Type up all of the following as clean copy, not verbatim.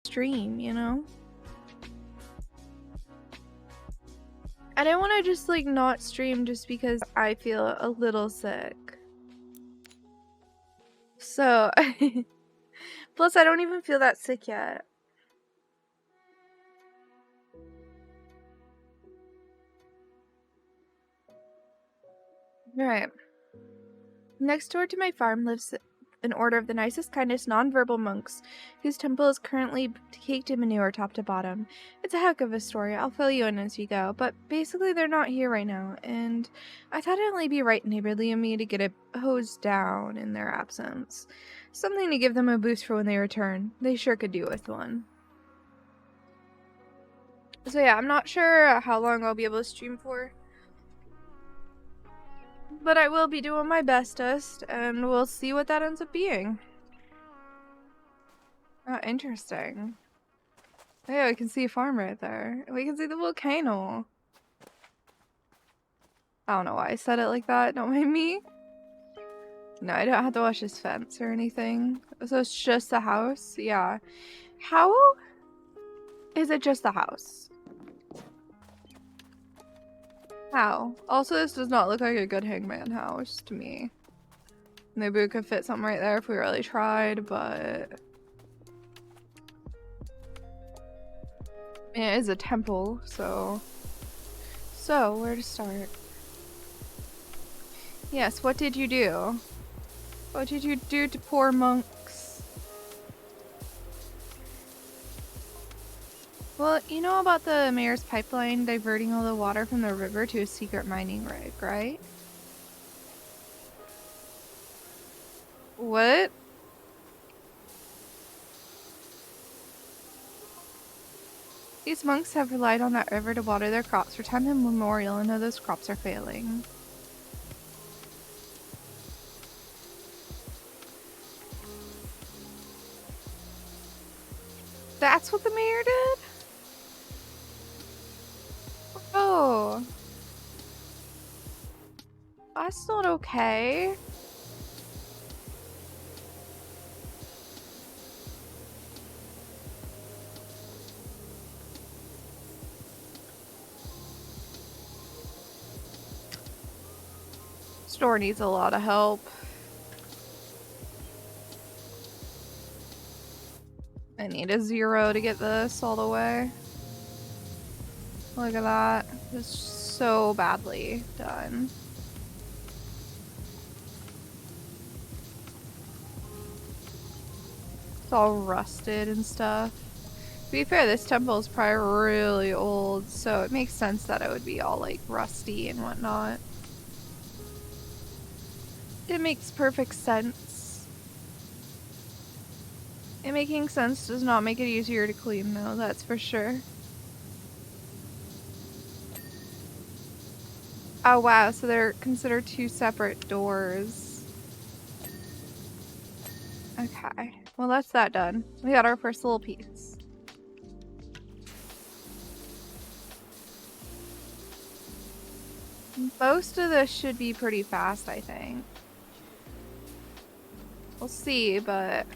stream, you know? I don't want to just like not stream just because I feel a little sick. So, plus I don't even feel that sick yet. Alright. Next door to my farm lives an order of the nicest, kindest, non-verbal monks, whose temple is currently caked in manure top to bottom. It's a heck of a story. I'll fill you in as we go, but basically they're not here right now, and I thought it'd only be right neighborly of me to get it hosed down in their absence. Something to give them a boost for when they return. They sure could do with one. So yeah, I'm not sure how long I'll be able to stream for. But I will be doing my bestest, and we'll see what that ends up being. Oh, interesting. Yeah, we can see a farm right there. We can see the volcano. I don't know why I said it like that. Don't mind me. No, I don't have to wash this fence or anything. So it's just the house? Yeah. How is it just the house? How? Also, this does not look like a good hangman house to me. Maybe we could fit something right there if we really tried, but... I mean, it is a temple, so... So, where to start? Yes, what did you do? What did you do to poor monks? Well, you know about the mayor's pipeline diverting all the water from the river to a secret mining rig, right? What? These monks have relied on that river to water their crops for time immemorial, and now those crops are failing. That's what the mayor did? Oh. That's not okay. Store needs a lot of help. I need a 0 to get this all the way. Look at that. It's so badly done. It's all rusted and stuff. To be fair, this temple is probably really old, so it makes sense that it would be all like rusty and whatnot. It makes perfect sense. And making sense does not make it easier to clean though, that's for sure. Oh wow, so they're considered 2 separate doors. Okay, well that's that done. We got our first little piece. Most of this should be pretty fast, I think. We'll see, but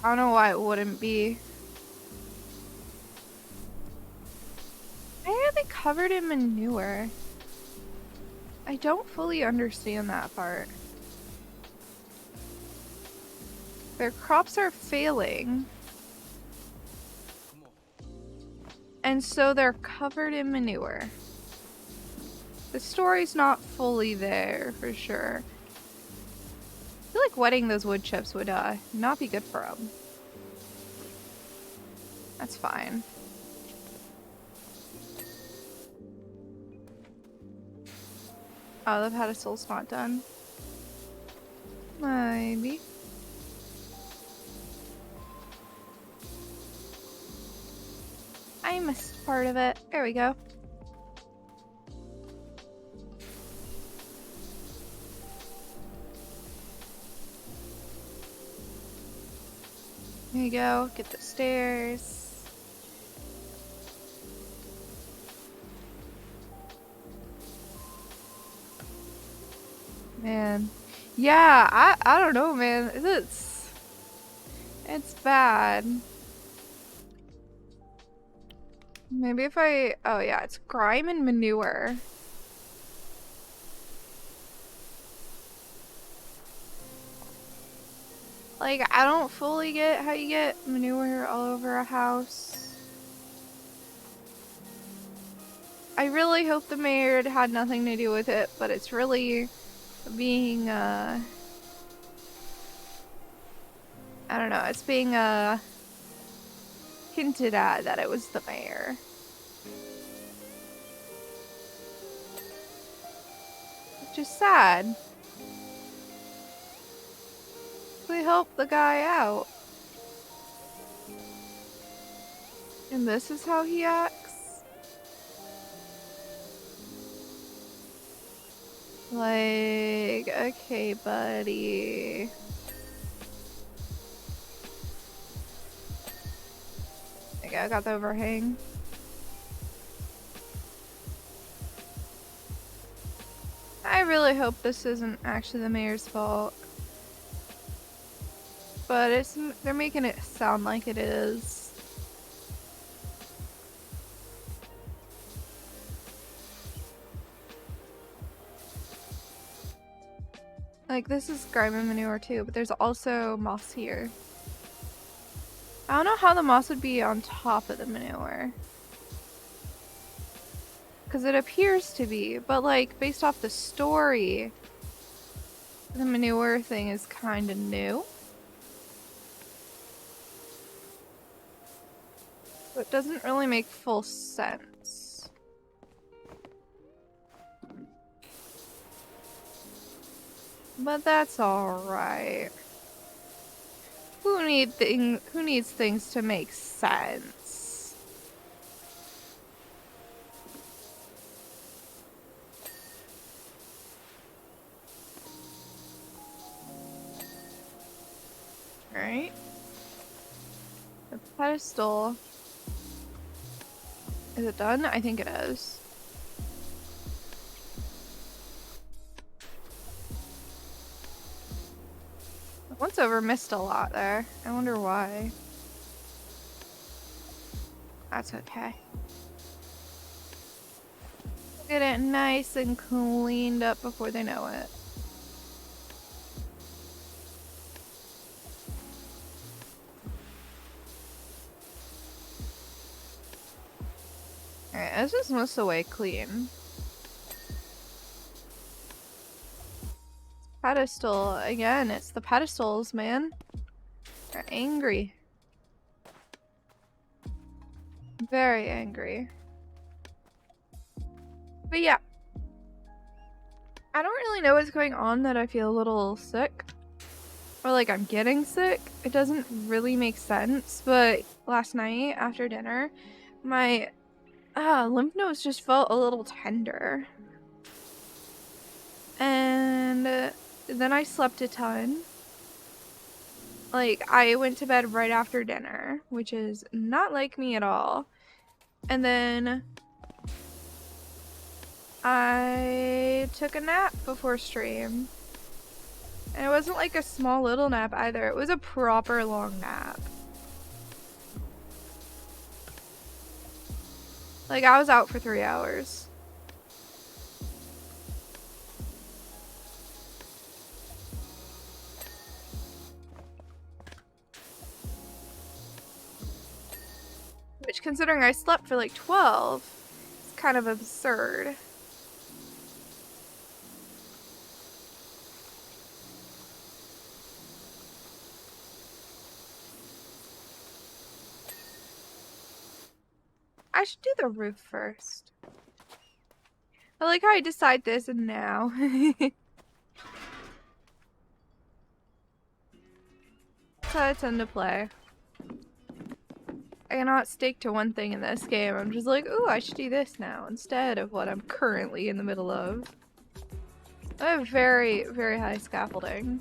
I don't know why it wouldn't be. Why are they covered in manure? I don't fully understand that part. Their crops are failing. And so they're covered in manure. The story's not fully there, for sure. I feel like wetting those wood chips would not be good for them. That's fine. Oh, the pedestal's not done. Maybe. I missed part of it. There we go. There you go. Get the stairs. Man. Yeah, I don't know, man. It's bad. Maybe if I... Oh yeah, it's grime and manure. Like, I don't fully get how you get manure all over a house. I really hope the mayor had nothing to do with it, but it's really being, I don't know, it's being, hinted at that it was the mayor. Which is sad. We helped the guy out. And this is how he acts? Like, okay, buddy. Okay, I got the overhang. I really hope this isn't actually the mayor's fault. But they're making it sound like it is. Like, this is grime and manure too, but there's also moss here. I don't know how the moss would be on top of the manure. Because it appears to be, but like, based off the story, the manure thing is kind of new. So it doesn't really make full sense. But that's alright. Who needs things to make sense? Alright. The pedestal. Is it done? I think it is. Once over missed a lot there. I wonder why. That's okay. Get it nice and cleaned up before they know it. Alright, this is most of the way clean. Pedestal, again, it's the pedestals, man. They're angry. Very angry. But yeah. I don't really know what's going on that I feel a little sick. Or like I'm getting sick. It doesn't really make sense, but last night after dinner, my lymph nodes just felt a little tender. And then I slept a ton. Like, I went to bed right after dinner, which is not like me at all. And then I took a nap before stream. And it wasn't like a small little nap either. It was a proper long nap. Like, I was out for 3 hours. Which, considering I slept for like 12, is kind of absurd. I should do the roof first. I like how I decide this and now. That's how I tend to play. I cannot stick to one thing in this game. I'm just like, ooh, I should do this now instead of what I'm currently in the middle of. I have very, very high scaffolding.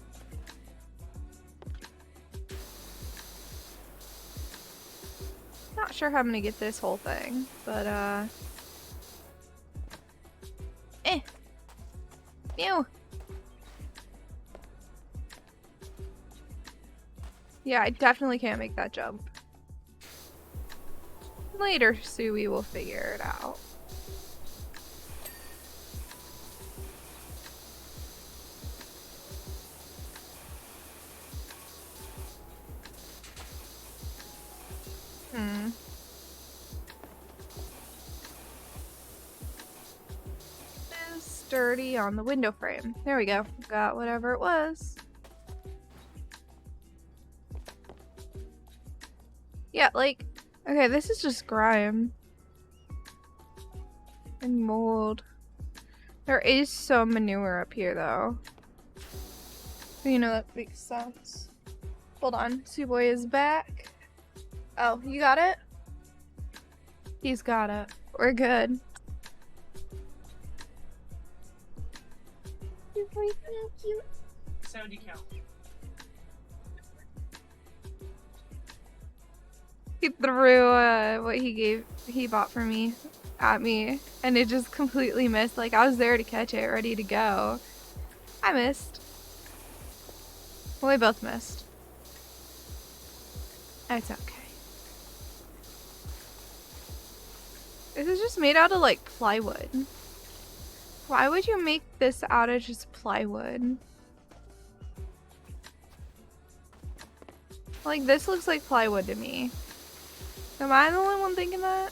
Not sure how I'm gonna get this whole thing, but Ew! Yeah, I definitely can't make that jump. Later, Suwey will figure it out. Sturdy on the window frame. There we go. Got whatever it was. Yeah, like, okay, this is just grime. And mold. There is some manure up here, though. You know, that makes sense. Hold on. Suwey is back. Oh, you got it? He's got it. We're good. Cute. 70 count. He threw what he bought for me at me, and it just completely missed. Like, I was there to catch it, ready to go. I missed. Well, we both missed. It's okay. This is just made out of, like, plywood. Why would you make this out of just plywood? Like, this looks like plywood to me. Am I the only one thinking that?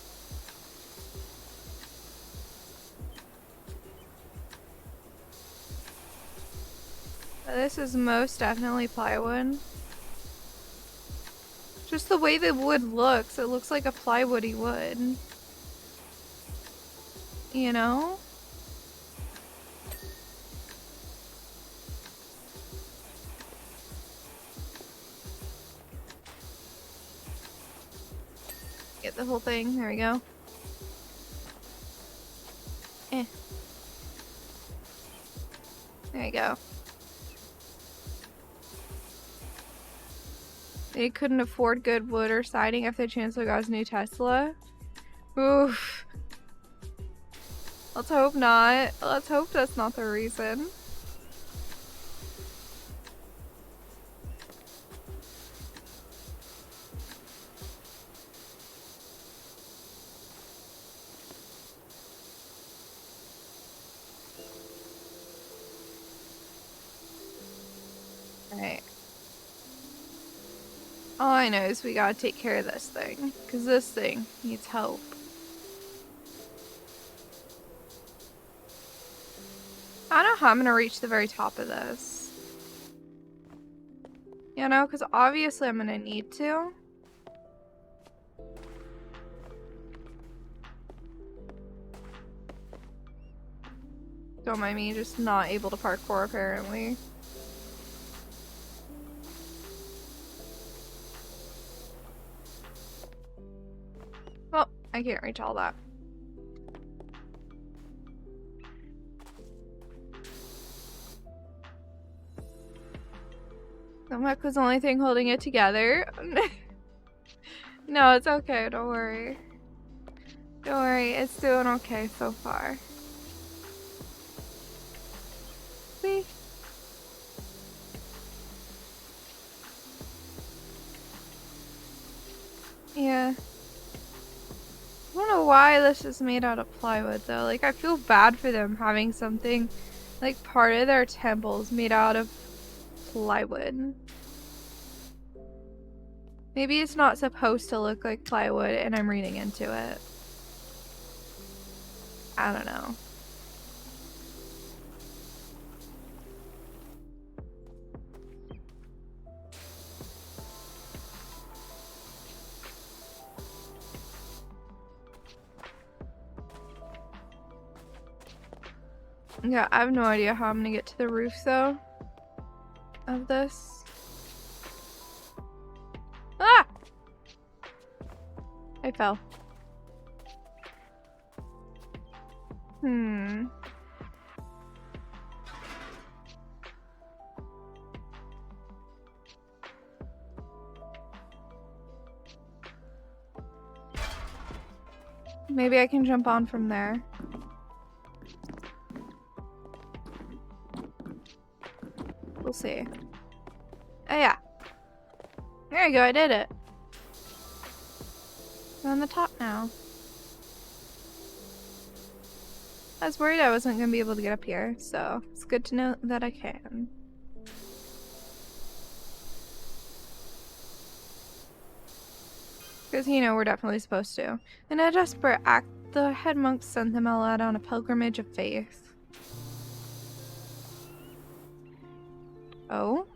This is most definitely plywood. Just the way the wood looks, it looks like a plywoody wood. You know? Get the whole thing. There we go. There you go. They couldn't afford good wood or siding if the Chancellor got his new Tesla. Oof. Let's hope not. Let's hope that's not the reason. Alright. All I know is we gotta take care of this thing, because this thing needs help. I don't know how I'm gonna reach the very top of this. You know, because obviously I'm gonna need to. Don't mind me, just not able to parkour apparently. Well, I can't reach all that. The mech was the only thing holding it together. No, it's okay, don't worry. Don't worry, it's doing okay so far. See? Yeah. I don't know why this is made out of plywood though. Like, I feel bad for them having something, like, part of their temples made out of plywood. Maybe it's not supposed to look like plywood and I'm reading into it. I don't know. Yeah, I have no idea how I'm gonna get to the roof though of this. Ah! I fell. Maybe I can jump on from there. We'll see. Oh yeah. There you go, I did it. I'm on the top now. I was worried I wasn't going to be able to get up here, so it's good to know that I can. Because, you know, we're definitely supposed to. In a desperate act, the head monk sent them all out on a pilgrimage of faith. Oh?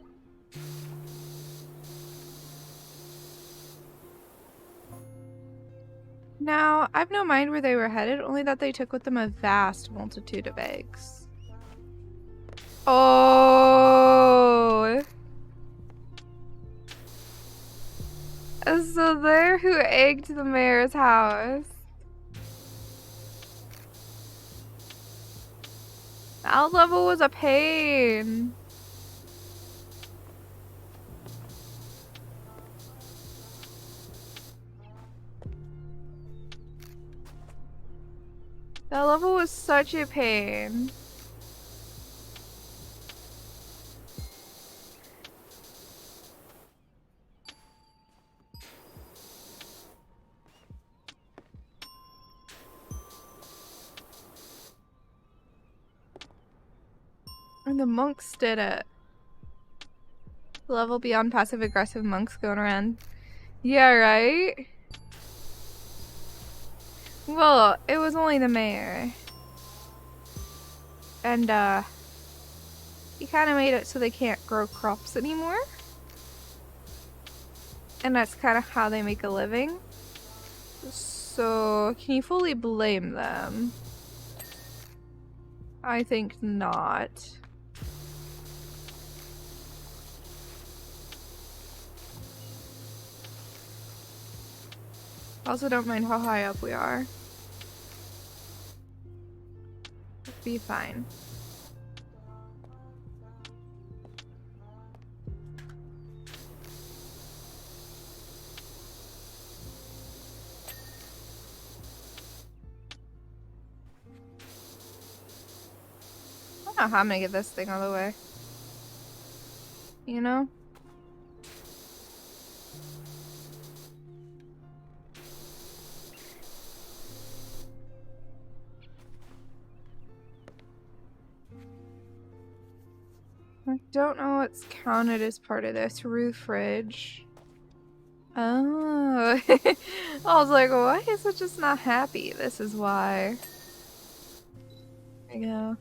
Now, I've no mind where they were headed, only that they took with them a vast multitude of eggs. Oh! So they're who egged the mayor's house. That level was a pain. That level was such a pain. And the monks did it. Level beyond passive aggressive monks going around. Yeah, right? Well, it was only the mayor. And, he kind of made it so they can't grow crops anymore. And that's kind of how they make a living. So, can you fully blame them? I think not. Also, don't mind how high up we are. It'll be fine. I don't know how I'm gonna get this thing all the way. You know? I don't know what's counted as part of this roof ridge. Oh. I was like, why is it just not happy? This is why. There you go.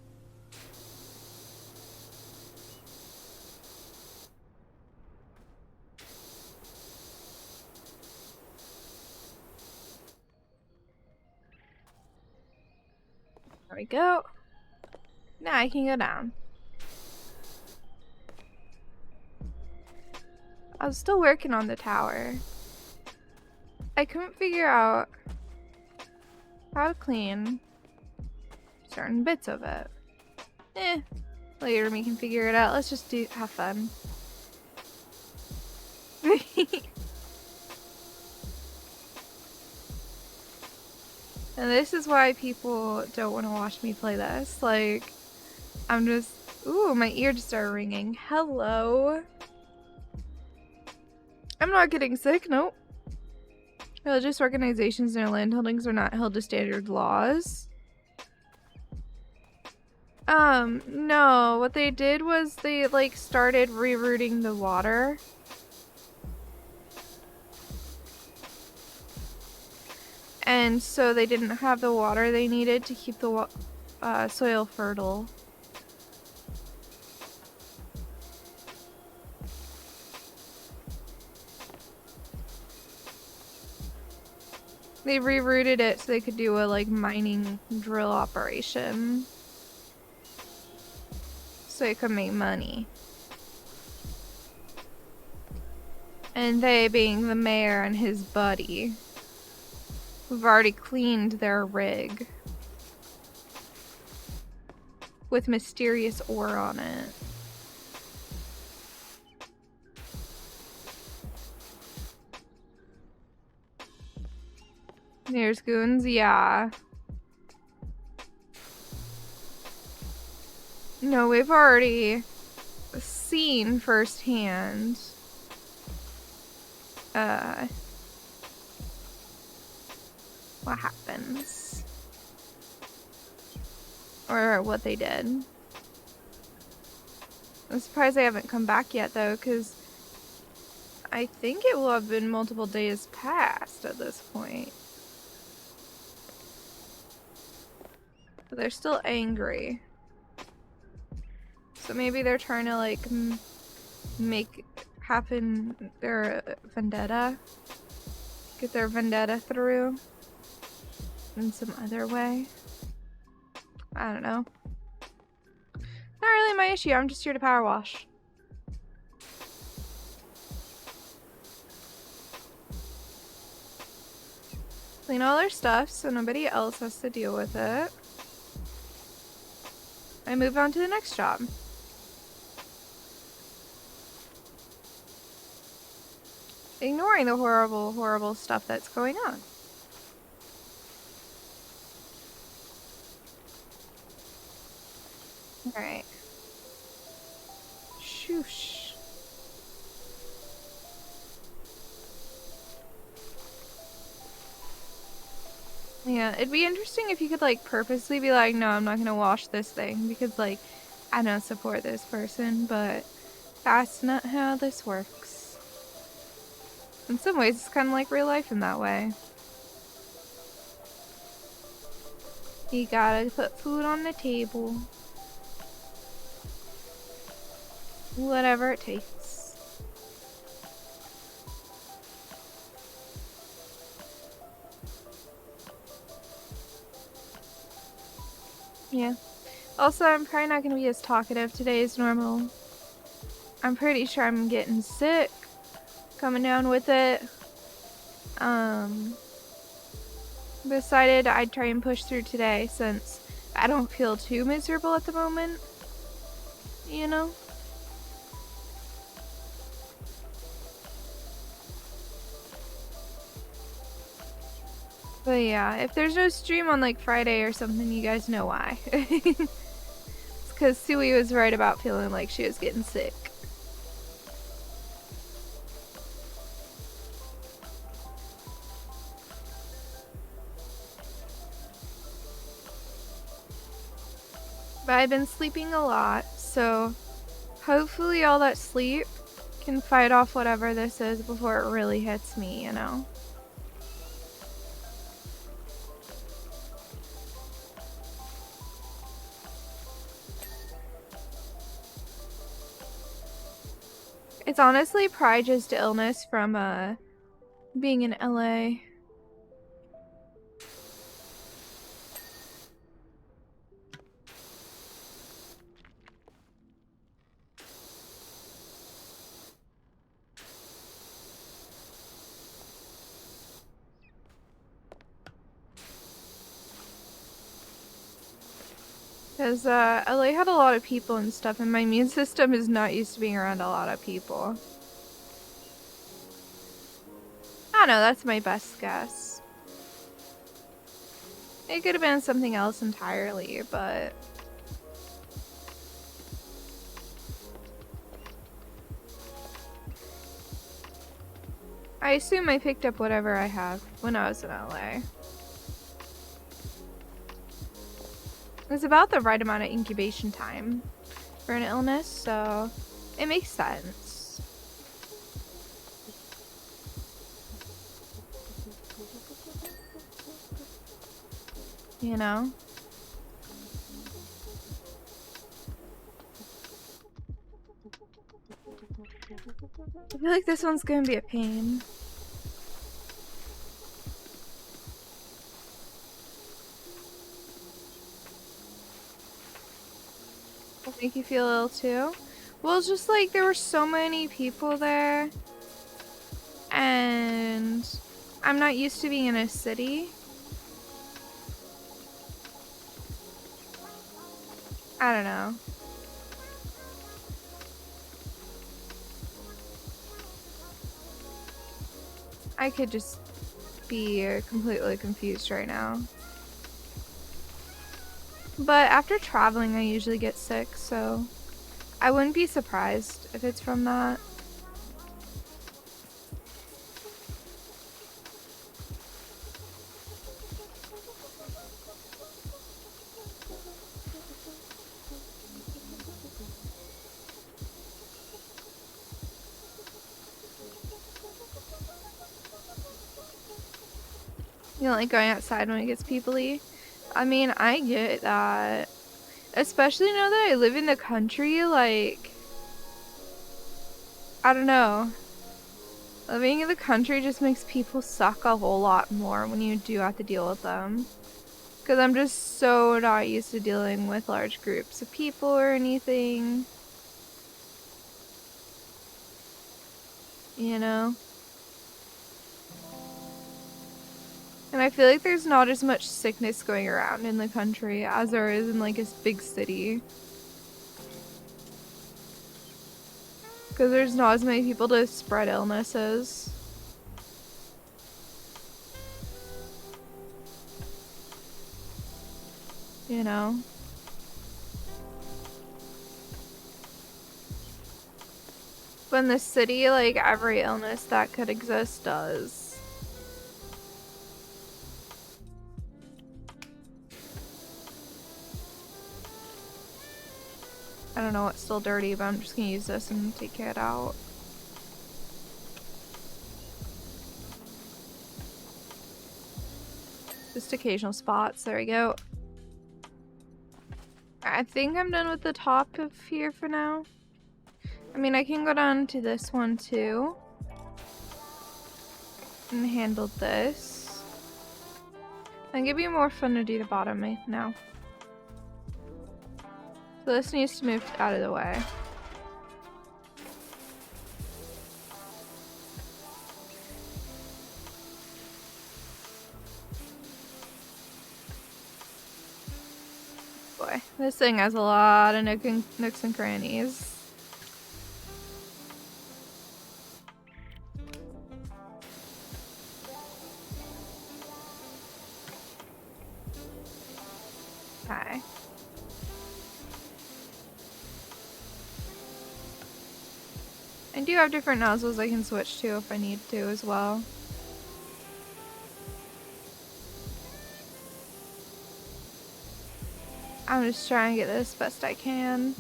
There we go. Now I can go down. I was still working on the tower. I couldn't figure out how to clean certain bits of it. Later we can figure it out. Let's just have fun. And this is why people don't want to watch me play this. Like, I'm just... Ooh, my ear just started ringing. Hello. I'm not getting sick, nope. Religious organizations and their land holdings are not held to standard laws. No. What they did was they, like, started rerouting the water. And so they didn't have the water they needed to keep the soil fertile. They rerouted it so they could do a, like, mining drill operation. So they could make money. And they being the mayor and his buddy, who've already cleaned their rig with mysterious ore on it. There's goons, yeah. No, we've already seen firsthand what happens. Or what they did. I'm surprised they haven't come back yet, though, because I think it will have been multiple days past at this point. But they're still angry. So maybe they're trying to, like, make happen their vendetta. Get their vendetta through in some other way. I don't know. Not really my issue. I'm just here to power wash. Clean all their stuff so nobody else has to deal with it. I move on to the next job. Ignoring the horrible, horrible stuff that's going on. Alright. Shoosh. Yeah, it'd be interesting if you could, like, purposely be like, no, I'm not gonna wash this thing because, like, I don't support this person, but that's not how this works. In some ways, it's kind of like real life in that way. You gotta put food on the table. Whatever it takes. Yeah. Also, I'm probably not gonna be as talkative today as normal. I'm pretty sure I'm getting sick. Coming down with it. Decided I'd try and push through today since I don't feel too miserable at the moment. You know? But yeah, if there's no stream on like Friday or something, you guys know why. It's because Suwey was right about feeling like she was getting sick. But I've been sleeping a lot, so hopefully all that sleep can fight off whatever this is before it really hits me, you know? It's honestly probably just illness from being in LA. Because LA had a lot of people and stuff, and my immune system is not used to being around a lot of people. I don't know, that's my best guess. It could have been something else entirely, but... I assume I picked up whatever I have when I was in LA. It's about the right amount of incubation time for an illness, so it makes sense. You know? I feel like this one's gonna be a pain. Will make you feel ill too? Well, it's just like there were so many people there, and I'm not used to being in a city. I don't know. I could just be completely confused right now. But after traveling, I usually get sick, so I wouldn't be surprised if it's from that. You don't like going outside when it gets people-y? I mean, I get that. Especially now that I live in the country, like... I don't know. Living in the country just makes people suck a whole lot more when you do have to deal with them. Because I'm just so not used to dealing with large groups of people or anything. You know? And I feel like there's not as much sickness going around in the country as there is in like a big city. Because there's not as many people to spread illnesses. You know? But in the city, like, every illness that could exist does. I don't know what's still dirty, but I'm just gonna use this and take it out. Just occasional spots. There we go. I think I'm done with the top of here for now. I mean, I can go down to this one too. And handle this. I think it'd be more fun to do the bottom now. So this needs to move out of the way. Boy, this thing has a lot of nooks and crannies. Okay. I do have different nozzles I can switch to if I need to as well. I'm just trying to get this best I can.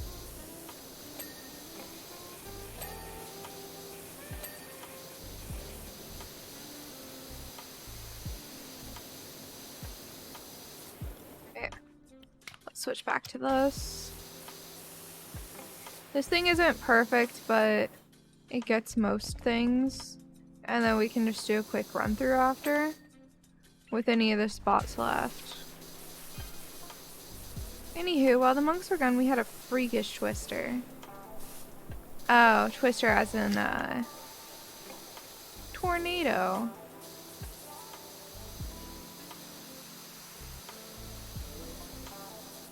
Okay. Let's switch back to this. This thing isn't perfect, but it gets most things. And then we can just do a quick run through after with any of the spots left. Anywho, while the monks were gone, we had a freakish twister. Oh, twister as in tornado.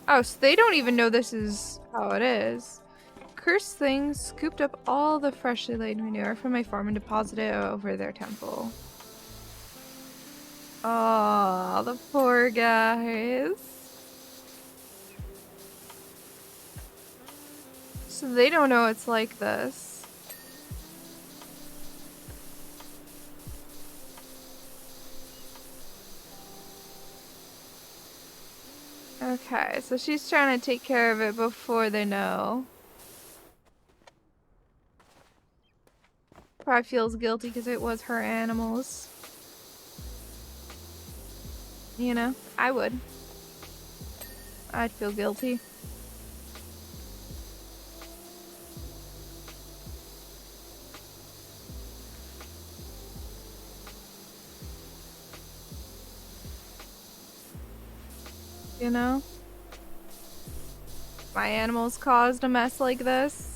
Oh, so they don't even know this is how it is. Cursed things scooped up all the freshly laid manure from my farm and deposited it over their temple. Oh, the poor guys. So they don't know it's like this. Okay, so she's trying to take care of it before they know. Probably feels guilty because it was her animals. You know, I would. I'd feel guilty. You know? My animals caused a mess like this.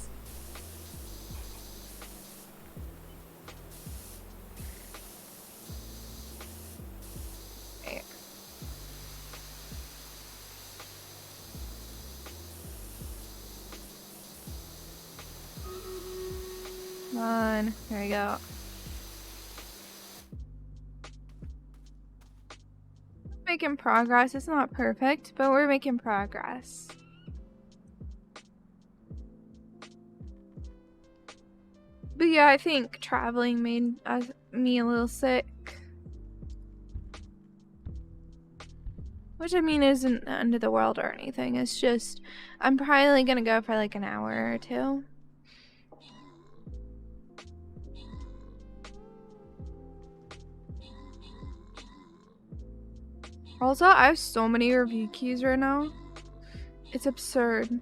Come on, there we go. Making progress. It's not perfect, but we're making progress. But yeah, I think traveling made me a little sick. Which I mean isn't the end of the world or anything. It's just, I'm probably gonna go for like an hour or two. Also, I have so many review keys right now. It's absurd.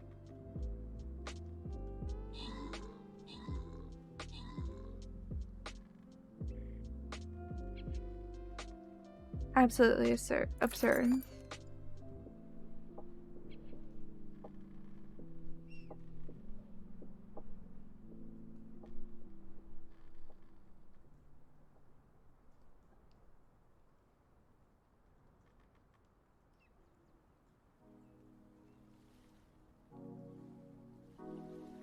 Absolutely absurd.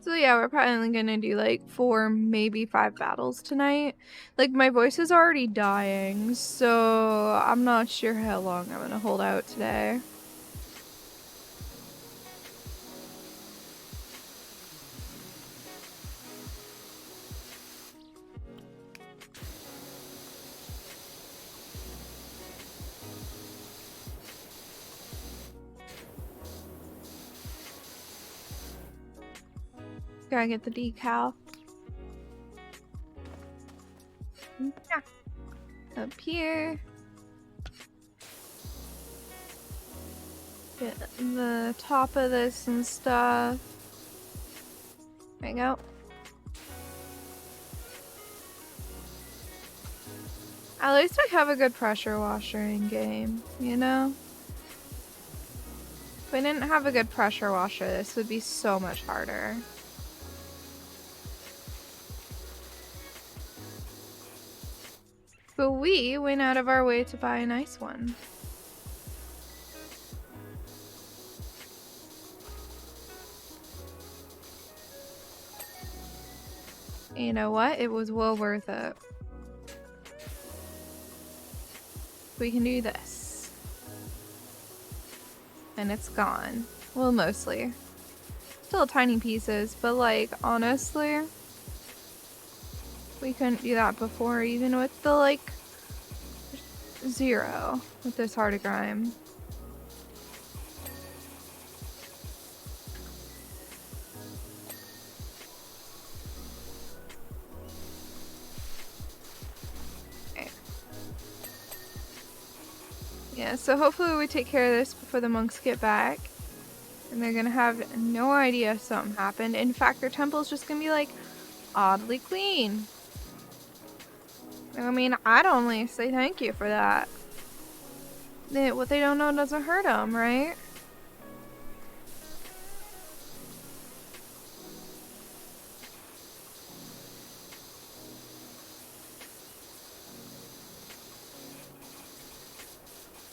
So yeah, we're probably gonna do like 4, maybe 5 battles tonight. Like, my voice is already dying, so I'm not sure how long I'm gonna hold out today. Gotta get the decal. Yeah. Up here. Get the top of this and stuff. There you go. At least I have a good pressure washer in game, you know? If I didn't have a good pressure washer, this would be so much harder. But we went out of our way to buy a nice one. You know what? It was well worth it. We can do this. And it's gone. Well, mostly. Still tiny pieces, but like, honestly, we couldn't do that before, even with the like 0 with this heart of grime. Yeah, so hopefully we take care of this before the monks get back. And they're gonna have no idea something happened. In fact, their temple's just gonna be like oddly clean. I mean, I'd only say thank you for that. What they don't know doesn't hurt them, right?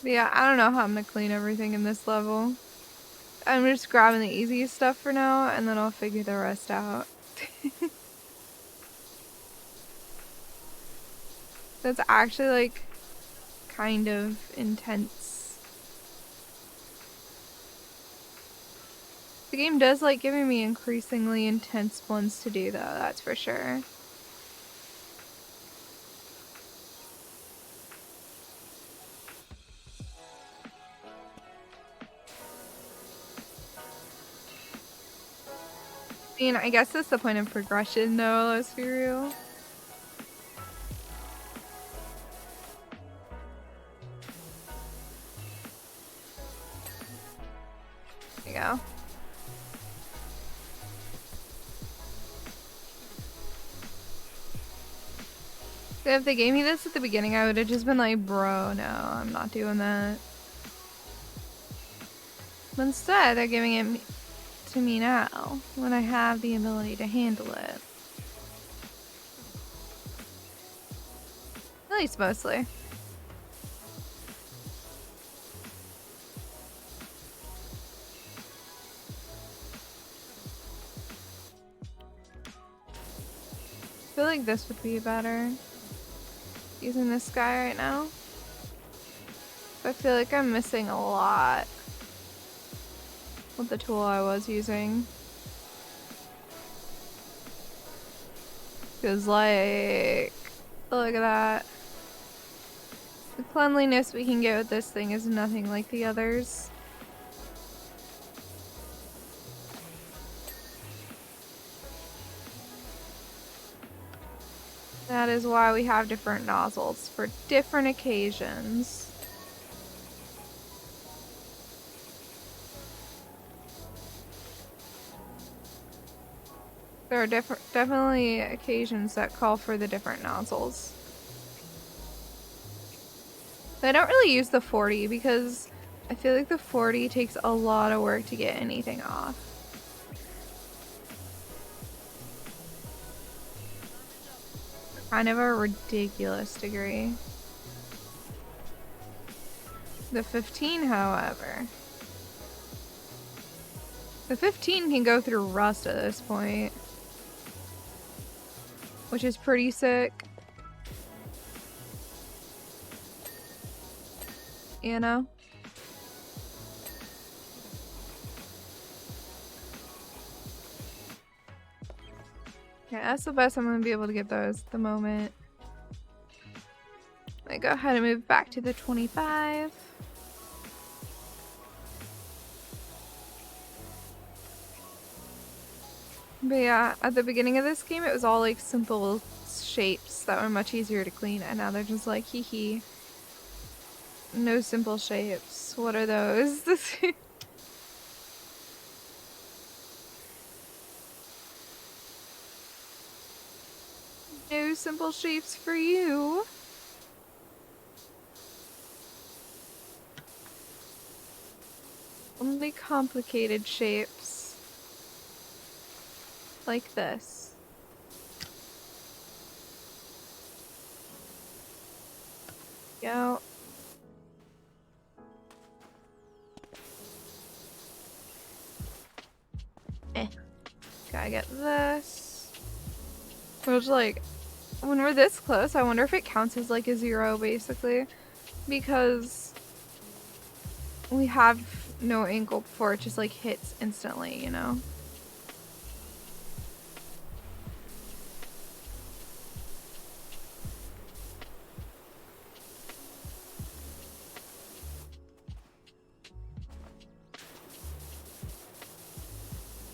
But yeah, I don't know how I'm gonna clean everything in this level. I'm just grabbing the easiest stuff for now, and then I'll figure the rest out. That's actually like kind of intense. The game does like giving me increasingly intense ones to do though, that's for sure. I mean, I guess that's the point of progression though, let's be real. There you go. So if they gave me this at the beginning, I would have just been like, bro, no, I'm not doing that. But instead, they're giving it to me now, when I have the ability to handle it. At least mostly. I feel like this would be better. Using this guy right now. I feel like I'm missing a lot with the tool I was using. Because like, look at that. The cleanliness we can get with this thing is nothing like the others. That is why we have different nozzles for different occasions. There are definitely occasions that call for the different nozzles. I don't really use the 40 because I feel like the 40 takes a lot of work to get anything off. Kind of a ridiculous degree. The 15, however. The 15 can go through rust at this point, which is pretty sick. You know? Yeah, that's the best I'm gonna be able to get those at the moment. I go ahead and move back to the 25. But yeah, at the beginning of this game, it was all like simple shapes that were much easier to clean, and now they're just like, hee hee. No simple shapes. What are those? No simple shapes for you. Only complicated shapes. Like this. Go. Gotta get this. Which, like, when we're this close, I wonder if it counts as like a 0, basically. Because we have no angle before it just like hits instantly, you know?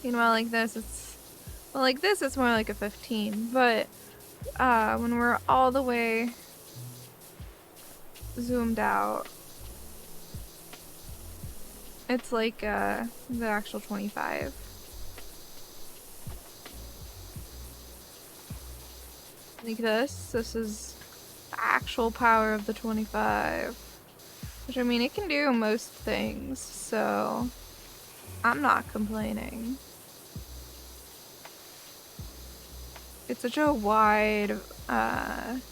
Meanwhile, like this, it's... Well, like this, it's more like a 15. But when we're all the way zoomed out, it's like the actual 25. Like this is the actual power of the 25. Which, I mean, it can do most things, so I'm not complaining. It's such a wide amount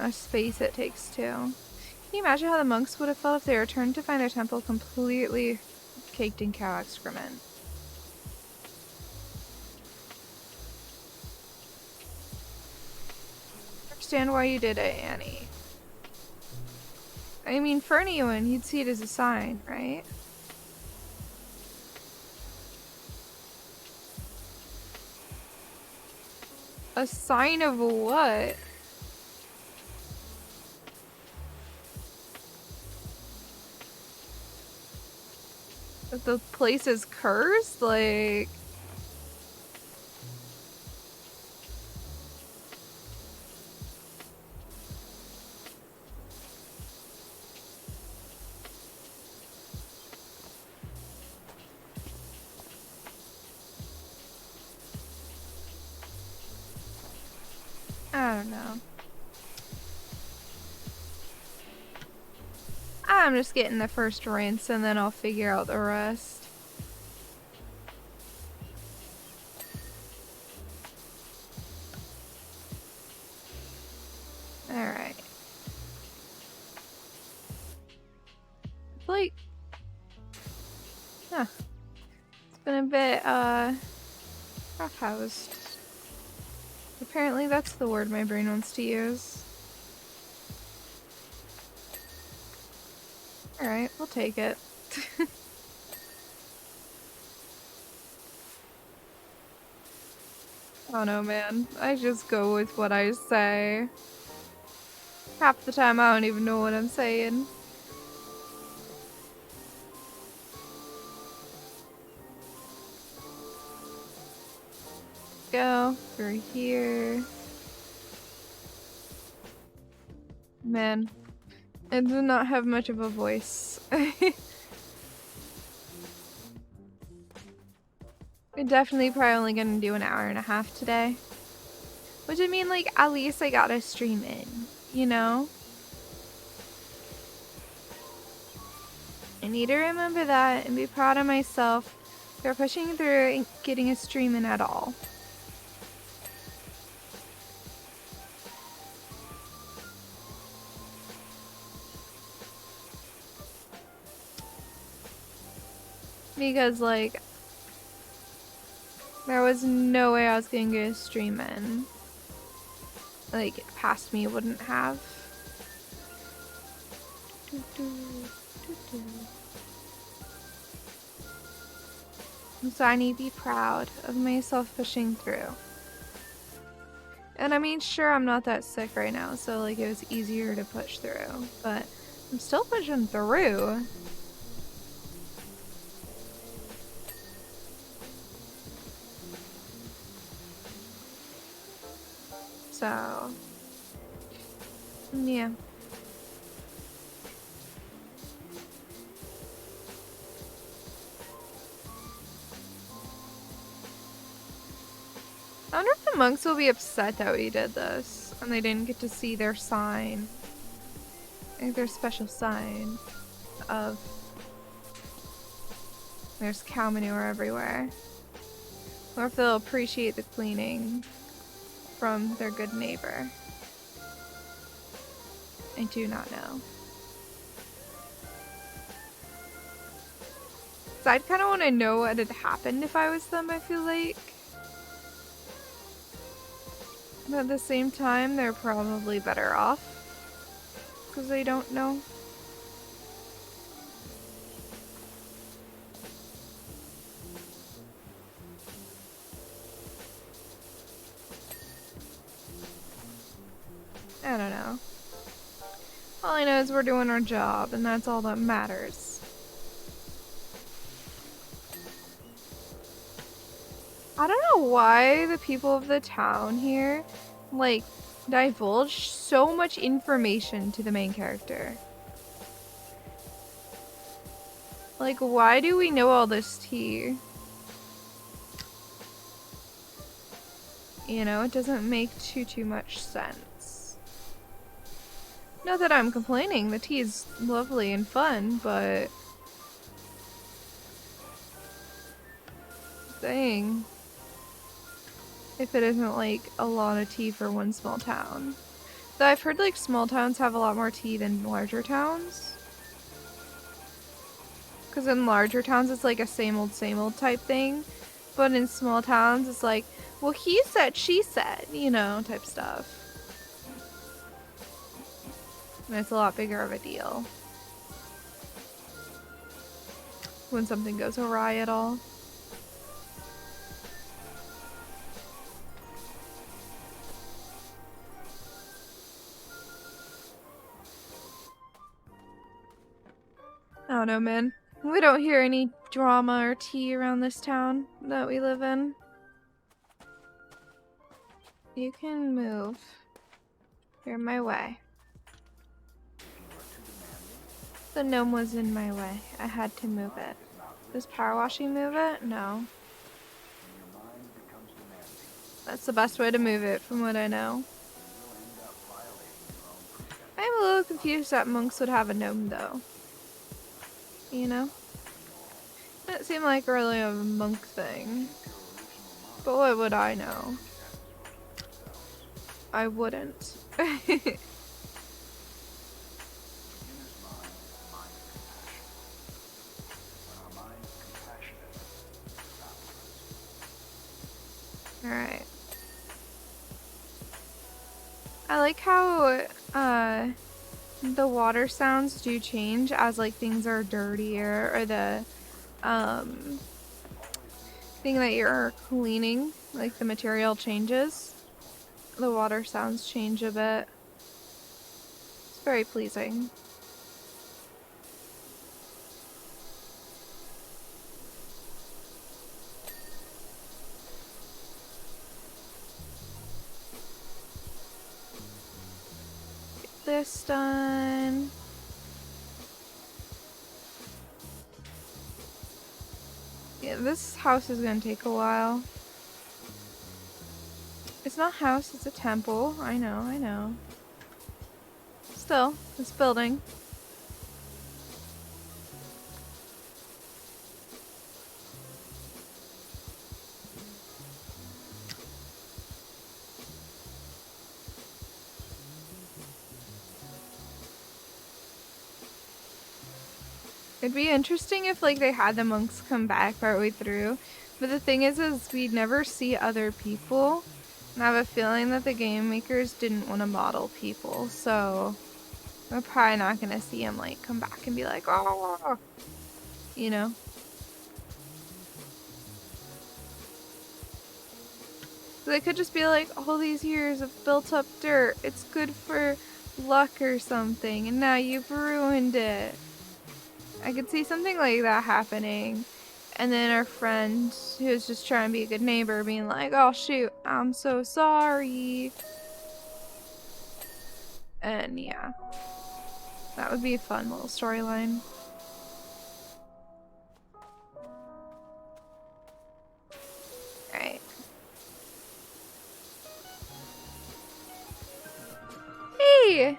of space it takes too. Can you imagine how the monks would have felt if they returned to find their temple completely caked in cow excrement? I understand why you did it, Annie. I mean, for anyone, you'd see it as a sign, right? A sign of what? That the place is cursed? Like... I don't know. I'm just getting the first rinse and then I'll figure out the rest. Alright. Like... Huh. It's been a bit, rough-housed. Apparently that's the word my brain wants to use. Alright, we'll take it. Oh no, man. I just go with what I say. Half the time I don't even know what I'm saying. Go through here. Man, I do not have much of a voice. It We're definitely probably only gonna do an hour and a half today. Which I mean, like, at least I got a stream in, you know? I need to remember that and be proud of myself for pushing through and getting a stream in at all. Because, like, there was no way I was gonna get a stream in. Like, past me wouldn't have. So I need to be proud of myself pushing through. And I mean, sure, I'm not that sick right now, so like it was easier to push through, but I'm still pushing through. So, yeah. I wonder if the monks will be upset that we did this and they didn't get to see their sign. Like their special sign of there's cow manure everywhere. Or if they'll appreciate the cleaning from their good neighbor. I do not know. So I'd kind of want to know what had happened if I was them, I feel like. But at the same time, they're probably better off. Because they don't know. I don't know. All I know is we're doing our job, and that's all that matters. I don't know why the people of the town here, like, divulge so much information to the main character. Like, why do we know all this tea? You know, it doesn't make too much sense. Not that I'm complaining, the tea is lovely and fun, but... Dang. If it isn't like a lot of tea for one small town. Though I've heard like small towns have a lot more tea than larger towns. Because in larger towns it's like a same old type thing. But in small towns it's like, well he said, she said, you know, type stuff. And it's a lot bigger of a deal. When something goes awry at all. I don't know, man. We don't hear any drama or tea around this town that we live in. You can move. You're in my way. The gnome was in my way. I had to move it. Does power washing move it? No. That's the best way to move it from what I know. I'm a little confused that monks would have a gnome though. You know? That seemed like really a monk thing. But what would I know? I wouldn't. Alright. I like how the water sounds do change as like things are dirtier, or the thing that you're cleaning, like the material changes. The water sounds change a bit. It's very pleasing. Get this done. Yeah, this house is gonna take a while. It's not a house, it's a temple. I know. Still, it's building. It'd be interesting if like they had the monks come back partway through, but the thing is we never see other people, and I have a feeling that the game makers didn't want to model people, so we're probably not gonna see him like come back and be like, oh, you know. So they could just be like, all these years of built up dirt, it's good for luck or something, and now you've ruined it. I could see something like that happening, and then our friend who's just trying to be a good neighbor being like, oh shoot, I'm so sorry. And yeah, that would be a fun little storyline. Alright. Hey!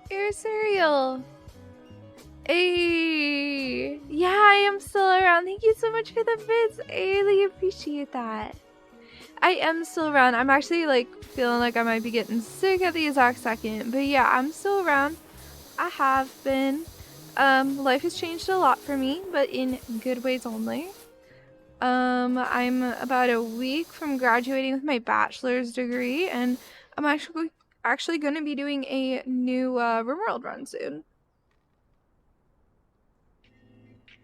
Here's cereal! Hey! Yeah, I am still around. Thank you so much for the bits. I really appreciate that. I am still around. I'm actually like feeling like I might be getting sick at the exact second. But yeah, I'm still around. I have been. Life has changed a lot for me, but in good ways only. I'm about a week from graduating with my bachelor's degree, and I'm actually going to be doing a new RimWorld run soon.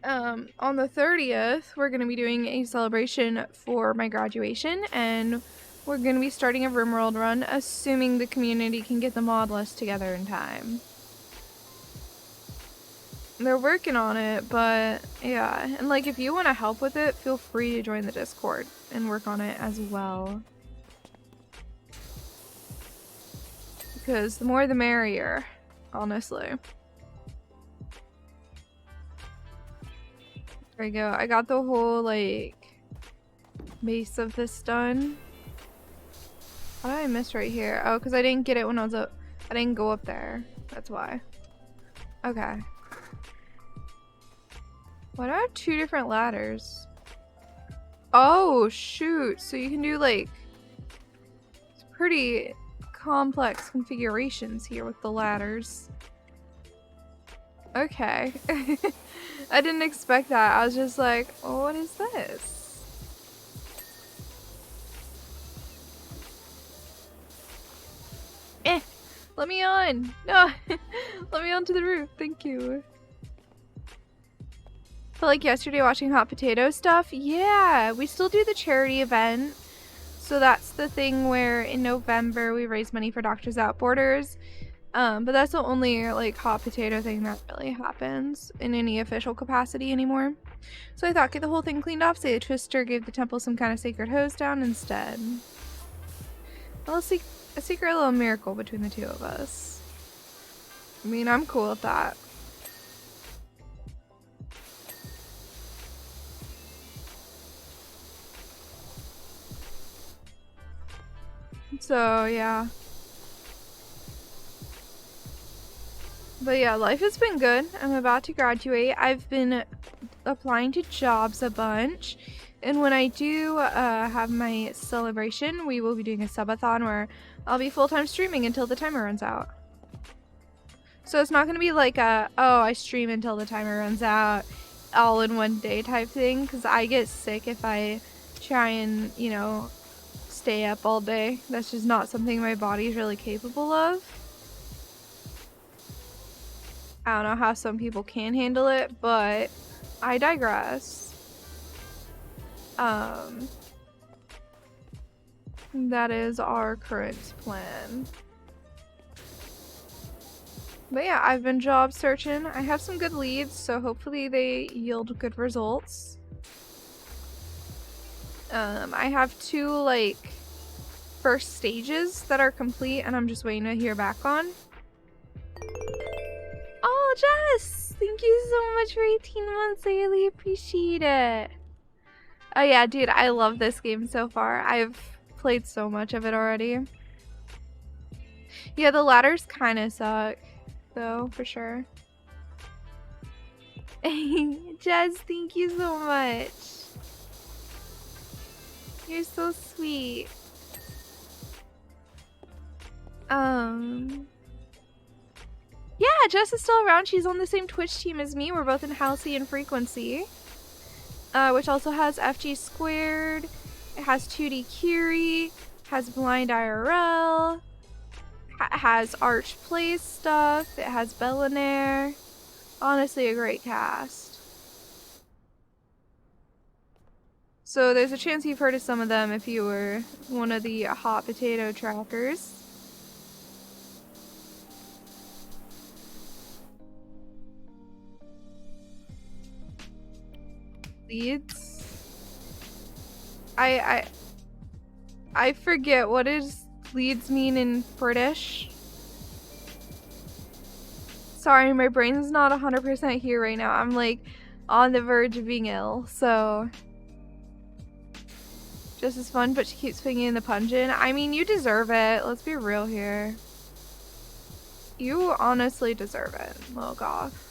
On the 30th, we're going to be doing a celebration for my graduation, and we're going to be starting a RimWorld run, assuming the community can get the mod list together in time. They're working on it, but yeah. And like, if you want to help with it, feel free to join the Discord and work on it as well. Because the more the merrier, honestly. There we go. I got the whole, like, base of this done. What did I miss right here? Oh, because I didn't get it when I was up. I didn't go up there. That's why. Okay. Why do I have 2 different ladders? Oh, shoot. So you can do, like, it's pretty complex configurations here with the ladders. Okay. I didn't expect that. I was just like, oh, what is this? Let me on! No! Let me onto the roof, thank you. But like yesterday watching Hot Potato stuff, yeah, we still do the charity event. So that's the thing where in November we raise money for Doctors Without Borders. But that's the only like hot potato thing that really happens in any official capacity anymore. So I thought, get the whole thing cleaned off, say the Twister gave the temple some kind of sacred hose down instead. Well, a secret little miracle between the two of us. I mean, I'm cool with that. So, yeah. But yeah, life has been good. I'm about to graduate. I've been applying to jobs a bunch. And when I do have my celebration, we will be doing a subathon where I'll be full-time streaming until the timer runs out. So it's not going to be like a, oh, I stream until the timer runs out all in one day type thing. Because I get sick if I try and, you know, stay up all day. That's just not something my body's really capable of. I don't know how some people can handle it, but I digress. That is our current plan. But yeah, I've been job searching. I have some good leads, so hopefully they yield good results. I have 2 like first stages that are complete and I'm just waiting to hear back on. Oh, Jess! Thank you so much for 18 months. I really appreciate it. Oh yeah, dude, I love this game so far. I've played so much of it already. Yeah, the ladders kind of suck, though, for sure. Jess, thank you so much. You're so sweet. Yeah, Jess is still around. She's on the same Twitch team as me. We're both in Halcyon and Frequency. Which also has FG Squared. It has 2D Curie. Has Blind IRL. Has Arch Plays stuff. It has Bellinaire. Honestly, a great cast. So there's a chance you've heard of some of them if you were one of the hot potato trackers. Leads. I forget, what does leads mean in British? Sorry, my brain's not 100% here right now. I'm like on the verge of being ill, so just as fun, but she keeps putting in the pungent. I mean, you deserve it. Let's be real here. You honestly deserve it, little goth.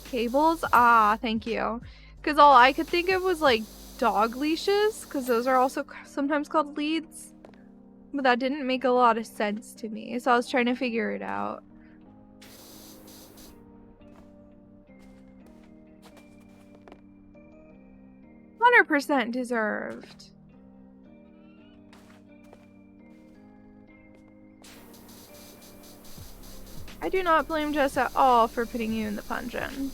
Cables? Ah, thank you. Because all I could think of was like dog leashes, because those are also sometimes called leads. But that didn't make a lot of sense to me, so I was trying to figure it out. %100% deserved. I do not blame Jess at all for putting you in the pungent.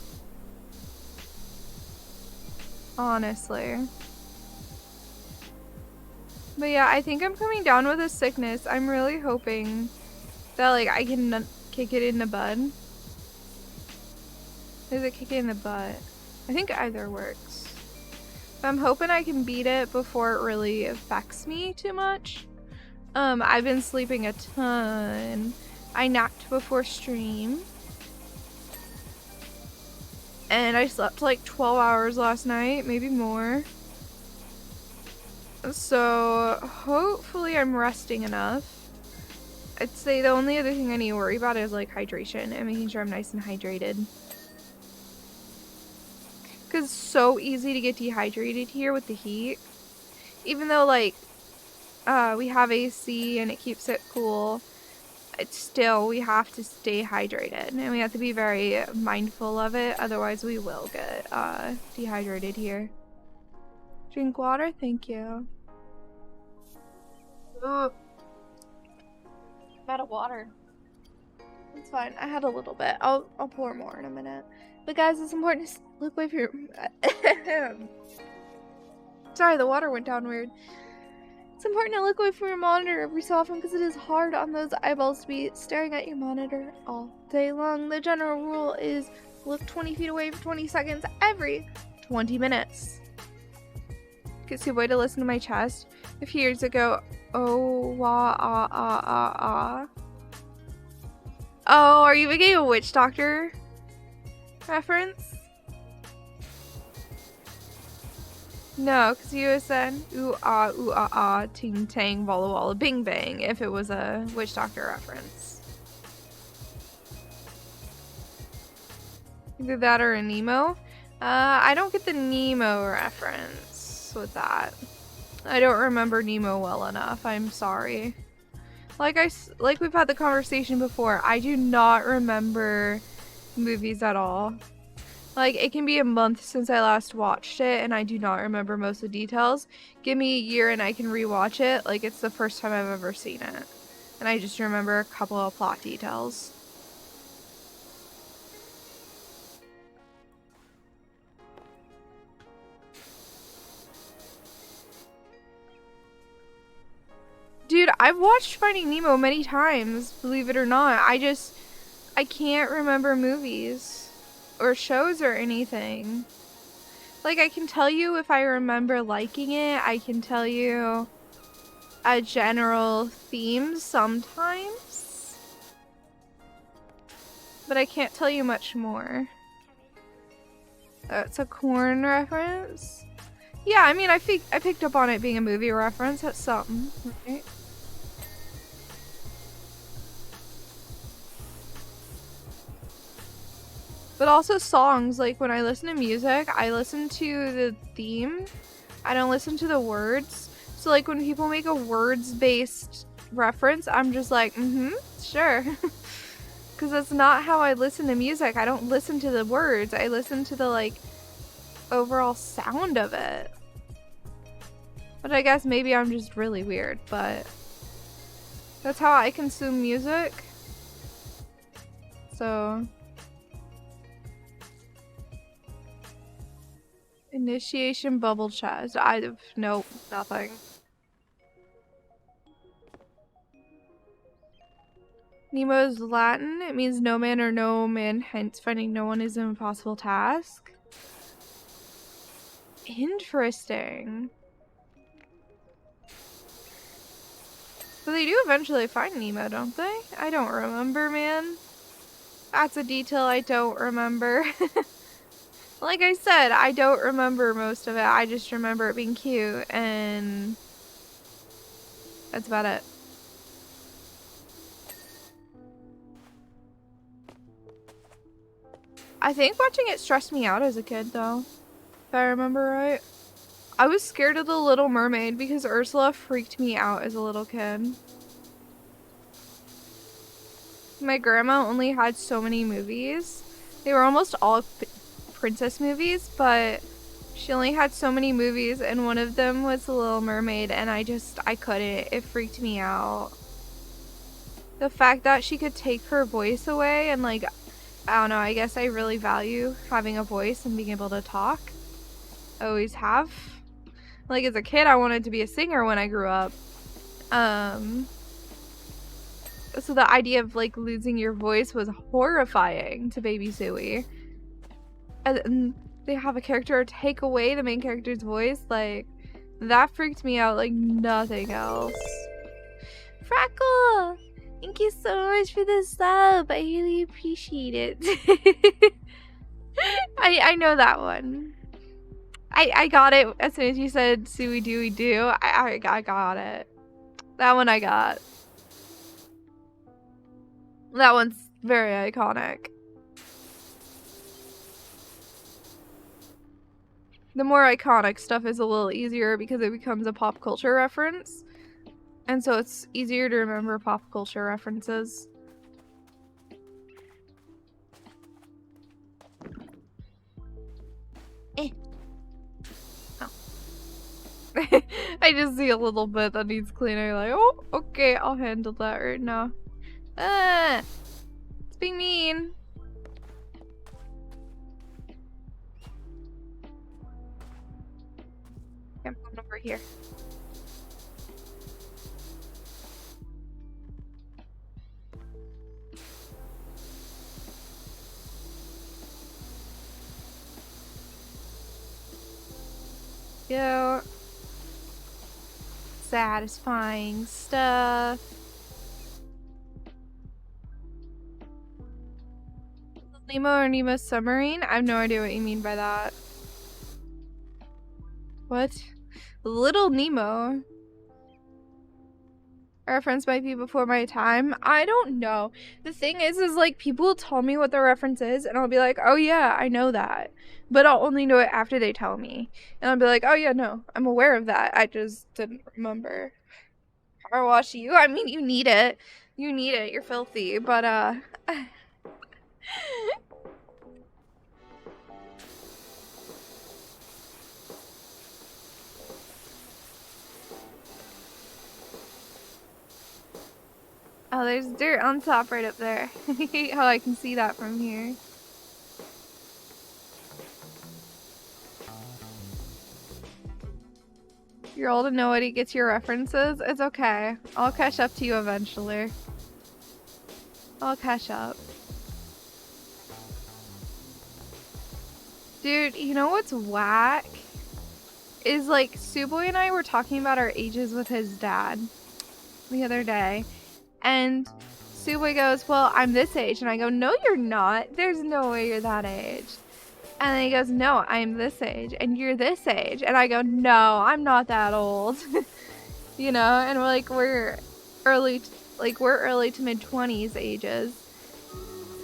Honestly. But yeah, I think I'm coming down with a sickness. I'm really hoping that like I can kick it in the bud. Is it kick it in the butt? I think either works. But I'm hoping I can beat it before it really affects me too much. I've been sleeping a ton. I napped before stream. And I slept like 12 hours last night, maybe more. So hopefully I'm resting enough. I'd say the only other thing I need to worry about is like hydration and making sure I'm nice and hydrated. Because it's so easy to get dehydrated here with the heat. Even though like we have AC and it keeps it cool, it's still, we have to stay hydrated and we have to be very mindful of it, otherwise we will get dehydrated here. Drink water? Thank you. Ugh. I'm out of water. It's fine, I had a little bit. I'll pour more in a minute. But guys, it's important to look away from your sorry, the water went down weird. It's important to look away from your monitor every so often because it is hard on those eyeballs to be staring at your monitor all day long. The general rule is look 20 feet away for 20 seconds every 20 minutes. Get Suwey to listen to my chest. A few years ago, oh, wah, ah, ah, ah, ah. Oh, are you making a witch doctor reference? No, because you would said ooh ah, ting tang, walla walla, bing bang if it was a witch doctor reference. Either that or a Nemo. I don't get the Nemo reference with that. I don't remember Nemo well enough. I'm sorry. Like we've had the conversation before, I do not remember movies at all. Like, it can be a month since I last watched it, and I do not remember most of the details. Give me a year and I can rewatch it, like it's the first time I've ever seen it. And I just remember a couple of plot details. Dude, I've watched Finding Nemo many times, believe it or not. I can't remember movies or shows or anything. Like, I can tell you if I remember liking it. I can tell you a general theme sometimes, but I can't tell you much more. It's a corn reference. Yeah, I mean, I picked up on it being a movie reference. That's something, right? But also songs, like when I listen to music, I listen to the theme. I don't listen to the words. So like when people make a words-based reference, I'm just like, sure. Because that's not how I listen to music. I don't listen to the words. I listen to the like overall sound of it. But I guess maybe I'm just really weird, but that's how I consume music. So initiation bubble chest. Nope, nothing. Nemo's Latin. It means no man or no man, hence finding no one is an impossible task. Interesting. But they do eventually find Nemo, don't they? I don't remember, man. That's a detail I don't remember. Like I said, I don't remember most of it. I just remember it being cute, and that's about it. I think watching it stressed me out as a kid, though. If I remember right. I was scared of The Little Mermaid because Ursula freaked me out as a little kid. My grandma only had so many movies. They were almost all princess movies, but she only had so many movies, and one of them was The Little Mermaid, and I couldn't. It freaked me out. The fact that she could take her voice away, and like, I don't know, I guess I really value having a voice and being able to talk. I always have. Like, as a kid, I wanted to be a singer when I grew up. So the idea of like losing your voice was horrifying to baby Suwey. And they have a character take away the main character's voice, like, that freaked me out like nothing else. Freckle! Thank you so much for the sub. I really appreciate it. I know that one. I got it as soon as you said Suey Dooey Doo. I got it. That one I got. That one's very iconic. The more iconic stuff is a little easier because it becomes a pop culture reference. And so it's easier to remember pop culture references. Oh. I just see a little bit that needs cleaning, like, oh, okay, I'll handle that right now. It's being mean. I'm going over here. Go. Satisfying stuff. Nemo or Nemo's submarine? I have no idea what you mean by that. What? Little Nemo. A reference might be before my time. I don't know. The thing is like, people will tell me what the reference is, and I'll be like, oh yeah, I know that. But I'll only know it after they tell me. And I'll be like, oh yeah, no, I'm aware of that. I just didn't remember. Power wash you? I mean, you need it. You need it. You're filthy. But, oh, there's dirt on top right up there. I hate how I can see that from here. You're old and nobody gets your references. It's okay. I'll catch up to you eventually. I'll catch up. Dude, you know what's whack? is like Suwey and I were talking about our ages with his dad the other day, and Suwey goes, well, I'm this age, and I go, no, you're not. There's no way you're that age. And then he goes, no, I'm this age, and you're this age. And I go, no, I'm not that old. You know, and we're early to mid-20s ages.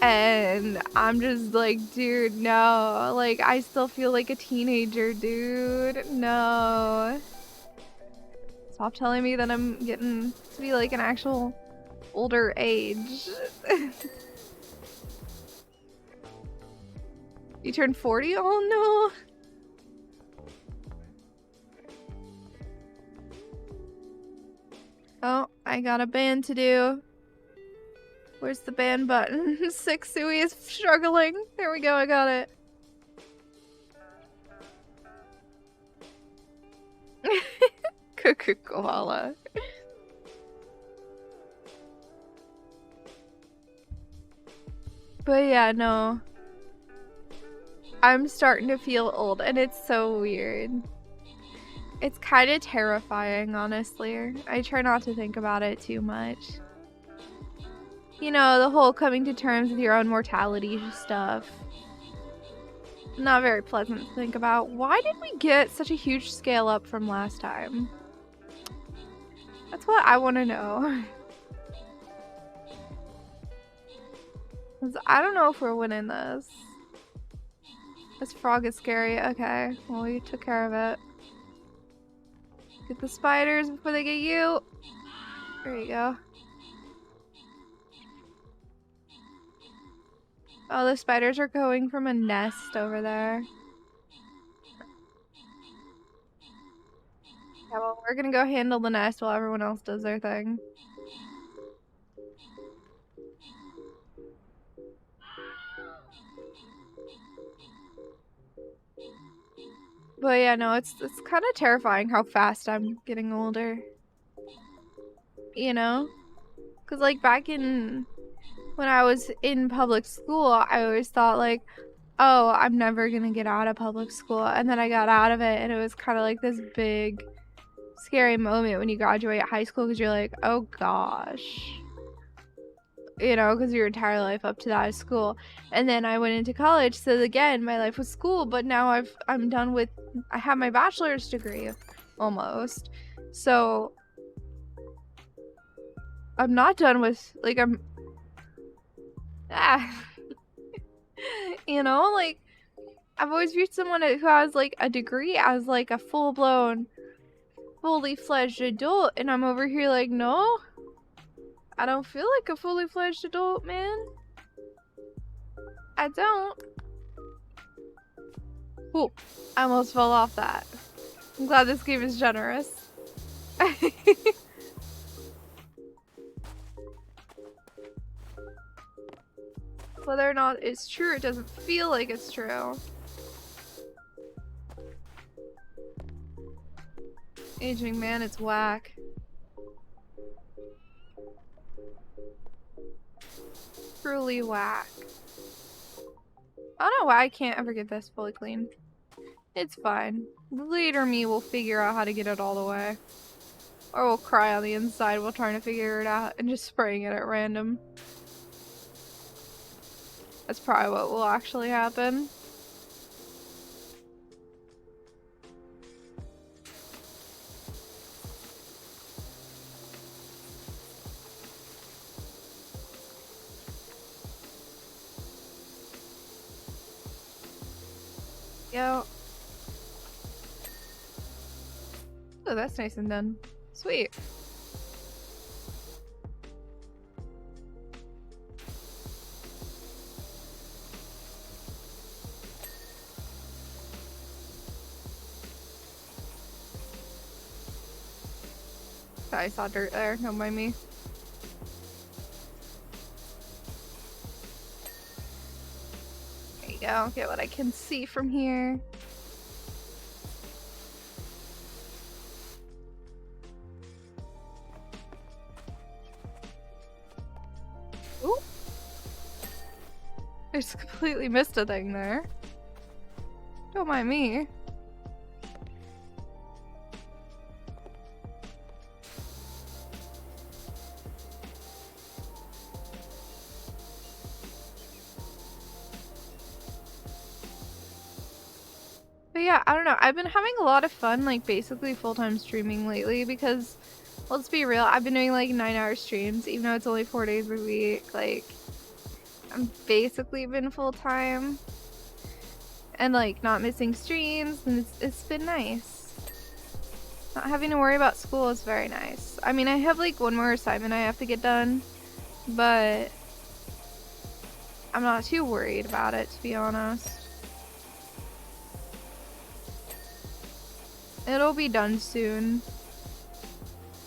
And I'm just like, dude, no. Like, I still feel like a teenager, dude. No. Stop telling me that I'm getting to be like an actual older age. You turned 40? Oh no. Oh, I got a band to do. Where's the band button? Sick Suwey is struggling. There we go, I got it. Cuckoo koala. But yeah, no. I'm starting to feel old, and it's so weird. It's kind of terrifying, honestly. I try not to think about it too much. You know, the whole coming to terms with your own mortality stuff. Not very pleasant to think about. Why did we get such a huge scale up from last time? That's what I want to know. 'Cause I don't know if we're winning this. This frog is scary. Okay, well, we took care of it. Get the spiders before they get you. There you go. Oh, the spiders are going from a nest over there. Yeah, well, we're gonna go handle the nest while everyone else does their thing. But yeah, no, it's kind of terrifying how fast I'm getting older. You know? Because like back in when I was in public school, I always thought like, oh, I'm never gonna get out of public school. And then I got out of it, and it was kind of like this big, scary moment when you graduate high school, because you're like, oh gosh. You know, because your entire life up to that is school. And then I went into college, so again, my life was school, but now I'm done with, I have my bachelor's degree, almost. So, I'm not done with, like, you know, like, I've always viewed someone who has, like, a degree as, like, a full-blown, fully fledged adult, and I'm over here like, no, I don't feel like a fully fledged adult, man. I don't. Ooh, I almost fell off that. I'm glad this game is generous. Whether or not it's true, it doesn't feel like it's true. Aging man, it's whack. Truly whack. I don't know why I can't ever get this fully clean. It's fine. Later me will figure out how to get it all the way. Or we'll cry on the inside while trying to figure it out and just spraying it at random. That's probably what will actually happen. Yo. Oh, that's nice and done. Sweet. I saw dirt there, don't mind me. There you go, get what I can see from here. Ooh! I just completely missed a thing there. Don't mind me. yeah, I don't know. I've been having a lot of fun, like, basically full-time streaming lately because, let's be real, I've been doing, like, 9-hour streams, even though it's only 4 days a week. Like, I'm basically been full-time and, like, not missing streams, and it's been nice. Not having to worry about school is very nice. I mean, I have, like, one more assignment I have to get done, but I'm not too worried about it, to be honest. It'll be done soon.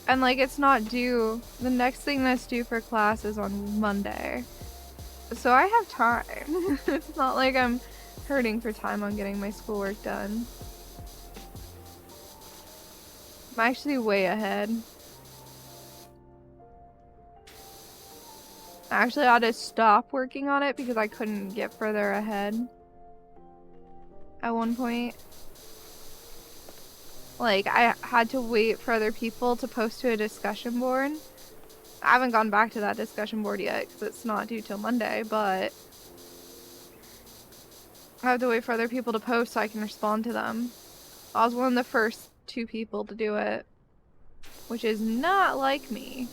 And like it's not due. The next thing that's due for class is on Monday. So I have time. It's not like I'm hurting for time on getting my schoolwork done. I'm actually way ahead. I actually ought to stop working on it because I couldn't get further ahead at one point. Like, I had to wait for other people to post to a discussion board. I haven't gone back to that discussion board yet because it's not due till Monday, but I have to wait for other people to post so I can respond to them. I was one of the first 2 people to do it, which is not like me.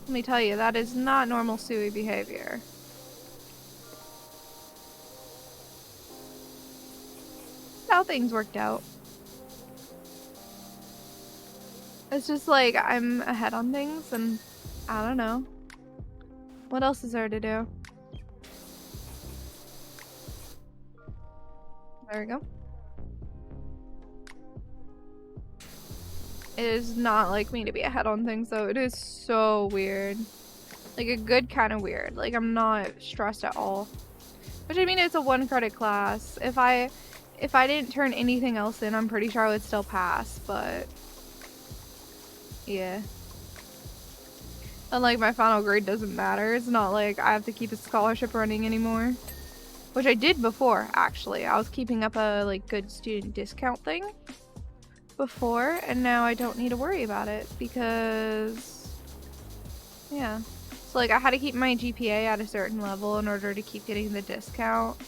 Let me tell you, that is not normal Suwey behavior. That's how things worked out. It's just like I'm ahead on things and I don't know. What else is there to do? There we go. It is not like me to be ahead on things though. It is so weird. Like a good kind of weird. Like I'm not stressed at all. Which I mean it's a 1-credit class. If I didn't turn anything else in, I'm pretty sure I would still pass, but yeah. And like my final grade doesn't matter. It's not like I have to keep a scholarship running anymore. Which I did before, actually. I was keeping up a like good student discount thing before, and now I don't need to worry about it because yeah. So like I had to keep my GPA at a certain level in order to keep getting the discount.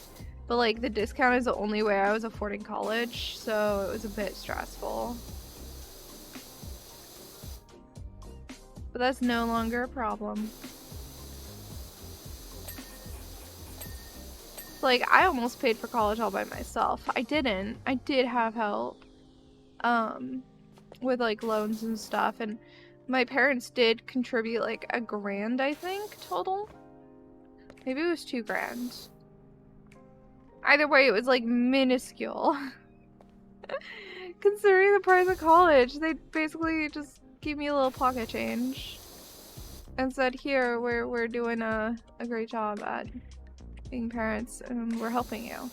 But like the discount is the only way I was affording college, so it was a bit stressful. But that's no longer a problem. Like, I almost paid for college all by myself. I didn't. I did have help. With, like, loans and stuff. And my parents did contribute, like, $1,000, I think, total. Maybe it was $2,000. Either way, it was, like, minuscule. Considering the price of college, they basically just gave me a little pocket change and said, here, we're doing a great job at being parents and we're helping you.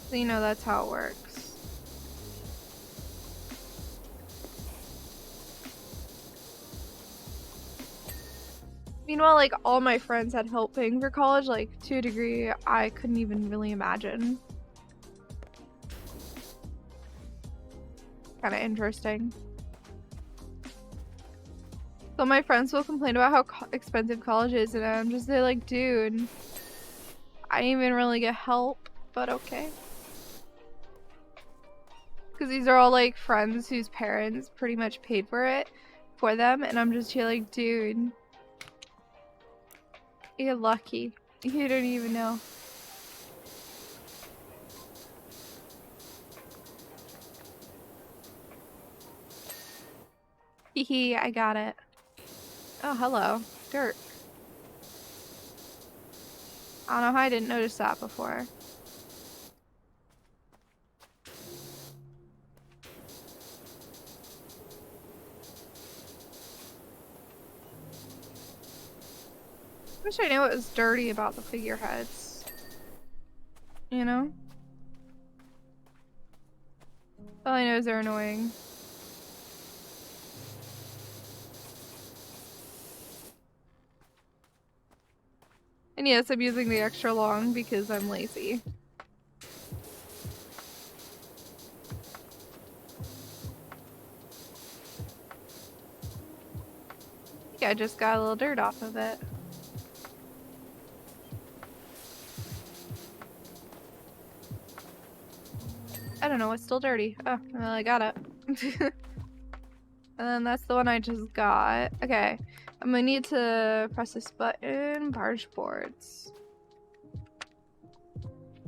So you know that's how it works. Meanwhile, like, all my friends had help paying for college, like, to a degree I couldn't even really imagine. Kinda interesting. So my friends will complain about how expensive college is, and I'm just there like, dude, I didn't even really get help, but okay. Because these are all, like, friends whose parents pretty much paid for it for them, and I'm just here like, dude, you're lucky. You don't even know. Hehe, I got it. Oh, hello. Dirt. I don't know how I didn't notice that before. Wish I knew what was dirty about the figureheads. You know? All I know is they're annoying. And yes, I'm using the extra long because I'm lazy. Yeah, I just got a little dirt off of it. I don't know, it's still dirty. Oh, well, I got it. And then that's the one I just got. Okay, I'm gonna need to press this button. Barge boards.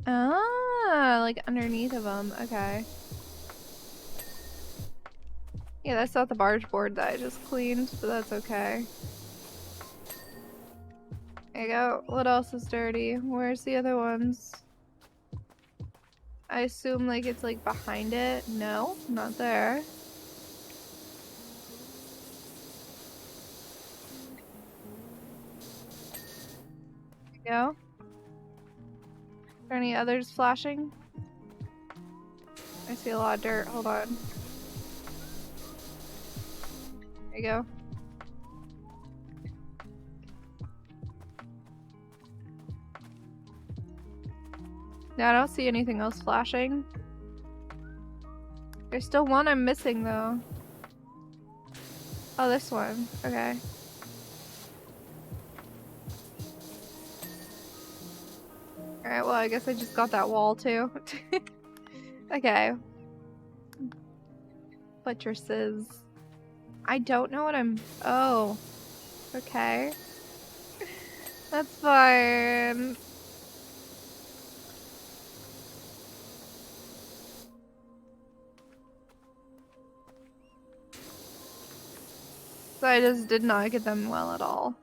Ah, like underneath of them. Okay. Yeah, that's not the barge board that I just cleaned, but that's okay. There you go. What else is dirty? Where's the other ones? I assume like it's like behind it. No, not there. There you go. Are there any others flashing? I see a lot of dirt. Hold on. There you go. Yeah, I don't see anything else flashing. There's still one I'm missing though. Oh, this one. Okay. Alright, well I guess I just got that wall too. Okay. Buttresses. I don't know what I'm... Oh. Okay. That's fine. So I just did not get them well at all.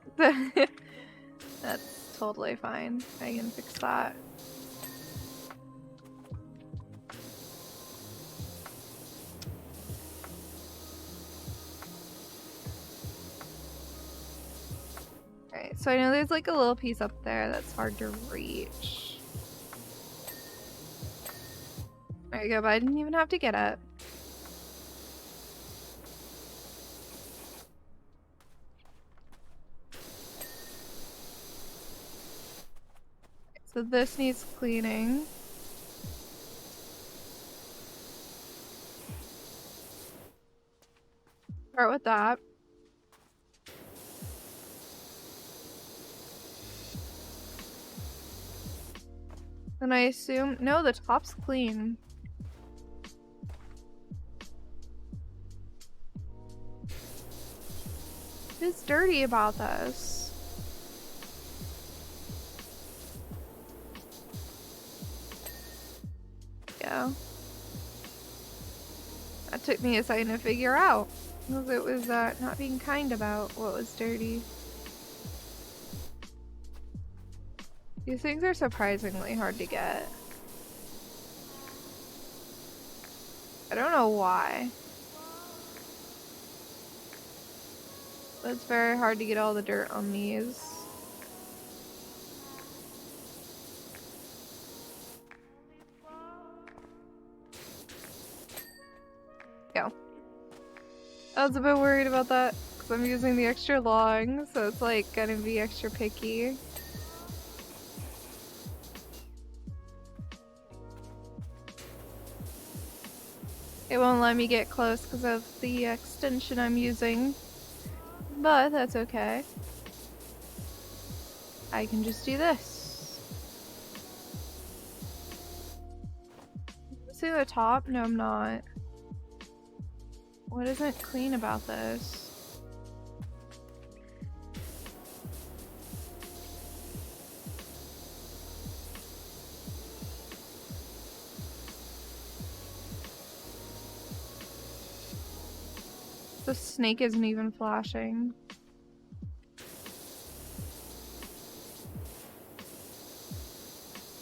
That's totally fine. I can fix that. Alright, so I know there's like a little piece up there that's hard to reach. There you go, but I didn't even have to get it. So this needs cleaning. Start with that. Then I assume... No, the top's clean. What is dirty about this? Yeah. That took me a second to figure out. Because it was not being kind about what was dirty. These things are surprisingly hard to get. I don't know why. But it's very hard to get all the dirt on these. Go. I was a bit worried about that because I'm using the extra long, so it's like gonna be extra picky. It won't let me get close because of the extension I'm using, but that's okay. I can just do this. See the top? No, I'm not. What isn't clean about this? The snake isn't even flashing.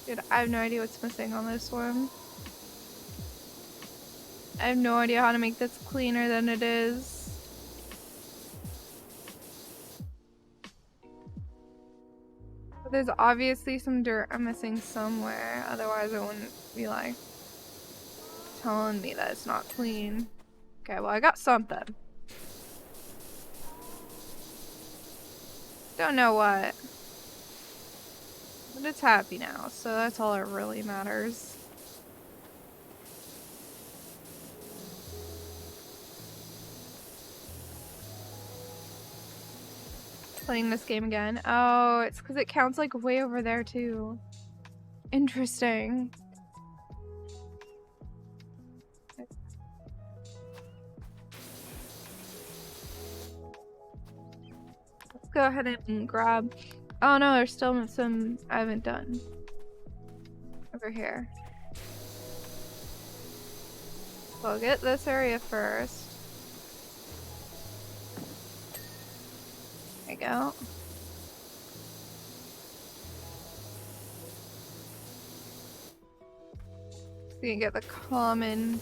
Dude, I have no idea what's missing on this one. I have no idea how to make this cleaner than it is. But there's obviously some dirt I'm missing somewhere, otherwise it wouldn't be like telling me that it's not clean. Okay, well I got something. Don't know what. But it's happy now, so that's all that really matters. playing this game again. Oh, it's because it counts like way over there too. Interesting. Let's go ahead and grab. Oh no, there's still some I haven't done. Over here. We'll get this area first. There you go. So you can get the common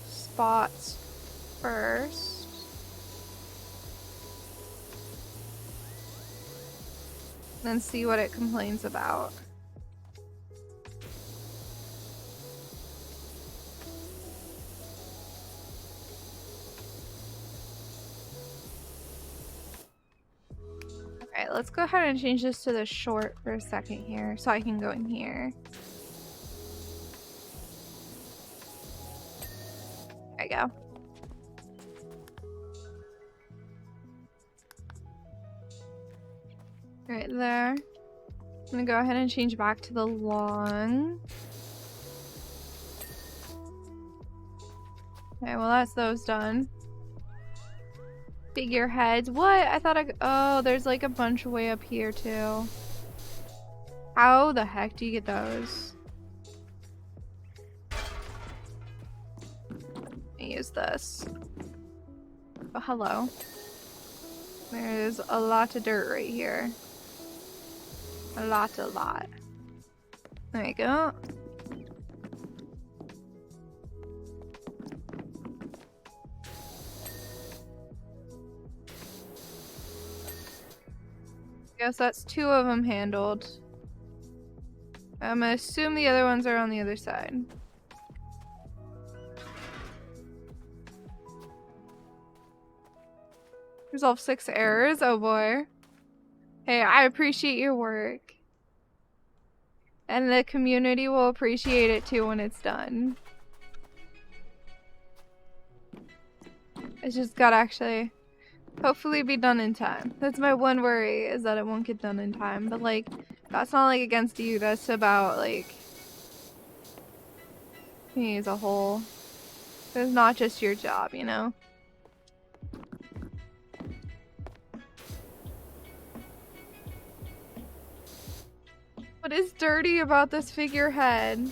spots first. Then see what it complains about. Alright, let's go ahead and change this to the short for a second here so I can go in here. There you go. Right there. I'm gonna go ahead and change back to the long. Okay, well that's those done. Figureheads. What? I thought oh, there's like a bunch way up here too. How the heck do you get those? Use this. Oh, hello. There's a lot of dirt right here. A lot. There you go. Guess that's 2 of them handled. I'm gonna assume the other ones are on the other side. Resolve 6 errors. Oh boy. Hey, I appreciate your work. And the community will appreciate it too when it's done. It's just gotta actually hopefully be done in time. That's my one worry, is that it won't get done in time. But like, that's not like against you, that's about like me as a whole. It's not just your job, you know? What is dirty about this figurehead?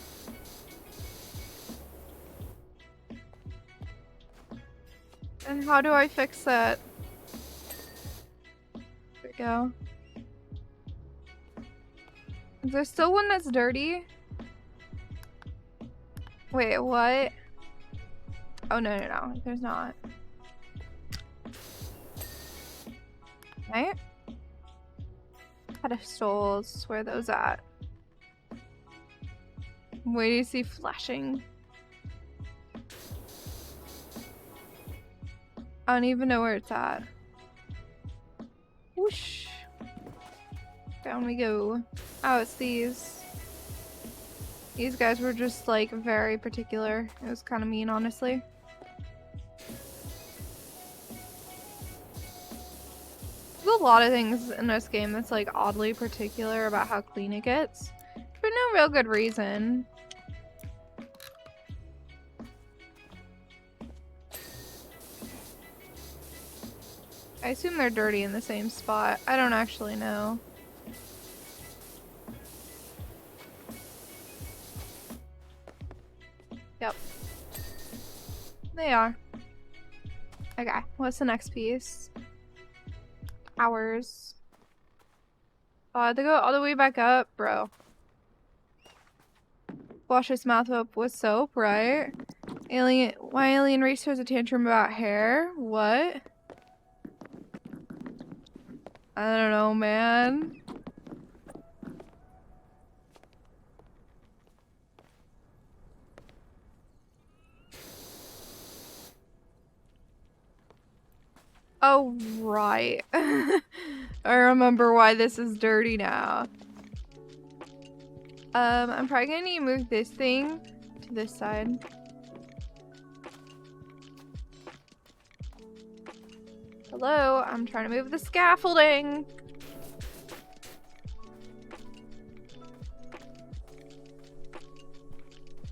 And how do I fix that? There we go. Is there still one that's dirty? Wait, what? Oh, no. There's not. Right? Pedestals, where are those at? Where do you see flashing? I don't even know where it's at. Whoosh. Down we go. Oh, it's these. These guys were just like very particular. It was kind of mean, honestly. There's a lot of things in this game that's like oddly particular about how clean it gets for no real good reason. I assume they're dirty in the same spot. I don't actually know. Yep. They are. Okay, what's the next piece? Hours. Oh, I have to go all the way back up, bro. Wash his mouth up with soap, right? Why alien race throws a tantrum about hair? What? I don't know, man. Oh, right. I remember why this is dirty now. I'm probably gonna need to move this thing to this side. Hello, I'm trying to move the scaffolding.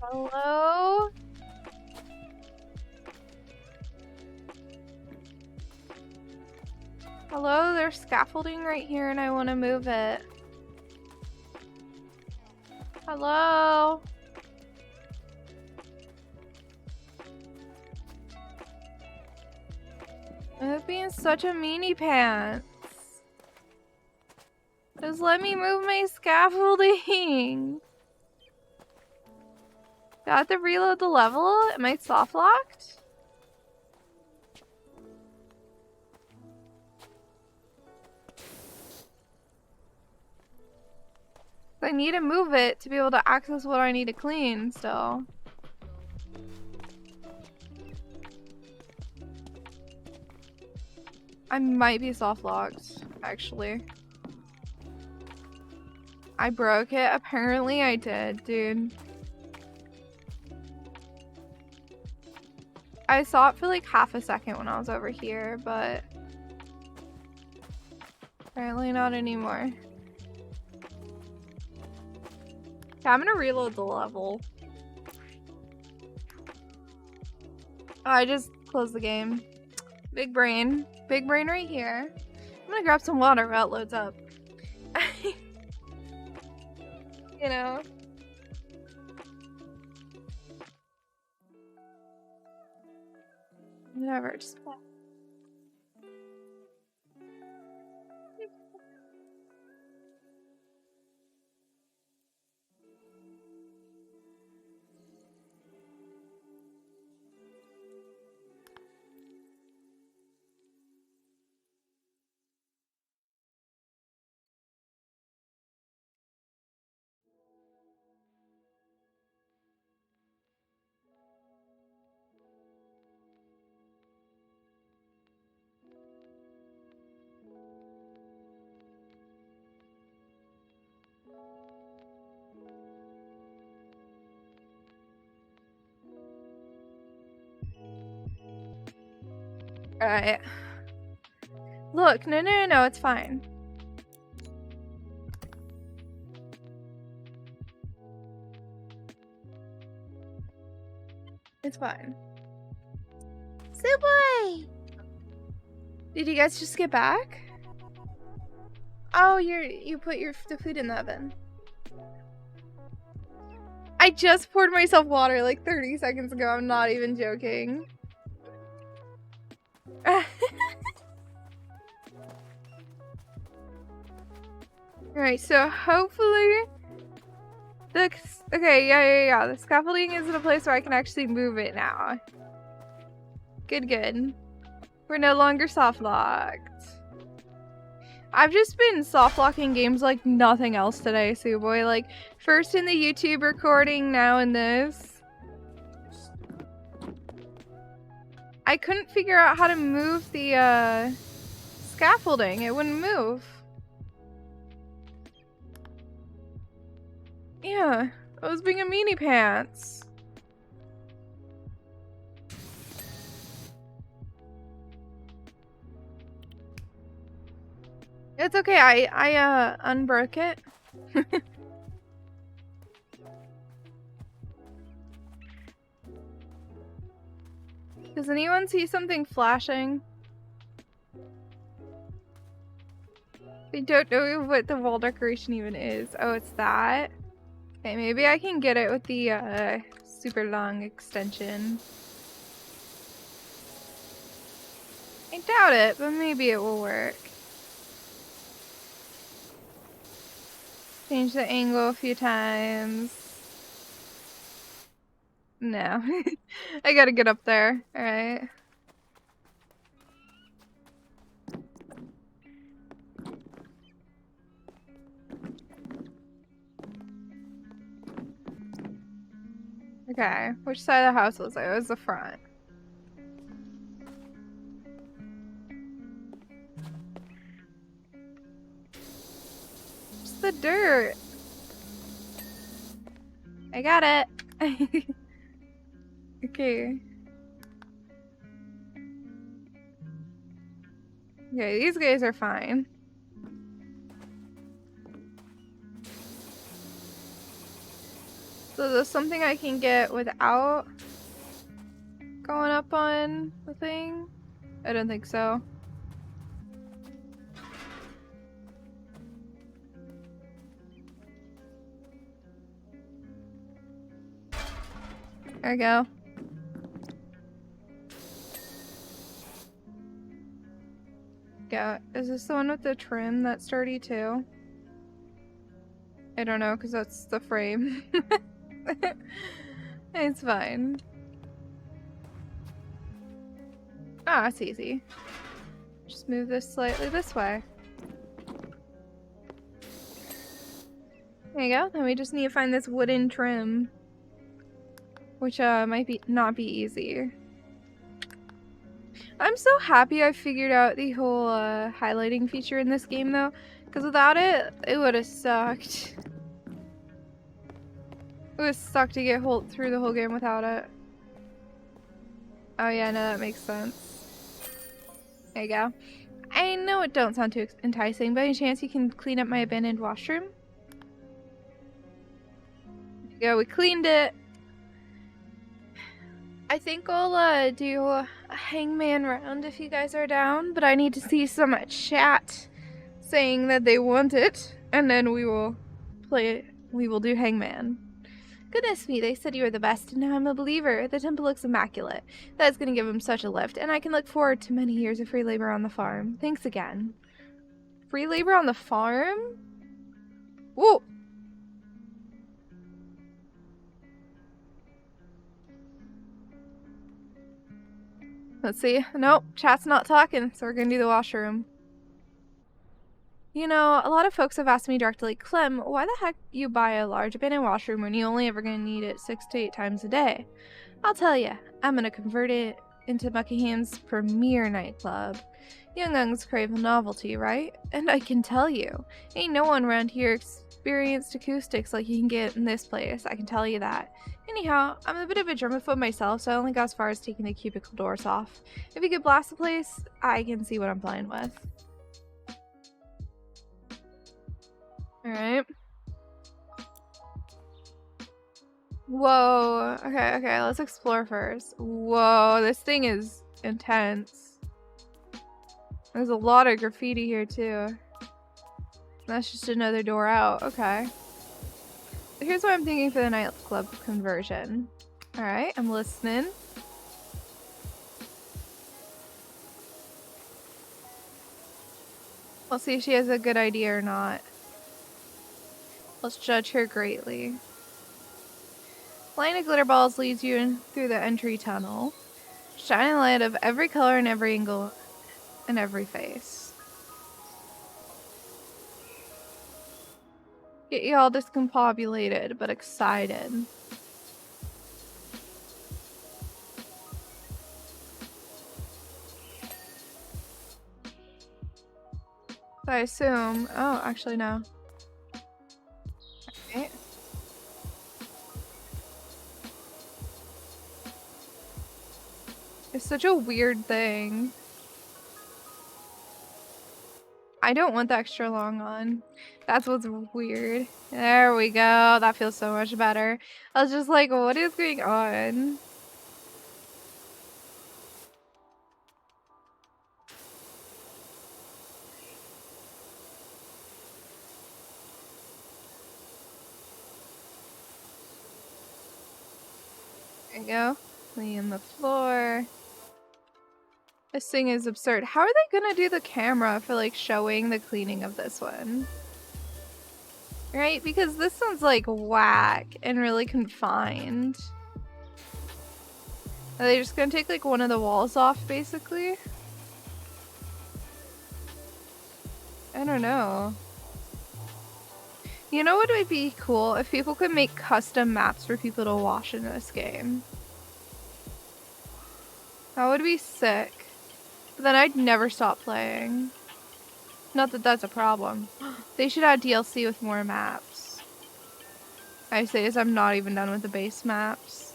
Hello? Hello, there's scaffolding right here and I want to move it. Hello? I'm being such a meanie pants. Just let me move my scaffolding. Do I have to reload the level? Am I soft locked? I need to move it to be able to access what I need to clean still. I might be soft locked, actually. I broke it. Apparently I did, dude. I saw it for like half a second when I was over here, but apparently not anymore. Okay, I'm gonna reload the level. Oh, I just closed the game. Big brain. Big brain right here. I'm gonna grab some water while it loads up. You know? Whatever, just Alright. Look, no, it's fine. It's fine. Suwey! Did you guys just get back? Oh, you put the food in the oven. I just poured myself water like 30 seconds ago. I'm not even joking. Alright, so hopefully okay, yeah. The scaffolding is in a place where I can actually move it now. Good. We're no longer soft locked. I've just been soft locking games like nothing else today, Suwey. Like, first in the YouTube recording, now in this. I couldn't figure out how to move the scaffolding. It wouldn't move. Yeah, I was being a meanie pants. It's okay, I unbroke it. Does anyone see something flashing? I don't know what the wall decoration even is. Oh, it's that? Okay, maybe I can get it with the super long extension. I doubt it, but maybe it will work. Change the angle a few times. No. I gotta get up there. Alright. Okay, which side of the house was it? It was the front. Just the dirt. I got it. Okay. Okay, these guys are fine. So there's something I can get without going up on the thing? I don't think so. There we go. Yeah, is this the one with the trim that's sturdy too? I don't know, because that's the frame. It's fine. Ah, it's easy. Just move this slightly this way. There you go. Then we just need to find this wooden trim. Which might not be easy. I'm so happy I figured out the whole highlighting feature in this game though. Because without it, it would have sucked. It would suck to get through the whole game without it. Oh yeah, no, that makes sense. There you go. I know it don't sound too enticing, but any chance you can clean up my abandoned washroom? There you go, we cleaned it. I think I'll do a hangman round if you guys are down, but I need to see some chat saying that they want it, and then we will do hangman. Goodness me, they said you were the best, and now I'm a believer. The temple looks immaculate. That's gonna give him such a lift, and I can look forward to many years of free labor on the farm. Thanks again. Free labor on the farm? Whoa! Let's see. Nope, chat's not talking, so we're gonna do the washroom. You know, a lot of folks have asked me directly, Clem, why the heck you buy a large abandoned washroom when you only ever gonna need it 6 to 8 times a day? I'll tell ya, I'm gonna convert it into Buckingham's premier nightclub. Young uns crave novelty, right? And I can tell you, ain't no one around here experienced acoustics like you can get in this place, I can tell you that. Anyhow, I'm a bit of a germaphobe myself, so I only got as far as taking the cubicle doors off. If you could blast the place, I can see what I'm playing with. Alright. Whoa. Okay, let's explore first. Whoa, this thing is intense. There's a lot of graffiti here, too. That's just another door out. Okay. Here's what I'm thinking for the nightclub conversion. Alright, I'm listening. We'll see if she has a good idea or not. Let's judge her greatly. Line of glitter balls leads you in through the entry tunnel. Shining light of every color and every angle and every face. Get you all discombobulated but excited. I assume. Oh, actually, no. Okay. It's such a weird thing. I don't want the extra long on. That's what's weird. There we go. That feels so much better. I was just like, what is going on? There you go. Clean the floor. This thing is absurd. How are they gonna do the camera for like showing the cleaning of this one? Right? Because this one's like whack and really confined. Are they just gonna take like one of the walls off basically? I don't know. You know what would be cool? If people could make custom maps for people to wash in this game. That would be sick. But then I'd never stop playing. Not that that's a problem. They should add DLC with more maps. I say as I'm not even done with the base maps.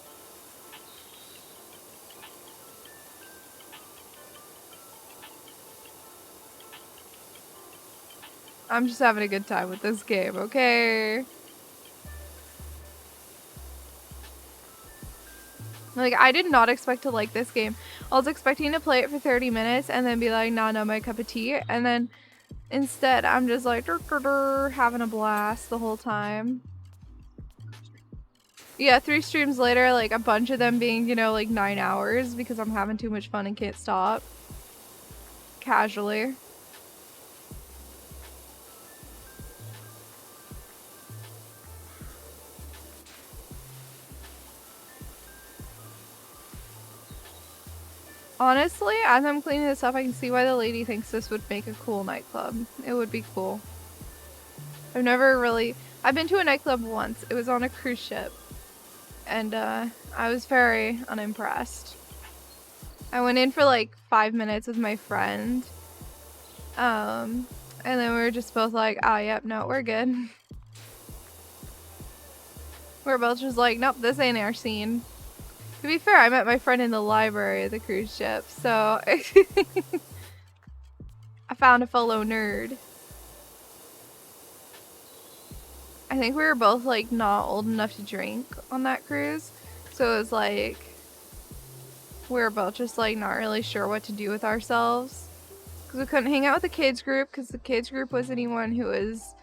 I'm just having a good time with this game, okay? Like, I did not expect to like this game. I was expecting to play it for 30 minutes and then be like, nah, not my cup of tea. And then instead, I'm just like, having a blast the whole time. Yeah, 3 streams later, like a bunch of them being, you know, like 9 hours because I'm having too much fun and can't stop. Casually. Honestly, as I'm cleaning this up, I can see why the lady thinks this would make a cool nightclub. It would be cool. I've been to a nightclub once. It was on a cruise ship. And I was very unimpressed. I went in for like 5 minutes with my friend. And then we were just both like, oh, yep, no, we're good. We're both just like, nope, this ain't our scene. To be fair, I met my friend in the library of the cruise ship, so I found a fellow nerd. I think we were both like not old enough to drink on that cruise, so it was like we were both just like not really sure what to do with ourselves because we couldn't hang out with the kids group because the kids group was anyone who was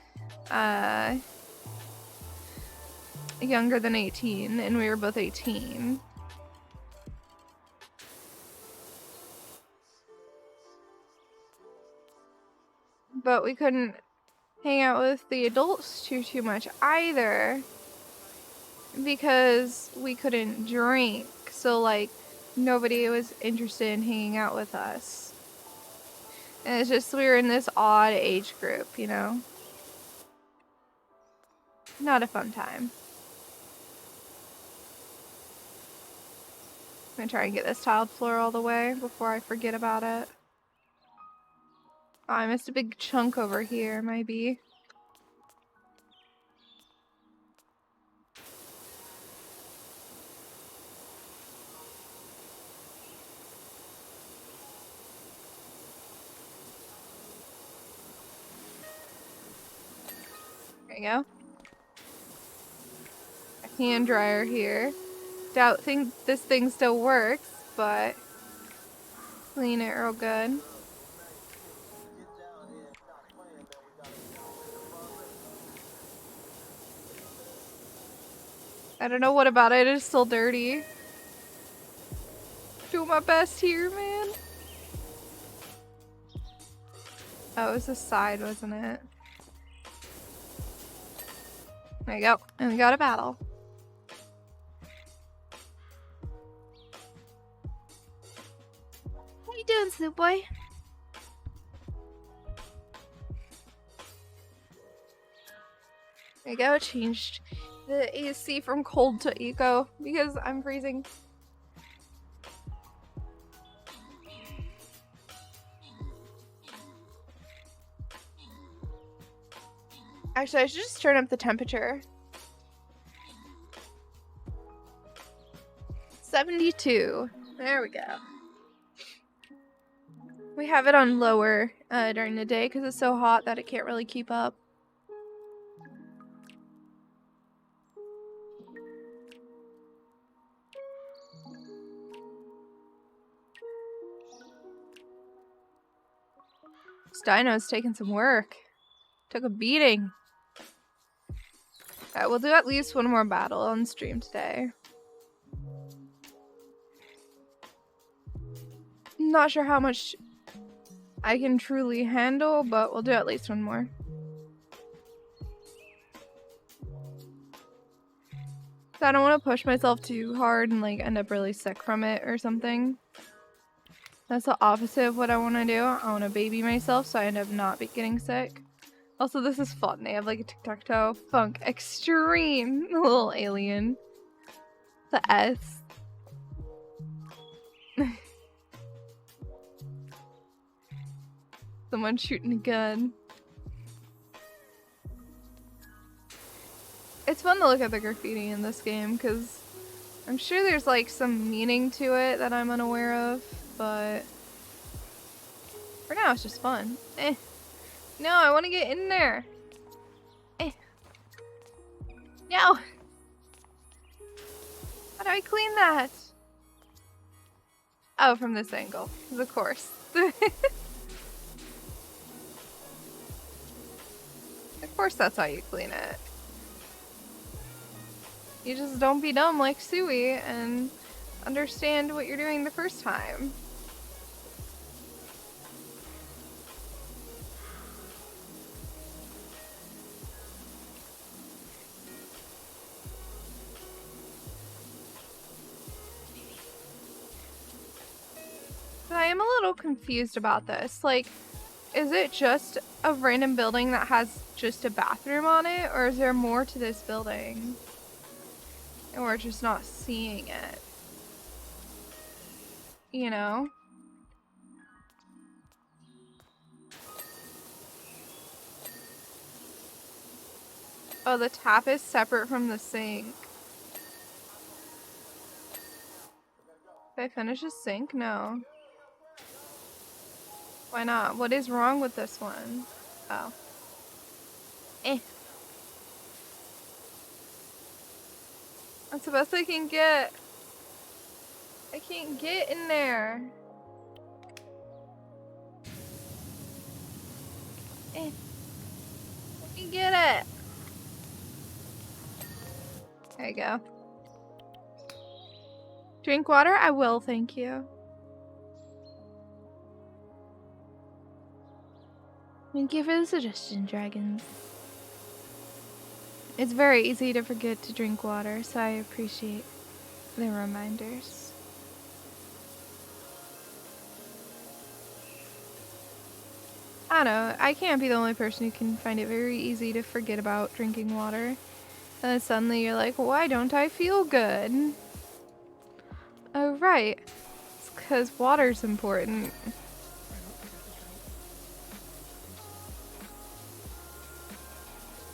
younger than 18, and we were both 18. But we couldn't hang out with the adults too much either because we couldn't drink, so like nobody was interested in hanging out with us, and it's just we were in this odd age group, you know. Not a fun time. I'm gonna try and get this tiled floor all the way before I forget about it. Oh, I missed a big chunk over here, maybe. There you go. A hand dryer here. Think this thing still works, but clean it real good. I don't know what about it is still dirty. Doing my best here, man. Oh, it was the side, wasn't it? There you go. And we got a battle. How you doing, Snoop Boy? There you go. Changed the AC from cold to eco because I'm freezing. Actually, I should just turn up the temperature. 72. There we go. We have it on lower during the day because it's so hot that it can't really keep up. Dino's taking some work. Took a beating. Alright, we'll do at least one more battle on stream today. I'm not sure how much I can truly handle, but we'll do at least one more. So I don't want to push myself too hard and like end up really sick from it or something. That's the opposite of what I want to do. I want to baby myself so I end up not getting sick. Also, this is fun. They have like a tic-tac-toe. Funk Extreme. A little alien. The S. Someone shooting a gun. It's fun to look at the graffiti in this game because I'm sure there's like some meaning to it that I'm unaware of, but for now it's just fun. No, I want to get in there. Eh. No. How do I clean that? Oh, from this angle. Of course. Of course that's how you clean it. You just don't be dumb like Suwey and understand what you're doing the first time. But I am a little confused about this. Like, is it just a random building that has just a bathroom on it, or is there more to this building? And we're just not seeing it. You know? Oh, the tap is separate from the sink. Did I finish the sink? No. Why not? What is wrong with this one? Oh. Eh. That's the best I can get. I can't get in there. Eh. Let me get it. There you go. Drink water? I will, thank you. Thank you for the suggestion, dragons. It's very easy to forget to drink water, so I appreciate the reminders. I don't know, I can't be the only person who can find it very easy to forget about drinking water. And then suddenly you're like, why don't I feel good? Oh, right. It's because water's important.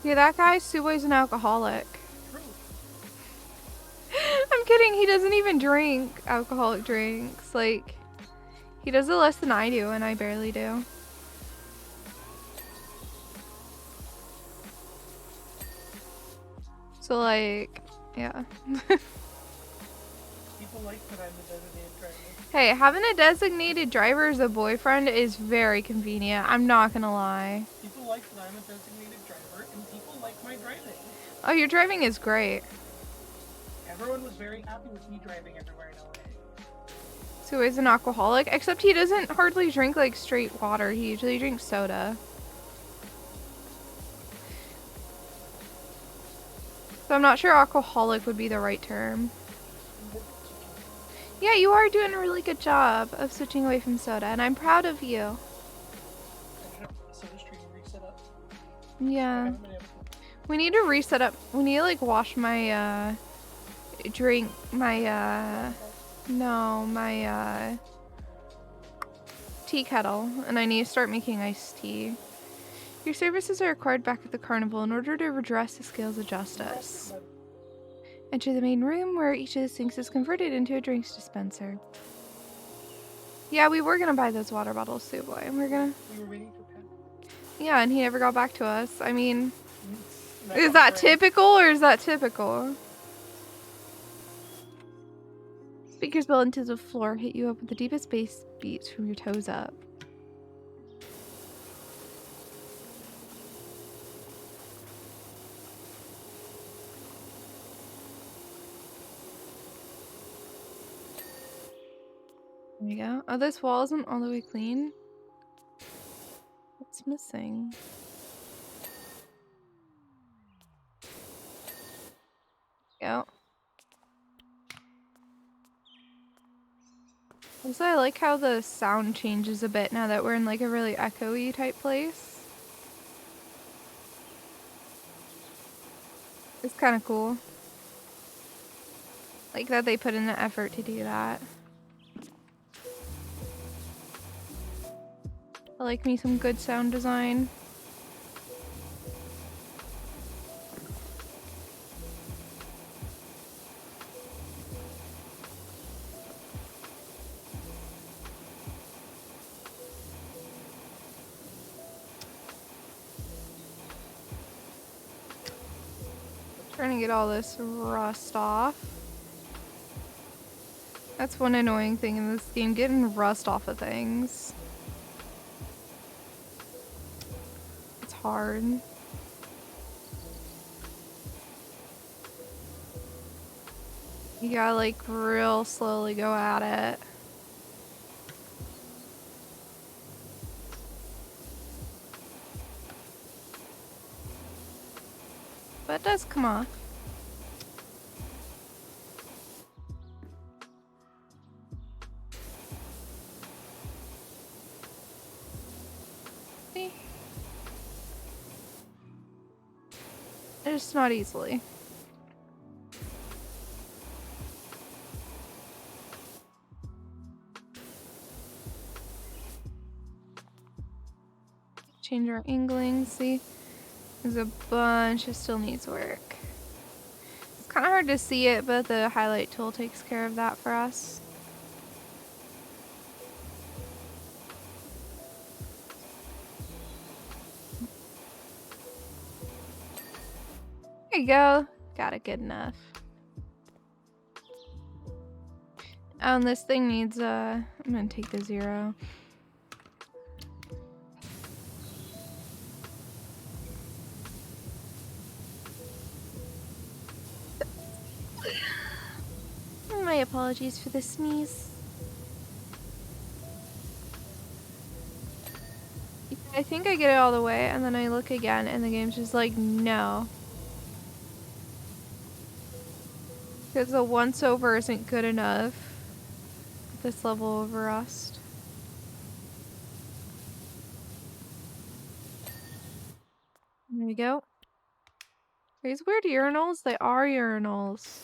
Yeah, that guy, Suwey's an alcoholic. I'm kidding, he doesn't even drink alcoholic drinks. Like, he does it less than I do, and I barely do. So, like, yeah. People like that I'm a designated driver. Hey, having a designated driver as a boyfriend is very convenient. I'm not gonna lie. People like that I'm a designated driver, and people like my driving. Oh, your driving is great. Everyone was very happy with me driving everywhere in LA. So he's an alcoholic, except he doesn't hardly drink like straight water. He usually drinks soda. So I'm not sure alcoholic would be the right term. Yeah, you are doing a really good job of switching away from soda, and I'm proud of you. Yeah. We need to reset up. We need to like wash my drink, my tea kettle, and I need to start making iced tea. Your services are required back at the carnival in order to redress the scales of justice. Enter the main room where each of the sinks is converted into a drinks dispenser. Yeah, we were gonna buy those water bottles, Suwey, and we were waiting for Pen. Yeah, and he never got back to us. I mean, is that typical or is that typical? Speakers built into the floor hit you up with the deepest bass beats from your toes up. There we go. Oh, this wall isn't all the way clean. What's missing? Yeah. Also, I like how the sound changes a bit now that we're in like a really echoey type place. It's kind of cool. Like that they put in the effort to do that. I like me some good sound design. Trying to get all this rust off. That's one annoying thing in this game, getting rust off of things. It's hard. You gotta like real slowly go at it. But it does come off. See? It's not easily. Change our angling, see? There's a bunch that still needs work. It's kind of hard to see it, but the highlight tool takes care of that for us. There you go. Got it good enough. And this thing needs I'm gonna take the 0. My apologies for the sneeze. I think I get it all the way, and then I look again, and the game's just like, no. Because the once over isn't good enough at this level of rust. There we go. These weird urinals, they are urinals.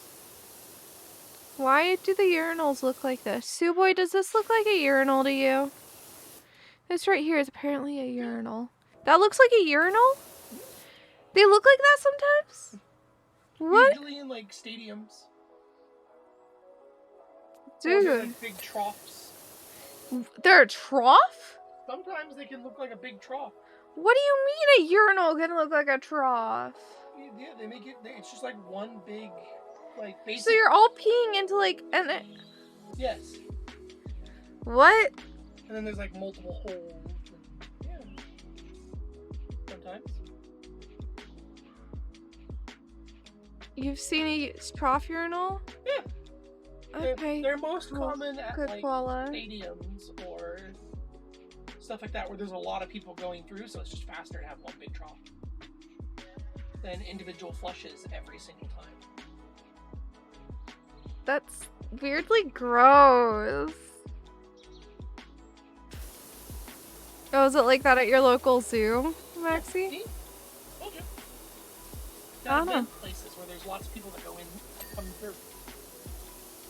Why do the urinals look like this? Suwey, does this look like a urinal to you? This right here is apparently a urinal. That looks like a urinal? They look like that sometimes? What? Usually in like stadiums. Dude. Or like big troughs. They're a trough? Sometimes they can look like a big trough. What do you mean a urinal can look like a trough? Yeah, they make it. It's just like one big, like basic. So you're all peeing into like an. Yes. What? And then there's like multiple holes. Yeah. Sometimes. You've seen a trough urinal? Yeah. Okay. They're most common at Good like koala. stadiums or stuff like that where there's a lot of people going through, so it's just faster to have one big trough than individual flushes every single time. That's weirdly gross. Oh, is it like that at your local zoo, Maxie? See? Told you. I don't know. Places where there's lots of people that go in, come through.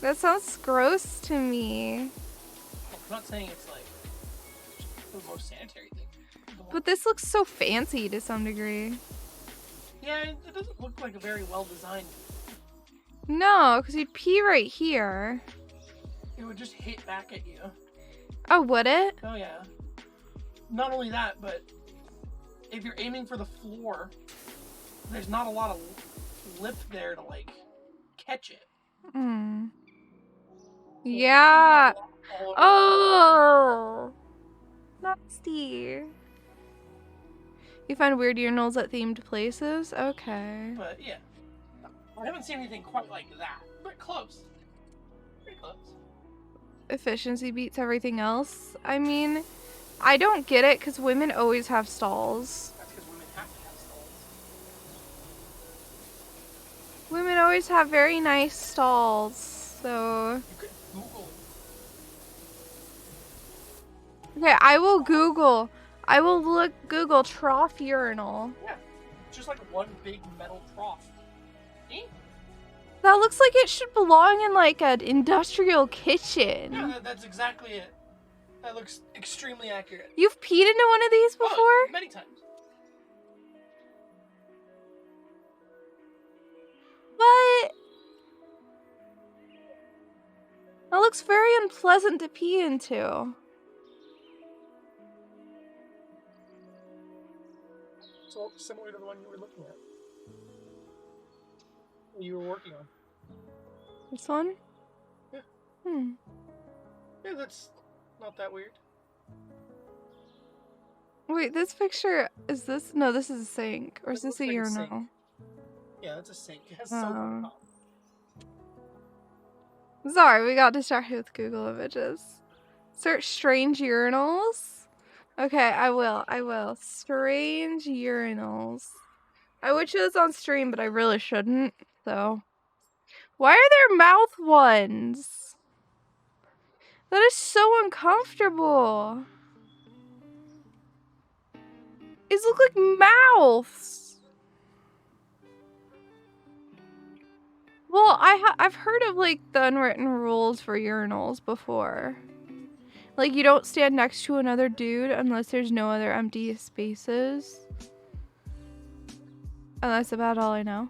That sounds gross to me. I'm not saying it's like the most sanitary thing. But this looks so fancy to some degree. Yeah, it doesn't look like a very well designed. No, because you'd pee right here. It would just hit back at you. Oh, would it? Oh yeah. Not only that, but if you're aiming for the floor, there's not a lot of lip there to like catch it. Hmm. So Yeah. all over Oh. Nasty. You find weird urinals at themed places? Okay. But yeah, I haven't seen anything quite like that, but close. Pretty close. Efficiency beats everything else. I mean, I don't get it because women always have stalls. That's because women have to have stalls. Women always have very nice stalls, so... You could Google. Okay, I will Google. I will Google trough urinal. Yeah, it's just like one big metal trough. Eh? That looks like it should belong in like an industrial kitchen. Yeah, that's exactly it. That looks extremely accurate. You've peed into one of these before? Oh, many times. What? That looks very unpleasant to pee into. So similar to the one you were looking at. you were working on. This one? Yeah. Yeah, that's not that weird. Wait, this picture, is this? No, this is a sink. Or is this a urinal? Sink. Yeah, that's a sink. It has soap on top. Sorry, we got distracted with Google images. Search strange urinals. Okay, I will. Strange urinals. I would show this on stream, but I really shouldn't, so. Why are there mouth ones? That is so uncomfortable. These look like mouths. Well, I've heard of like the unwritten rules for urinals before. Like you don't stand next to another dude unless there's no other empty spaces. And that's about all I know.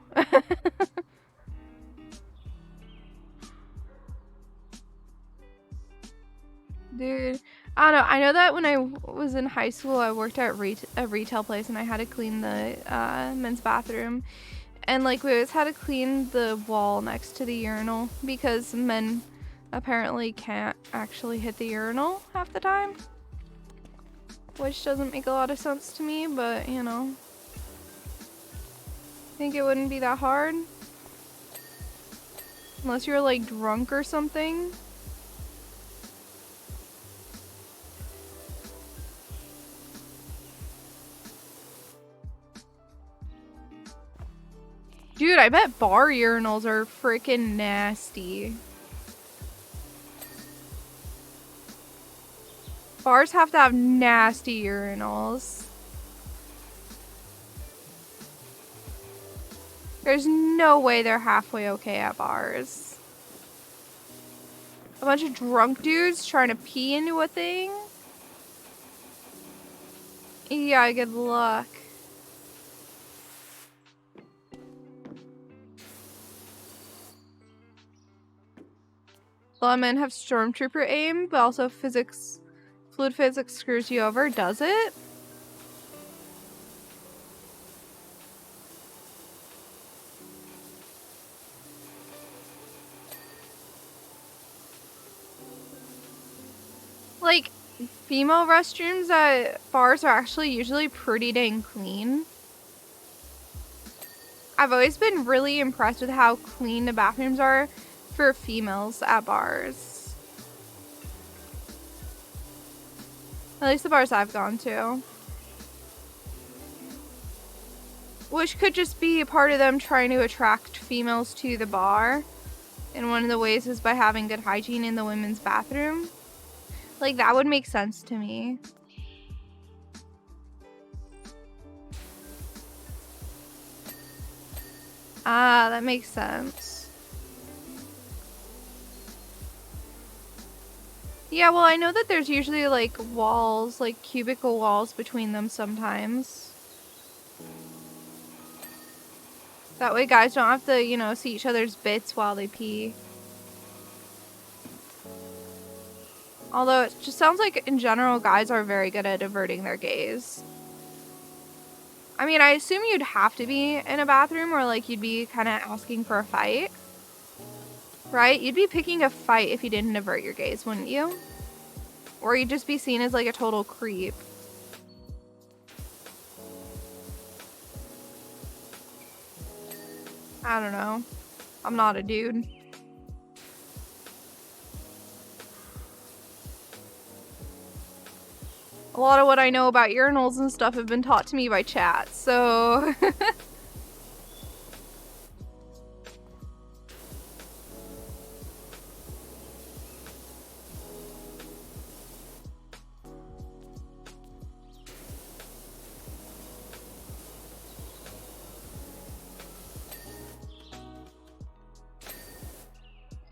Dude, I don't know. I know that when I was in high school, I worked at a retail place and I had to clean the men's bathroom. And like we always had to clean the wall next to the urinal because men apparently can't actually hit the urinal half the time. Which doesn't make a lot of sense to me, but you know. Think it wouldn't be that hard? Unless you're like drunk or something. Dude, I bet bar urinals are freaking nasty. Bars have to have nasty urinals. There's no way they're halfway okay at bars. A bunch of drunk dudes trying to pee into a thing? Yeah, good luck. A lot of men have stormtrooper aim, but also fluid physics screws you over. Does it? Like, female restrooms at bars are actually usually pretty dang clean. I've always been really impressed with how clean the bathrooms are for females at bars. At least the bars I've gone to. Which could just be a part of them trying to attract females to the bar. And one of the ways is by having good hygiene in the women's bathroom. Like, that would make sense to me. Ah, that makes sense. Yeah, well, I know that there's usually, like, walls, like, cubicle walls between them sometimes. That way guys don't have to, you know, see each other's bits while they pee. Although it just sounds like, in general, guys are very good at averting their gaze. I mean, I assume you'd have to be in a bathroom or, like, you'd be kind of asking for a fight. Right? You'd be picking a fight if you didn't avert your gaze, wouldn't you? Or you'd just be seen as, like, a total creep. I don't know. I'm not a dude. A lot of what I know about urinals and stuff have been taught to me by chat, so...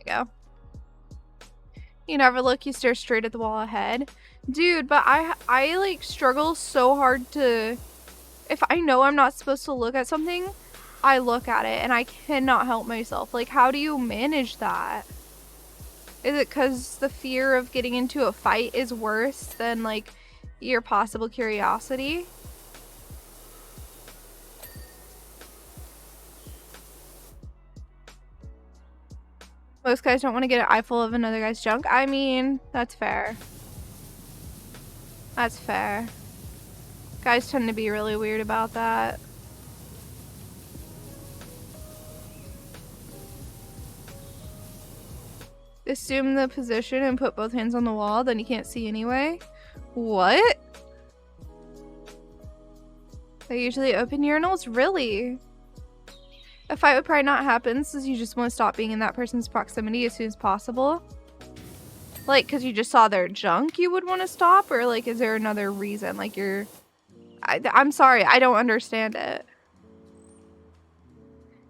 Go. You never look, you stare straight at the wall ahead. Dude, but I like struggle so hard to, if I know I'm not supposed to look at something, I look at it and I cannot help myself. Like, how do you manage that? Is it because the fear of getting into a fight is worse than like your possible curiosity? Most guys don't want to get an eye full of another guy's junk. I mean, that's fair. That's fair. Guys tend to be really weird about that. Assume the position and put both hands on the wall, then you can't see anyway. What? They usually open urinals? Really? A fight would probably not happen since you just want to stop being in that person's proximity as soon as possible. Like, because you just saw their junk you would want to stop? Or like, is there another reason? Like you're... I'm sorry, I don't understand it.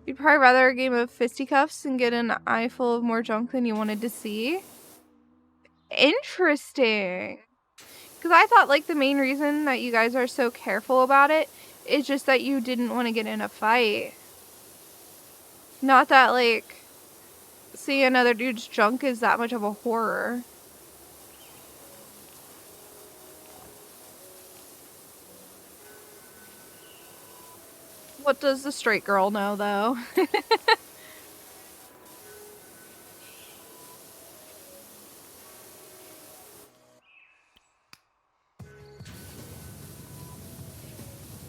You'd probably rather a game of fisticuffs and get an eye full of more junk than you wanted to see? Interesting. Because I thought like the main reason that you guys are so careful about it is just that you didn't want to get in a fight. Not that like seeing another dude's junk is that much of a horror. What does the straight girl know though?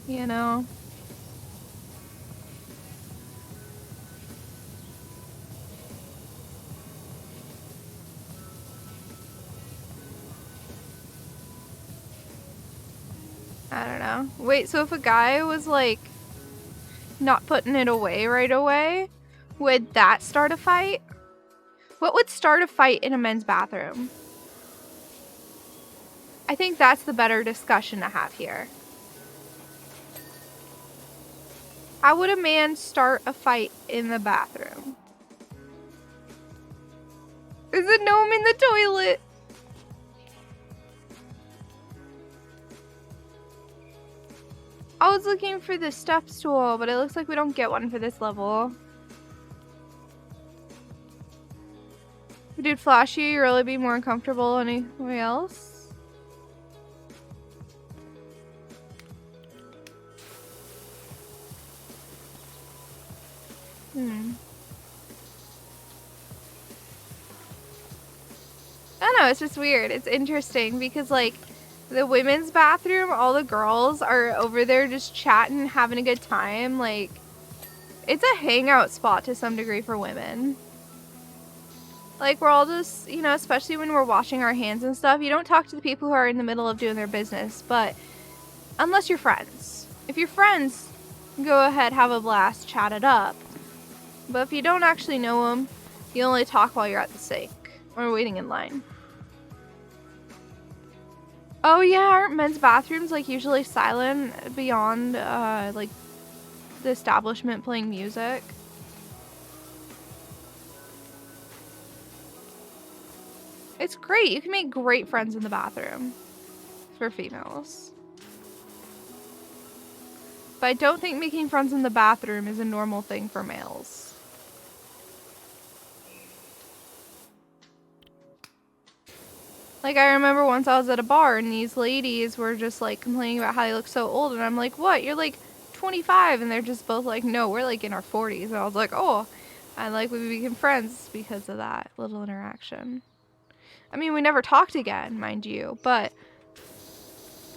You know? I don't know. Wait, so if a guy was like not putting it away right away, would that start a fight? What would start a fight in a men's bathroom? I think that's the better discussion to have here. How would a man start a fight in the bathroom? There's a gnome in the toilet! I was looking for the step stool, but it looks like we don't get one for this level. If we did flashy, you'd really be more uncomfortable anywhere else. I don't know, it's just weird. It's interesting because like the women's bathroom, all the girls are over there just chatting, having a good time. Like, it's a hangout spot to some degree for women. Like, we're all just, you know, especially when we're washing our hands and stuff, you don't talk to the people who are in the middle of doing their business, but unless you're friends. If you're friends, go ahead, have a blast, chat it up. But if you don't actually know them, you only talk while you're at the sink or waiting in line. Oh yeah, aren't men's bathrooms like usually silent beyond like the establishment playing music? It's great. You can make great friends in the bathroom for females. But I don't think making friends in the bathroom is a normal thing for males. Like, I remember once I was at a bar and these ladies were just, like, complaining about how they look so old. And I'm like, what? You're, like, 25. And they're just both like, no, we're, like, in our 40s. And I was like, oh. And, like, we became friends because of that little interaction. I mean, we never talked again, mind you. But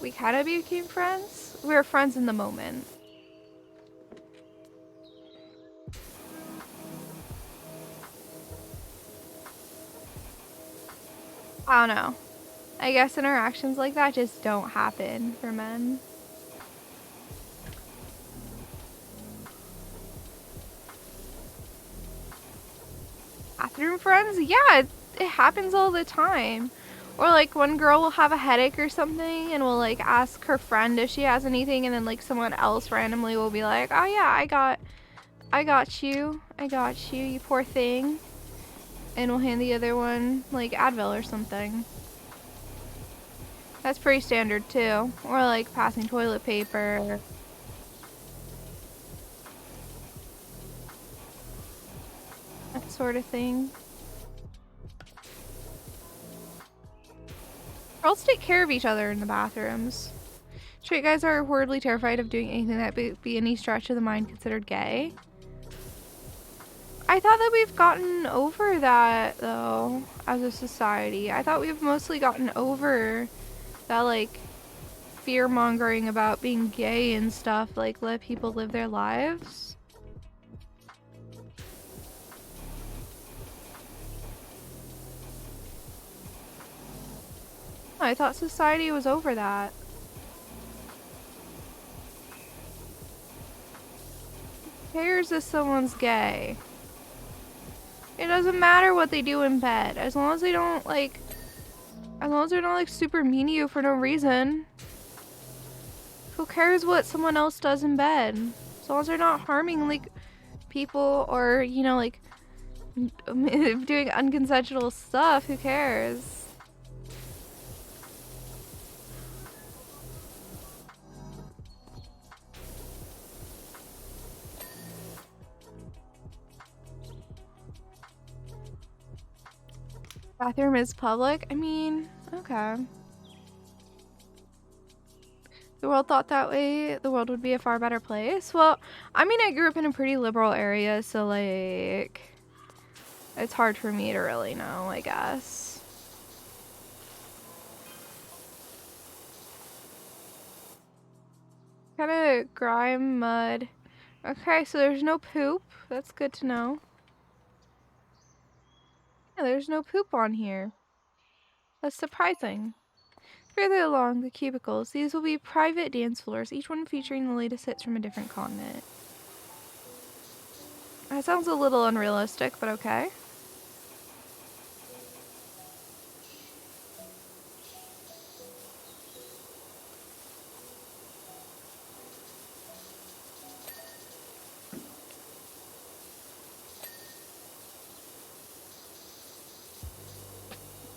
we kind of became friends. We were friends in the moment. I don't know. I guess interactions like that just don't happen for men. Bathroom friends? Yeah, it happens all the time. Or like one girl will have a headache or something and will like ask her friend if she has anything, and then like someone else randomly will be like, oh yeah, I got you, you poor thing. And we'll hand the other one like Advil or something. That's pretty standard too. Or like passing toilet paper. That sort of thing. Girls take care of each other in the bathrooms. Straight guys are horribly terrified of doing anything that be any stretch of the mind considered gay. I thought that we've gotten over that, though, as a society. I thought we've mostly gotten over that, like, fear-mongering about being gay and stuff. Like, let people live their lives. I thought society was over that. Who cares if someone's gay? It doesn't matter what they do in bed, as long as they don't, like, super mean to you for no reason. Who cares what someone else does in bed? As long as they're not harming, like, people or, you know, like, doing unconsensual stuff, who cares? Bathroom is public? I mean, okay. The world thought that way, the world would be a far better place. Well, I mean, I grew up in a pretty liberal area, so, like, it's hard for me to really know, I guess. Kind of grime, mud. Okay, so there's no poop. That's good to know. Yeah, there's no poop on here. That's surprising. Further along the cubicles, these will be private dance floors, each one featuring the latest hits from a different continent. That sounds a little unrealistic, but okay.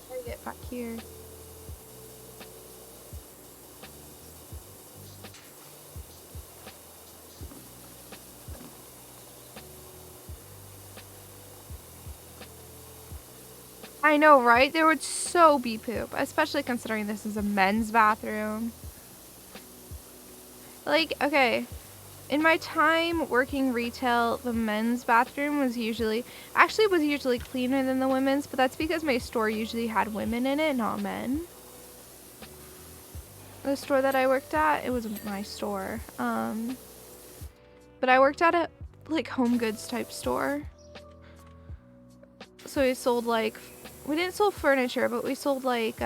How do I get back here? I know, right? There would so be poop, especially considering this is a men's bathroom. Like, okay, in my time working retail, the men's bathroom was usually cleaner than the women's, but that's because my store usually had women in it, not men. The store that I worked at, it was my store. But I worked at a, like, home goods type store. So we sold, like, we didn't sell furniture, but we sold, like,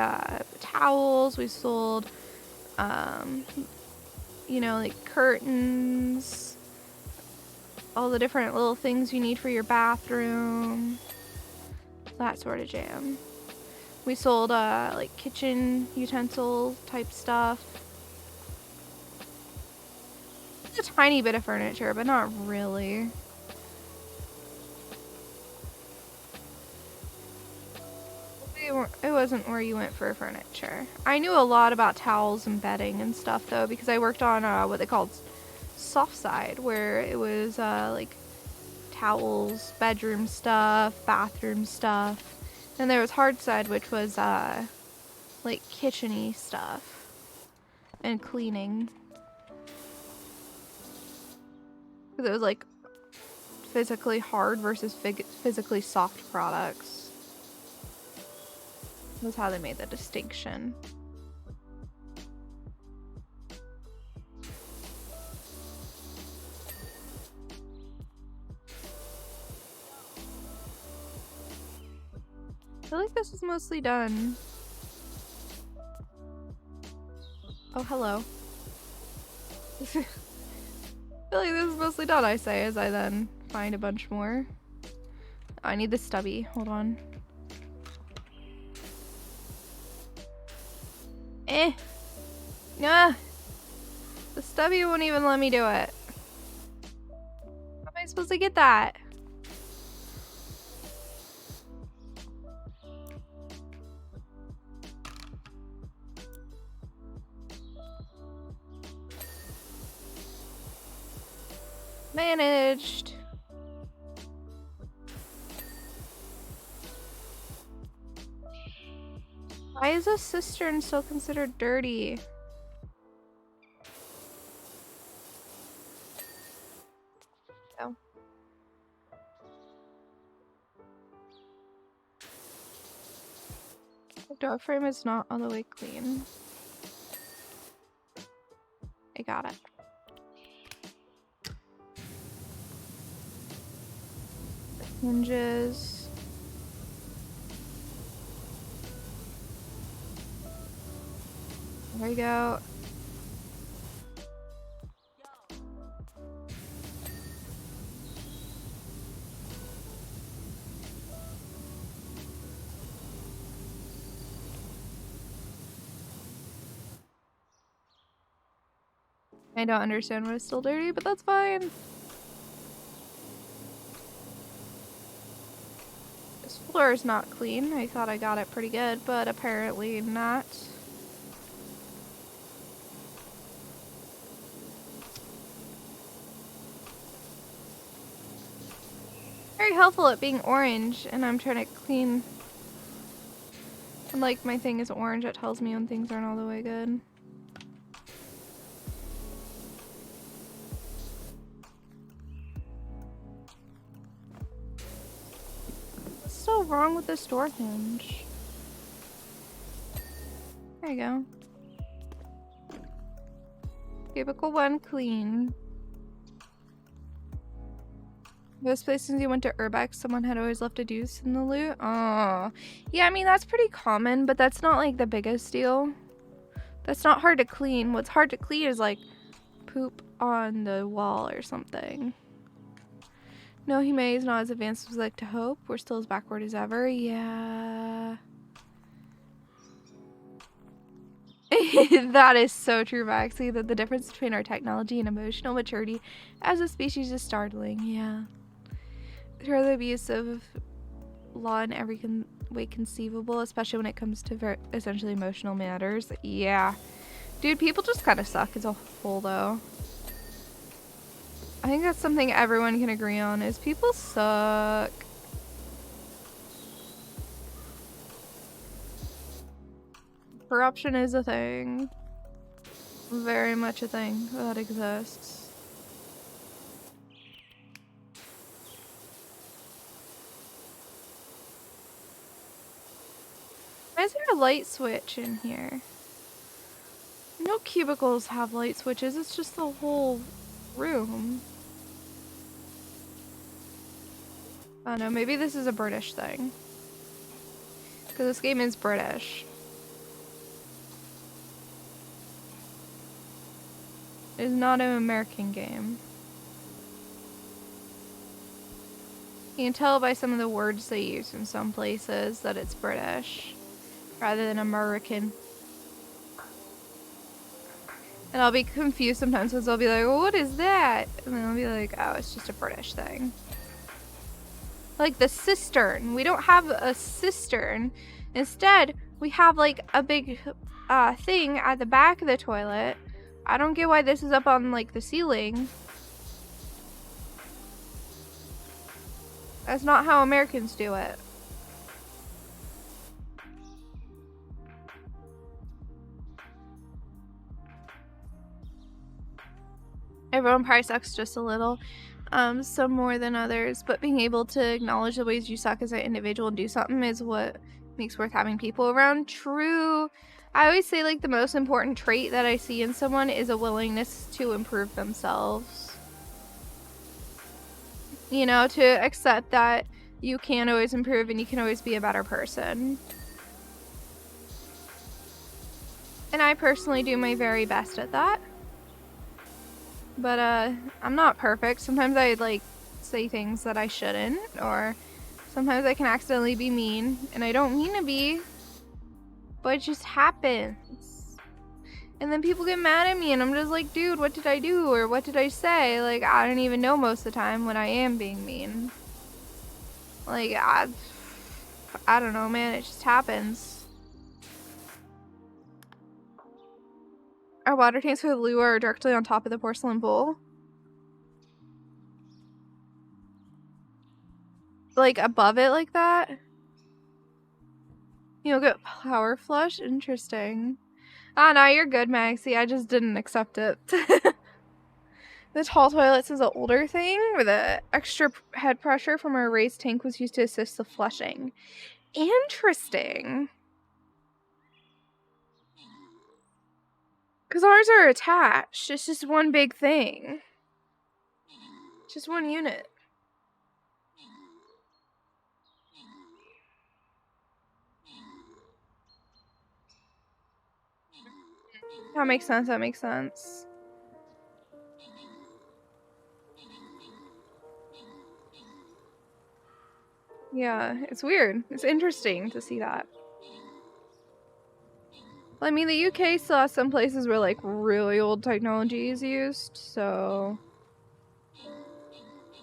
towels, we sold, you know, like, curtains, all the different little things you need for your bathroom, that sort of jam. We sold, like, kitchen utensil type stuff. It's a tiny bit of furniture, but not really. It wasn't where you went for furniture. I knew a lot about towels and bedding and stuff, though, because I worked on what they called soft side, where it was like towels, bedroom stuff, bathroom stuff. And there was hard side, which was like kitchen-y stuff and cleaning. Because it was like physically hard versus physically soft products. Was how they made the distinction. I feel like this is mostly done. Oh, hello. I feel like this is mostly done, I say, as I then find a bunch more. I need the stubby. Hold on. Nah. The stubby won't even let me do it. How am I supposed to get that? Managed. Why is a cistern still considered dirty? Oh. The door frame is not all the way clean. I got it. Hinges. There we go. I don't understand why it's still dirty, but that's fine. This floor is not clean. I thought I got it pretty good, but apparently not. Very helpful at being orange, and I'm trying to clean. And like my thing is orange, it tells me when things aren't all the way good. What's so wrong with this door hinge? There you go. Cubicle 1 clean. Those places you went to Urbex, someone had always left a deuce in the loot. Oh, yeah, I mean, that's pretty common, but that's not like the biggest deal. That's not hard to clean. What's hard to clean is like poop on the wall or something. No, humanity is not as advanced as we like to hope. We're still as backward as ever. Yeah. That is so true, Maxie, that the difference between our technology and emotional maturity as a species is startling. Yeah. Through the abuse of law in every way conceivable, especially when it comes to essentially emotional matters. Yeah. Dude, people just kind of suck as a whole, though. I think that's something everyone can agree on, is people suck. Corruption is a thing. Very much a thing that exists. Why is there a light switch in here? No cubicles have light switches, it's just the whole room. I don't know, maybe this is a British thing. Because this game is British. It is not an American game. You can tell by some of the words they use in some places that it's British rather than American. And I'll be confused sometimes because I'll be like, well, what is that? And then I'll be like, oh, it's just a British thing. Like the cistern. We don't have a cistern. Instead, we have like a big thing at the back of the toilet. I don't get why this is up on like the ceiling. That's not how Americans do it. Everyone probably sucks just a little, some more than others, but being able to acknowledge the ways you suck as an individual and do something is what makes worth having people around. True. I always say like the most important trait that I see in someone is a willingness to improve themselves. You know, to accept that you can always improve and you can always be a better person. And I personally do my very best at that. But I'm not perfect. Sometimes I like say things that I shouldn't, or sometimes I can accidentally be mean, and I don't mean to be, but it just happens. And then people get mad at me, and I'm just like, dude, what did I do, or what did I say? Like, I don't even know most of the time when I am being mean. Like, I don't know, man, it just happens. Our water tanks for the loo are directly on top of the porcelain bowl. Like, above it like that? You'll get power flush? Interesting. Ah, no, you're good, Maxie. I just didn't accept it. The tall toilets is an older thing, where the extra head pressure from our raised tank was used to assist the flushing. Interesting. Because ours are attached. It's just one big thing. It's just one unit. That makes sense. That makes sense. Yeah, it's weird. It's interesting to see that. I mean, the UK still has some places where, like, really old technology is used, so...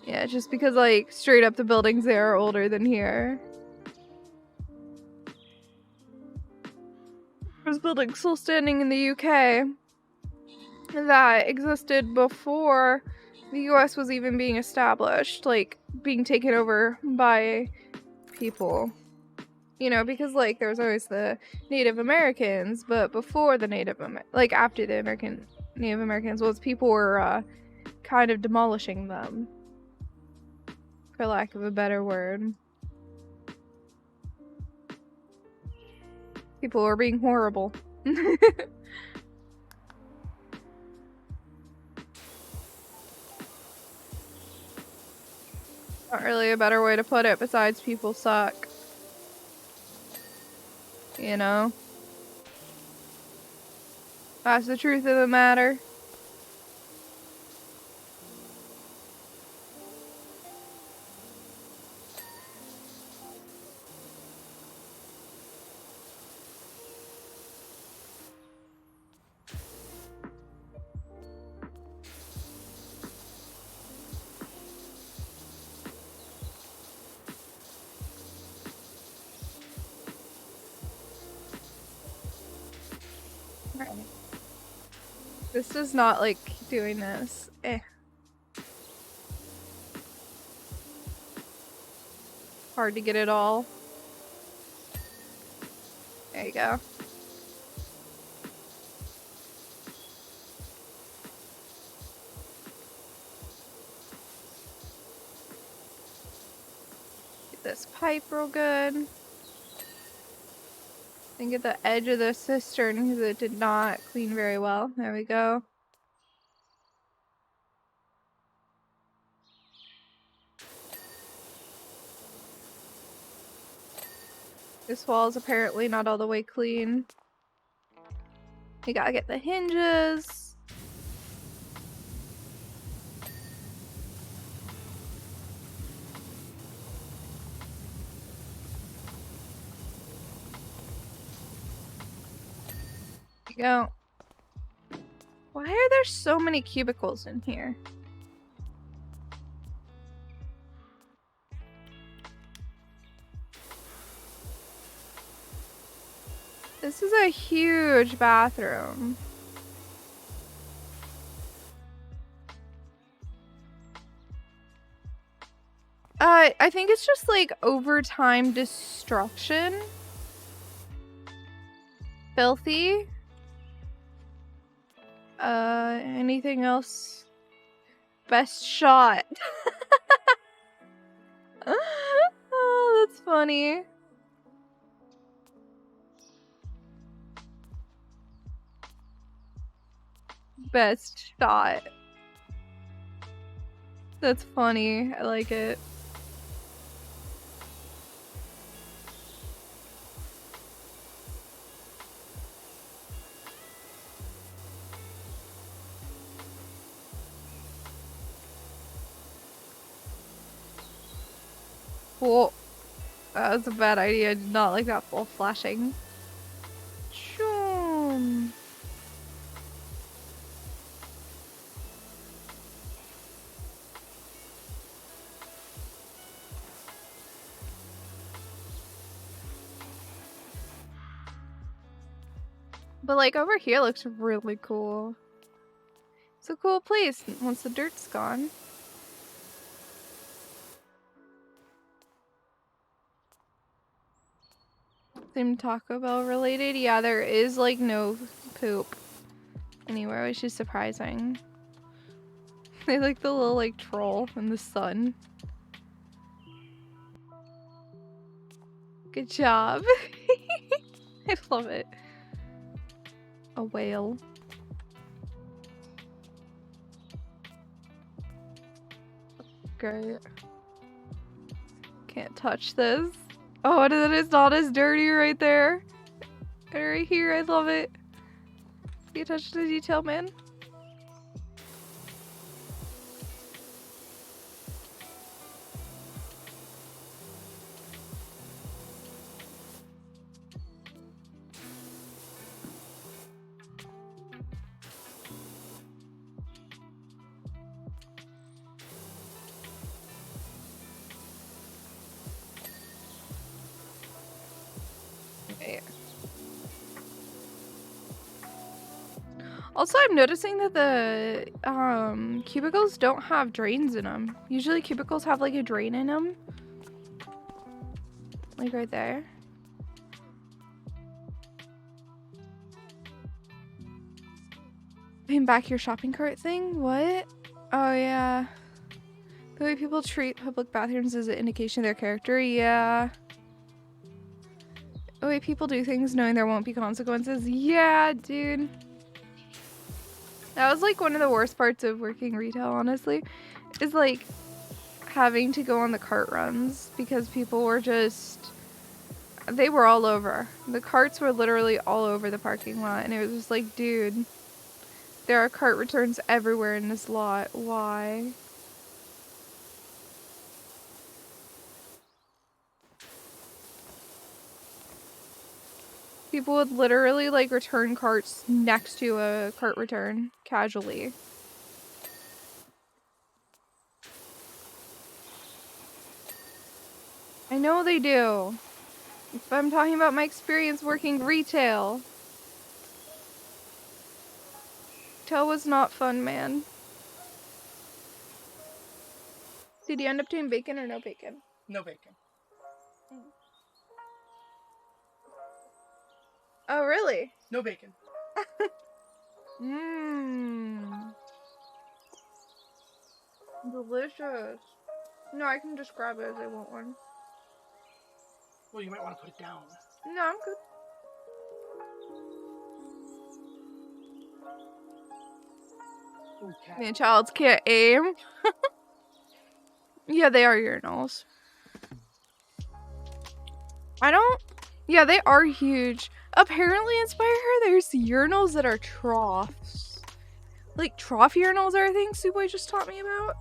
Yeah, just because, like, straight up the buildings there are older than here. There's buildings still standing in the UK that existed before the US was even being established, like, being taken over by people. You know, because, like, there was always the Native Americans, but before the after the Native Americans was people were, kind of demolishing them. For lack of a better word. People were being horrible. Not really a better way to put it besides people suck. You know? That's the truth of the matter. Right. This is not like doing this. Hard to get it all. There you go. Get this pipe real good. And get the edge of the cistern because it did not clean very well. There we go. This wall is apparently not all the way clean. You gotta get the hinges. There you go. Why are there so many cubicles in here? This is a huge bathroom. I think it's just like overtime destruction. Filthy. Anything else? Best shot. Oh, that's funny. Best shot. That's funny. I like it. Cool. That was a bad idea. I did not like that full flashing. Shoom. But like over here looks really cool. It's a cool place once the dirt's gone. Same Taco Bell related? Yeah, there is like no poop anywhere, which is surprising. They like the little like troll in the sun. Good job. I love it. A whale. great. Can't touch this. Oh, and then it's not as dirty right there. And right here, I love it. You touch the detail, man. Also, I'm noticing that the cubicles don't have drains in them. Usually cubicles have like a drain in them. Like right there. Paying back your shopping cart thing? What? Oh yeah. The way people treat public bathrooms is an indication of their character? Yeah. The way people do things knowing there won't be consequences? Yeah, dude. That was like one of the worst parts of working retail, honestly. Is like having to go on the cart runs because people were just... They were all over. The carts were literally all over the parking lot and it was just like, dude, there are cart returns everywhere in this lot. Why? People would literally like return carts next to a cart return casually. I know they do. If I'm talking about my experience working retail. Retail was not fun, man. Did you end up doing bacon or no bacon? No bacon. Oh, really? No bacon. Mmm. Delicious. No, I can just grab it as I want one. Well, you might want to put it down. No, I'm good. Okay. Man, childs can't aim. Yeah, they are urinals. I don't... Yeah, they are huge. Apparently, in Spire, there's urinals that are troughs. Like, trough urinals are a thing Suwey just taught me about.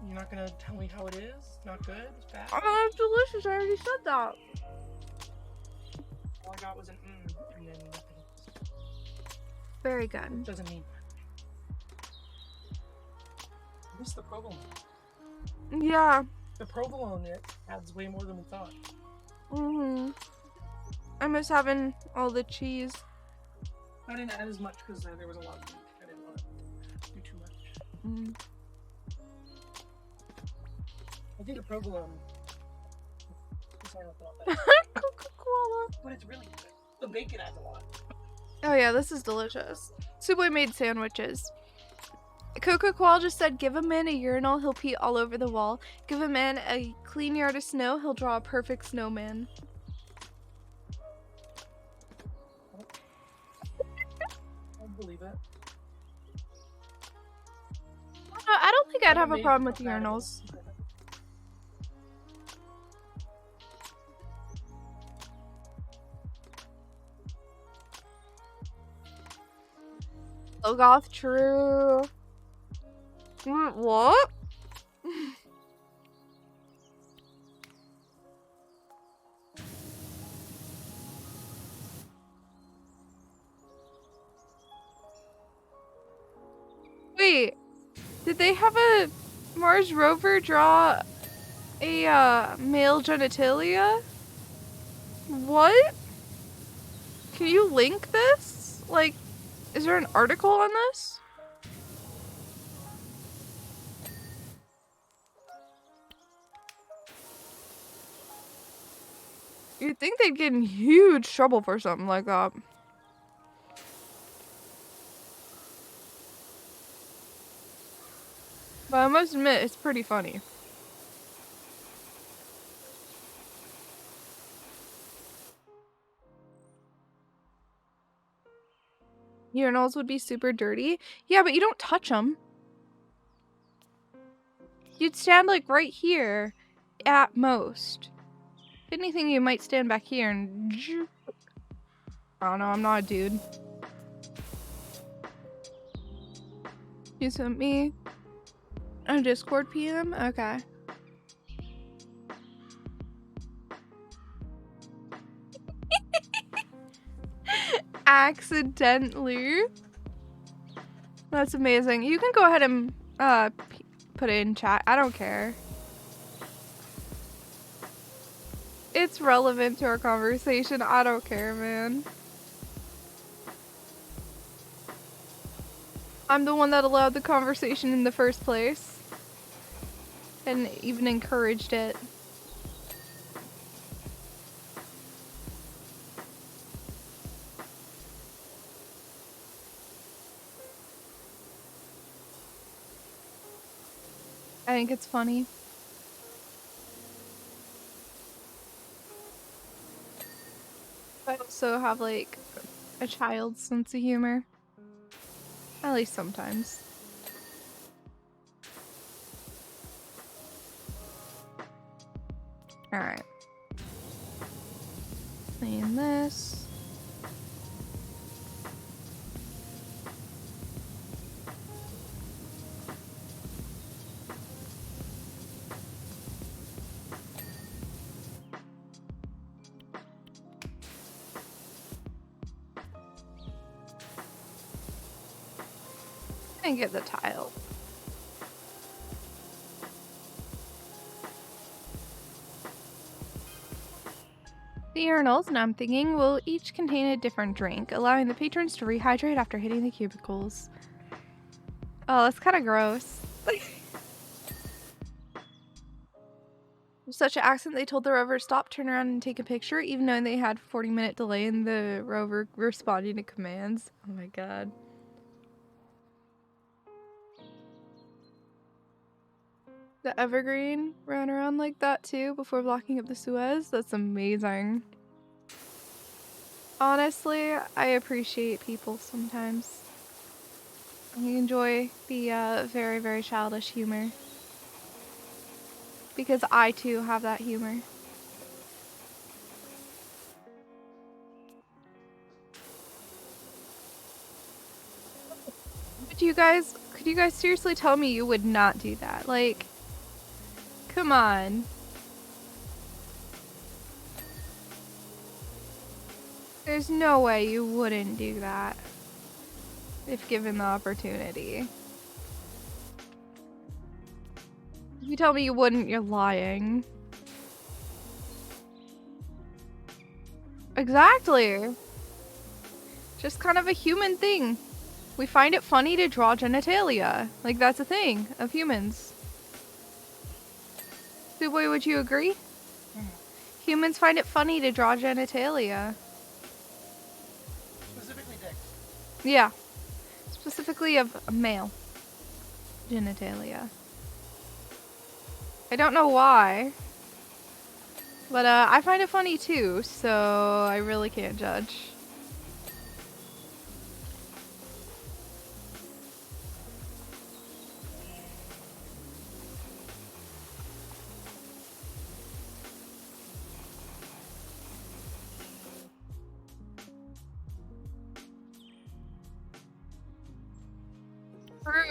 You're not gonna tell me how it is? Not good? It's bad? Oh, it's delicious. I already said that. All I got was an and then nothing. Very good. Doesn't mean what's the provolone? Yeah. The provolone it adds way more than we thought. I miss having all the cheese. I didn't add as much because there was a lot of meat. I didn't want to do too much. I think the provolone. Coca-Cola. But it's really good. The bacon adds a lot. Oh yeah, this is delicious. Suwey made sandwiches. Coca-Cola just said, give a man a urinal, he'll pee all over the wall. Give a man a clean yard of snow, he'll draw a perfect snowman. I believe it. I don't think I'd have a problem with urinals. Logoth, true. What? Wait, did they have a Mars rover draw a male genitalia? What? Can you link this? Like, is there an article on this? You'd think they'd get in huge trouble for something like that. But I must admit, it's pretty funny. Urinals would be super dirty. Yeah, but you don't touch them. You'd stand like right here, at most. If anything, you might stand back here and... I don't know, I'm not a dude. You sent me a Discord PM? Okay. Accidentally. That's amazing. You can go ahead and put it in chat. I don't care. It's relevant to our conversation. I don't care, man. I'm the one that allowed the conversation in the first place. And even encouraged it. I think it's funny. I also have like a child's sense of humor. At least sometimes. Alright. Clean this. And get the tile. The urinals, now I'm thinking, will each contain a different drink, allowing the patrons to rehydrate after hitting the cubicles. Oh, that's kind of gross. Such an accident, they told the rover to stop, turn around, and take a picture, even though they had a 40-minute delay in the rover responding to commands. Oh my god. The Evergreen ran around like that too before blocking up the Suez. That's amazing. Honestly, I appreciate people sometimes. I enjoy the very, very childish humor. Because I too have that humor. But could you guys seriously tell me you would not do that? Like, come on. There's no way you wouldn't do that. If given the opportunity. If you tell me you wouldn't, you're lying. Exactly. Just kind of a human thing. We find it funny to draw genitalia. Like, that's a thing of humans. Suwey, would you agree? Humans find it funny to draw genitalia. Specifically dicks. Yeah. Specifically of a male genitalia. I don't know why. But I find it funny too, so I really can't judge.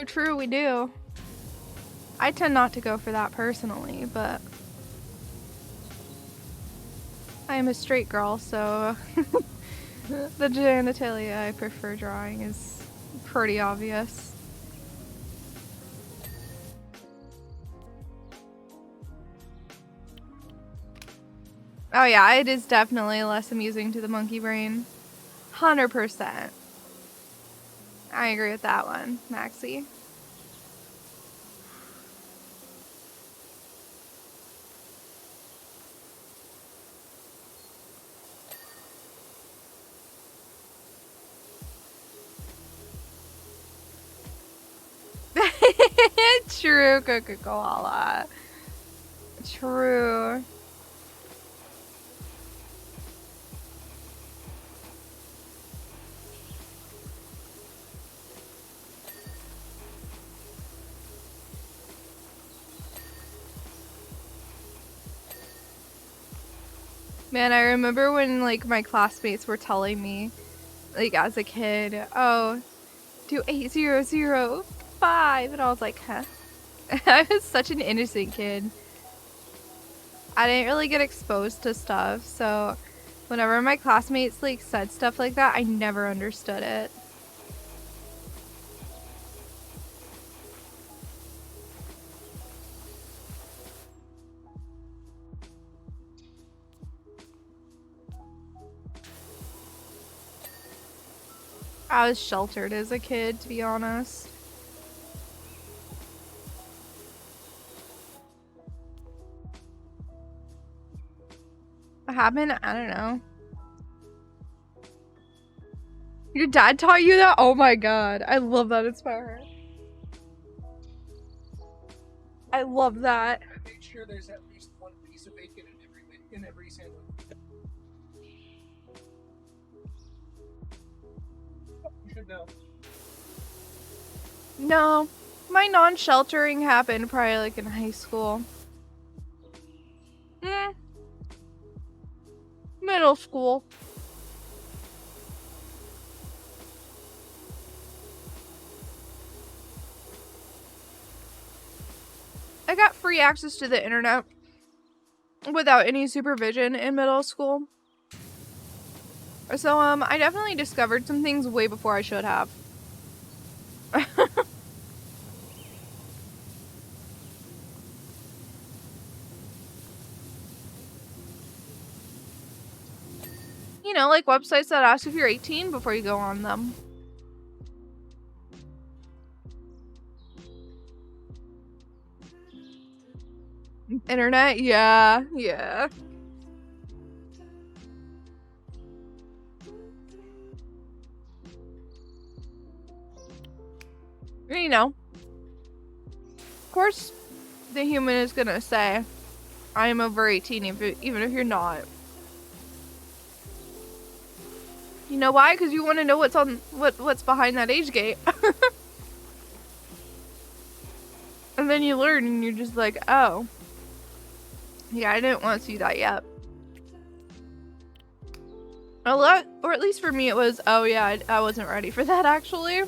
True, we do. I tend not to go for that personally, but I am a straight girl, so the genitalia I prefer drawing is pretty obvious. Oh yeah, it is definitely less amusing to the monkey brain. 100%. I agree with that one, Maxie. True, Coca-Cola. True. Man, I remember when like my classmates were telling me, like as a kid, oh, do 8005, and I was like, huh? I was such an innocent kid. I didn't really get exposed to stuff, so whenever my classmates like said stuff like that, I never understood it. I was sheltered as a kid, to be honest. What happened? I don't know. Your dad taught you that? Oh my god. I love that. Inspire. I love that. And make sure there's at least one piece of bacon in every sandwich. You should know. No. My non-sheltering happened probably like in high school. Middle school. I got free access to the internet without any supervision in middle school. So, I definitely discovered some things way before I should have. You know, like websites that ask if you're 18 before you go on them. Internet? Yeah. You know. Of course, the human is gonna say, I am over 18 even if you're not. You know why? Because you want to know what's behind that age gate. And then you learn and you're just like, oh. Yeah, I didn't want to see that yet. Or at least for me it was, oh yeah, I wasn't ready for that actually.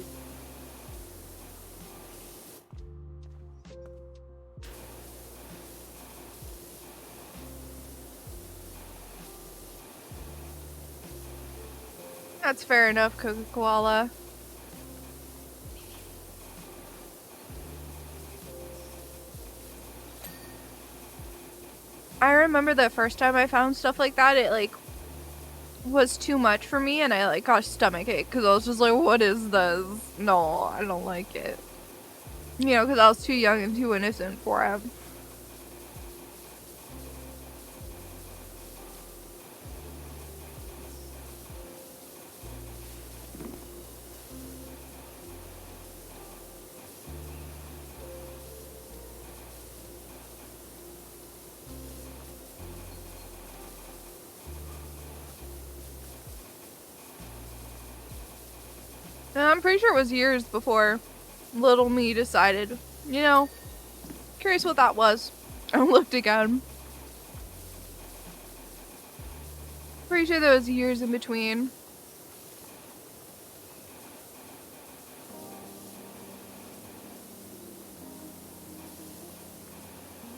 That's fair enough, Coca-Cola. I remember the first time I found stuff like that, it like was too much for me and I like got a stomach ache because I was just like, what is this? No, I don't like it. You know, because I was too young and too innocent for it. And I'm pretty sure it was years before little me decided, you know, curious what that was. I looked again. Pretty sure there was years in between.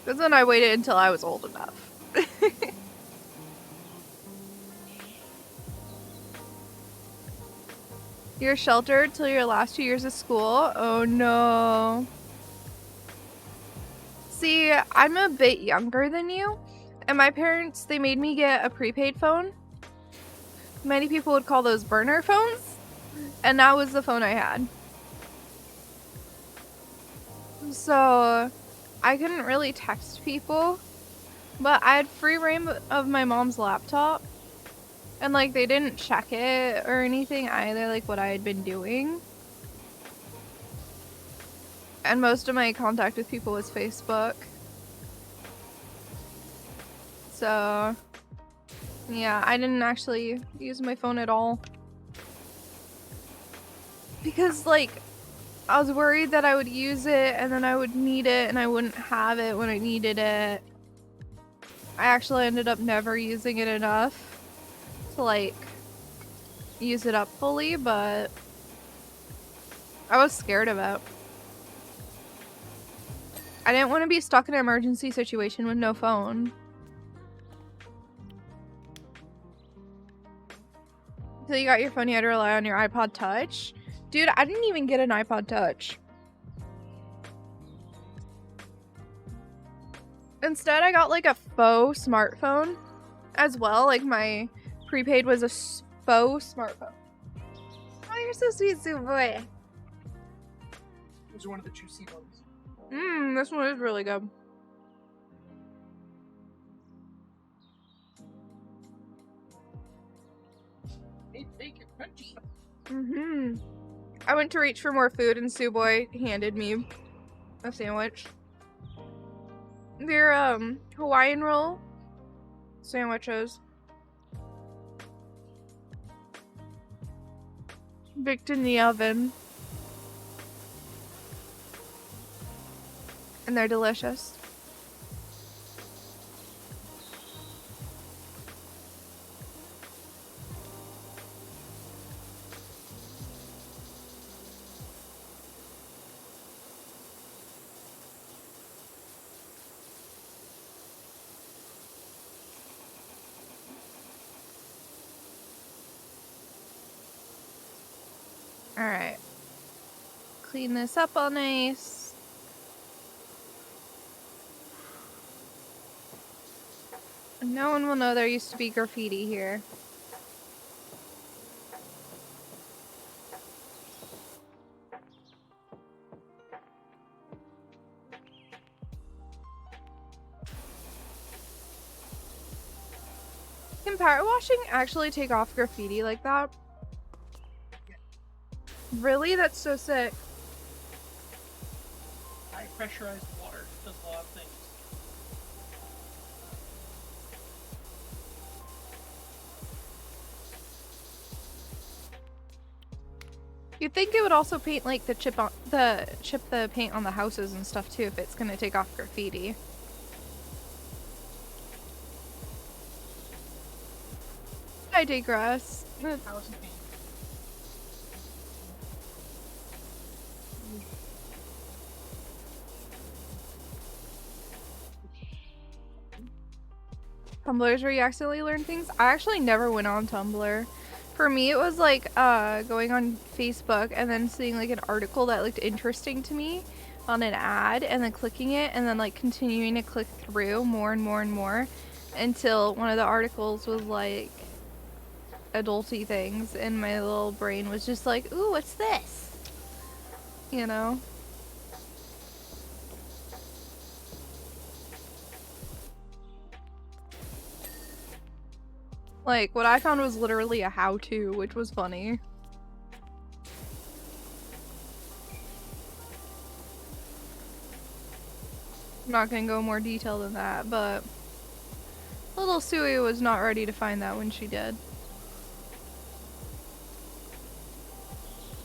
Because then I waited until I was old enough. You're sheltered till your last 2 years of school? Oh no. See, I'm a bit younger than you, and my parents, they made me get a prepaid phone. Many people would call those burner phones, and that was the phone I had. So, I couldn't really text people, but I had free reign of my mom's laptop. And, like, they didn't check it or anything either, like what I had been doing. And most of my contact with people was Facebook. So, yeah, I didn't actually use my phone at all. Because, like, I was worried that I would use it and then I would need it and I wouldn't have it when I needed it. I actually ended up never using it enough to, like, use it up fully, but I was scared of it. I didn't want to be stuck in an emergency situation with no phone. Until you got your phone, you had to rely on your iPod Touch. Dude, I didn't even get an iPod Touch. Instead, I got like a faux smartphone as well. Like my prepaid was a faux smartphone. Oh, you're so sweet, Suwey. Those are one of the juicy ones. This one is really good. They make it crunchy. I went to reach for more food and Suwey handed me a sandwich. They're Hawaiian roll sandwiches. Baked in the oven. And they're delicious. Alright. Clean this up all nice. No one will know there used to be graffiti here. Can power washing actually take off graffiti like that? Really? That's so sick. High pressurized water does a lot of things. You'd think it would also paint like the chip the paint on the houses and stuff too if it's gonna take off graffiti. I digress. House paint. Tumblr is where you accidentally learn things. I actually never went on Tumblr. For me, it was like going on Facebook and then seeing like an article that looked interesting to me on an ad and then clicking it and then like continuing to click through more and more and more until one of the articles was like adulty things and my little brain was just like, ooh, what's this? You know? Like, what I found was literally a how-to, which was funny. I'm not gonna go more detail than that, but little Suwey was not ready to find that when she did.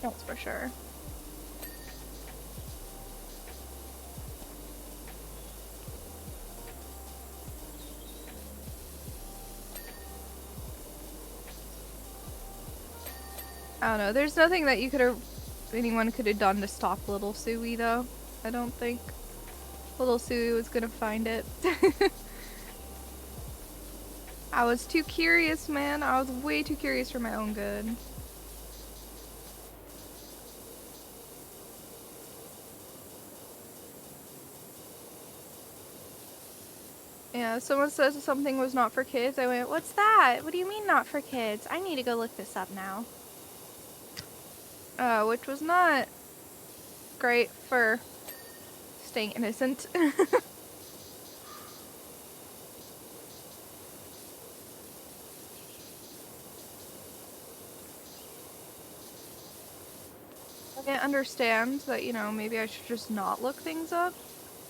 That's for sure. I don't know. There's nothing that anyone could have done to stop little Suwey, though. I don't think little Suwey was gonna find it. I was too curious, man. I was way too curious for my own good. Yeah, someone says something was not for kids. I went, what's that? What do you mean not for kids? I need to go look this up now. Which was not great for staying innocent. I can understand that, you know, maybe I should just not look things up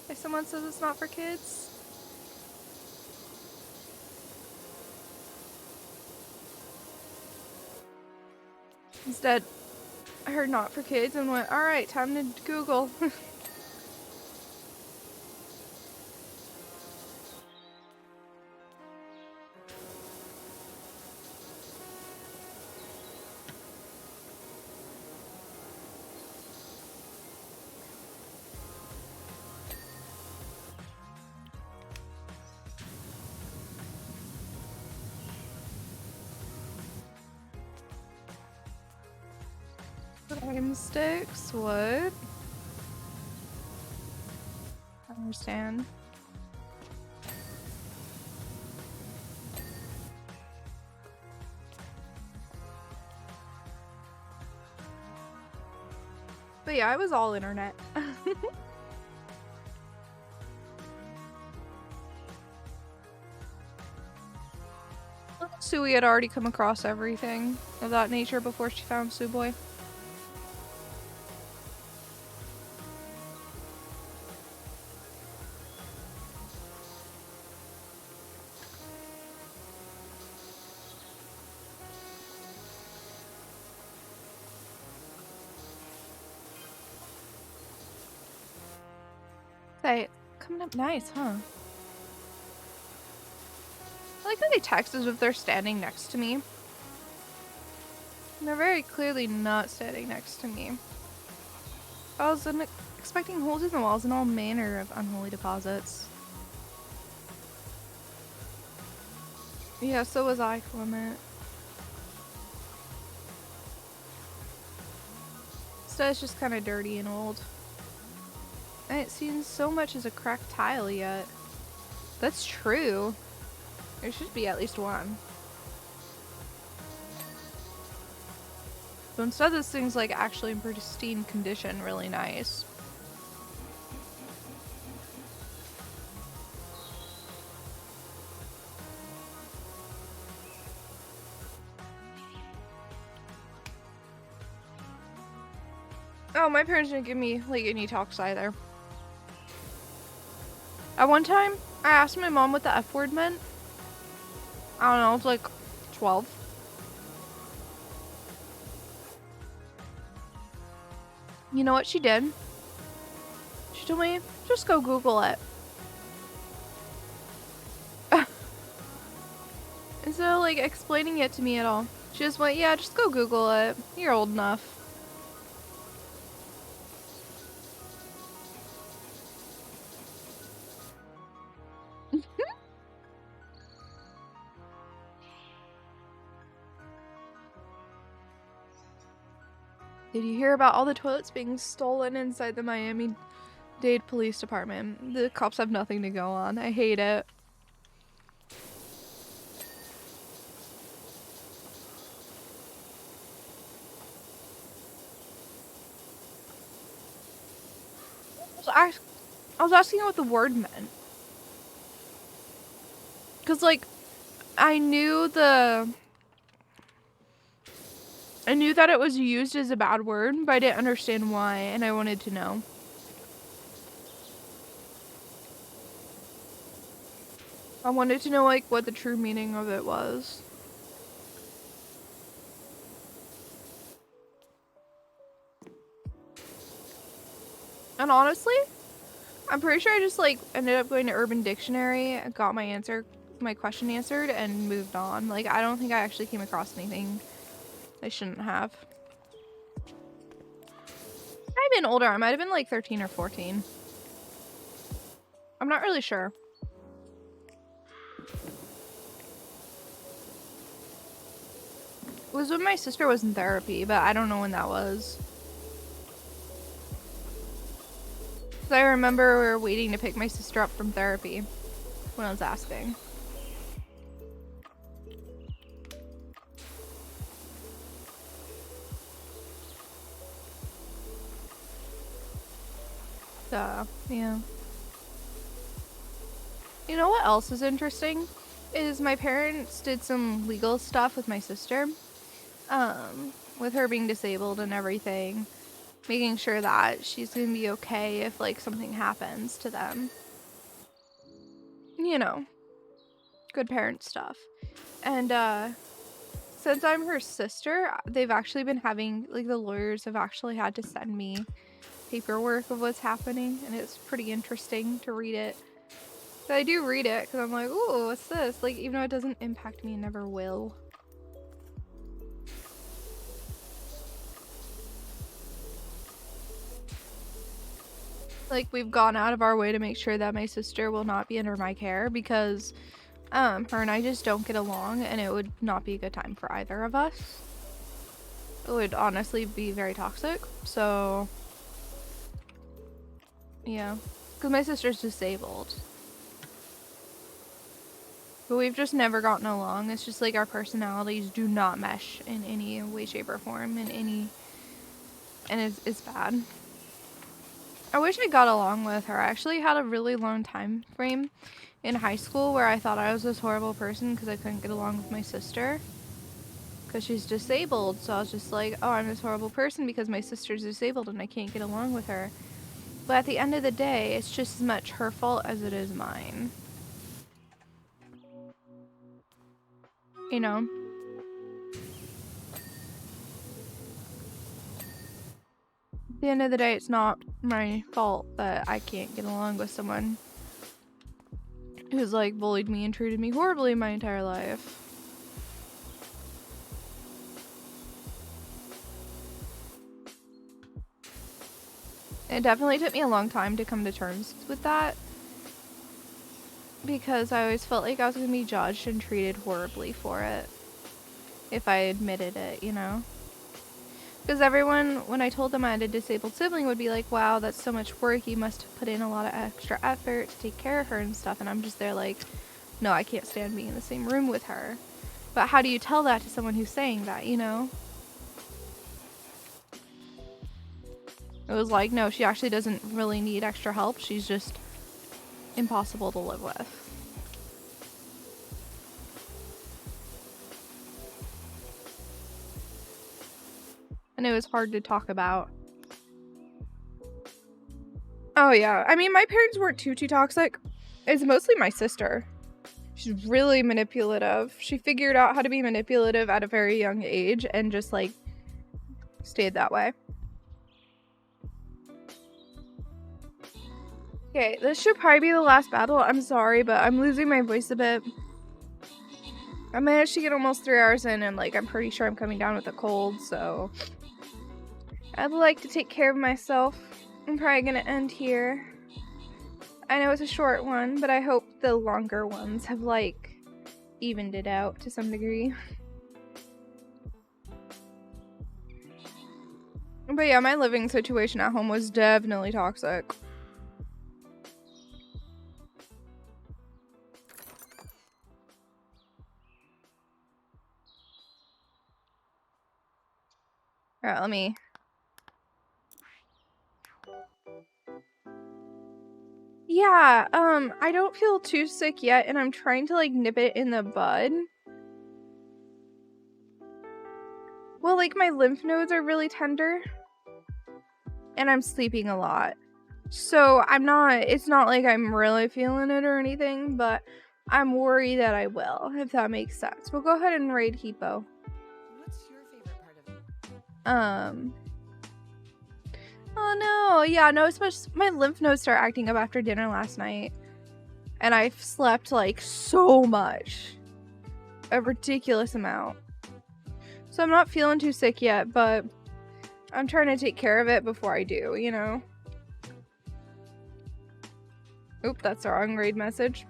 if someone says it's not for kids. Instead, I heard not for kids and went, alright, time to Google. Time sticks? What? I don't understand. But yeah, I was all internet. Suwey had already come across everything of that nature before she found Suwey. Say, coming up nice, huh? I like how they text as if they're standing next to me. And they're very clearly not standing next to me. I was expecting holes in the walls and all manner of unholy deposits. Yeah, so was I, Clement. It's just kind of dirty and old. I ain't seen so much as a cracked tile yet. That's true. There should be at least one. So instead this thing's like actually in pristine condition, really nice. Oh, my parents didn't give me like any talks either. At one time, I asked my mom what the F word meant. I don't know, it's like 12. You know what she did? She told me, just go Google it. Instead of like explaining it to me at all. She just went, yeah, just go Google it. You're old enough. Did you hear about all the toilets being stolen inside the Miami-Dade Police Department? The cops have nothing to go on. I hate it. I was asking what the word meant. Because, like, I knew that it was used as a bad word, but I didn't understand why, and I wanted to know. I wanted to know, like, what the true meaning of it was. And honestly, I'm pretty sure I just, like, ended up going to Urban Dictionary, got my question answered, and moved on. Like, I don't think I actually came across anything I shouldn't have. I've been older. I might have been like 13 or 14. I'm not really sure. It was when my sister was in therapy, but I don't know when that was. I remember we were waiting to pick my sister up from therapy when I was asking. Yeah. You know what else is interesting? Is my parents did some legal stuff with my sister. With her being disabled and everything. Making sure that she's gonna be okay if, like, something happens to them. You know. Good parent stuff. And, since I'm her sister, they've actually been having, like, the lawyers have actually had to send me paperwork of what's happening, and it's pretty interesting to read it. But I do read it because I'm like, ooh, what's this? Like, even though it doesn't impact me, it never will. Like, we've gone out of our way to make sure that my sister will not be under my care because her and I just don't get along, and it would not be a good time for either of us. would honestly be very toxic. So, yeah. Because my sister's disabled. But we've just never gotten along. It's just like our personalities do not mesh in any way, shape, or form. And it's bad. I wish I got along with her. I actually had a really long time frame in high school where I thought I was this horrible person because I couldn't get along with my sister. Because she's disabled. So I was just like, oh, I'm this horrible person because my sister's disabled and I can't get along with her. But at the end of the day, it's just as much her fault as it is mine. You know? At the end of the day, it's not my fault that I can't get along with someone who's like bullied me and treated me horribly my entire life. It definitely took me a long time to come to terms with that, because I always felt like I was going to be judged and treated horribly for it if I admitted it, you know? Because everyone, when I told them I had a disabled sibling, would be like, wow, that's so much work, you must have put in a lot of extra effort to take care of her and stuff, and I'm just there like, no, I can't stand being in the same room with her. But how do you tell that to someone who's saying that, you know? It was like, no, she actually doesn't really need extra help. She's just impossible to live with. And it was hard to talk about. Oh yeah, I mean, my parents weren't too toxic. It's mostly my sister. She's really manipulative. She figured out how to be manipulative at a very young age and just like stayed that way. Okay, this should probably be the last battle. I'm sorry, but I'm losing my voice a bit. I managed to get almost 3 hours in, and like I'm pretty sure I'm coming down with a cold, so I'd like to take care of myself. I'm probably gonna end here. I know it's a short one, but I hope the longer ones have like evened it out to some degree. But yeah, my living situation at home was definitely toxic. Alright, let me... Yeah, I don't feel too sick yet, and I'm trying to, like, nip it in the bud. Well, like, my lymph nodes are really tender. And I'm sleeping a lot. So, it's not like I'm really feeling it or anything, but I'm worried that I will, if that makes sense. We'll go ahead and raid Hippo. What's your favorite part of it? Oh no, yeah, no, especially my lymph nodes start acting up after dinner last night. And I've slept like so much. A ridiculous amount. So I'm not feeling too sick yet, but I'm trying to take care of it before I do, you know? Oop, that's the wrong raid message.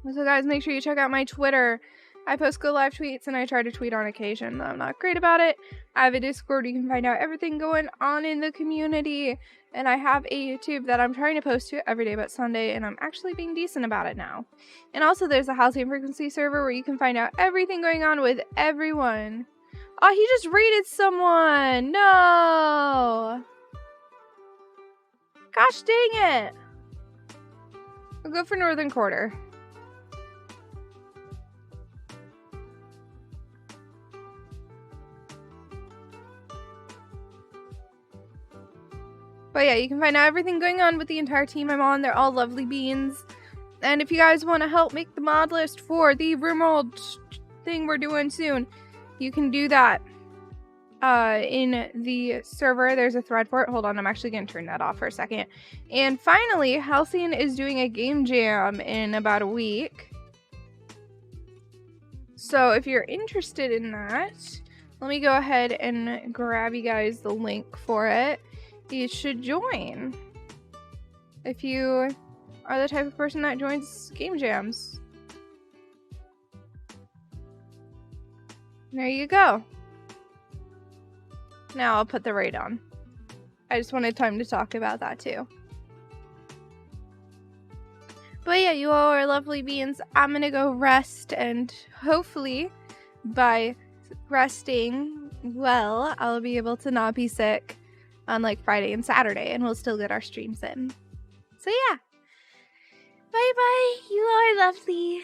So guys, make sure you check out my Twitter. I post go live tweets and I try to tweet on occasion. I'm not great about it. I have a Discord where you can find out everything going on in the community. And I have a YouTube that I'm trying to post to every day but Sunday, and I'm actually being decent about it now. And also there's a Halcyon Frequency server where you can find out everything going on with everyone. Oh, he just raided someone! No! Gosh dang it! I'll go for Northern Quarter. But yeah, you can find out everything going on with the entire team I'm on. They're all lovely beans. And if you guys want to help make the mod list for the RimWorld thing we're doing soon, you can do that in the server. There's a thread for it. Hold on, I'm actually going to turn that off for a second. And finally, Halcyon is doing a game jam in about a week. So if you're interested in that, let me go ahead and grab you guys the link for it. You should join if you are the type of person that joins game jams. There you go. Now I'll put the raid on. I just wanted time to talk about that too. But yeah, you all are lovely beings. I'm gonna go rest, and hopefully by resting well, I'll be able to not be sick on like Friday and Saturday, and we'll still get our streams in. So yeah. Bye bye. You all are lovely.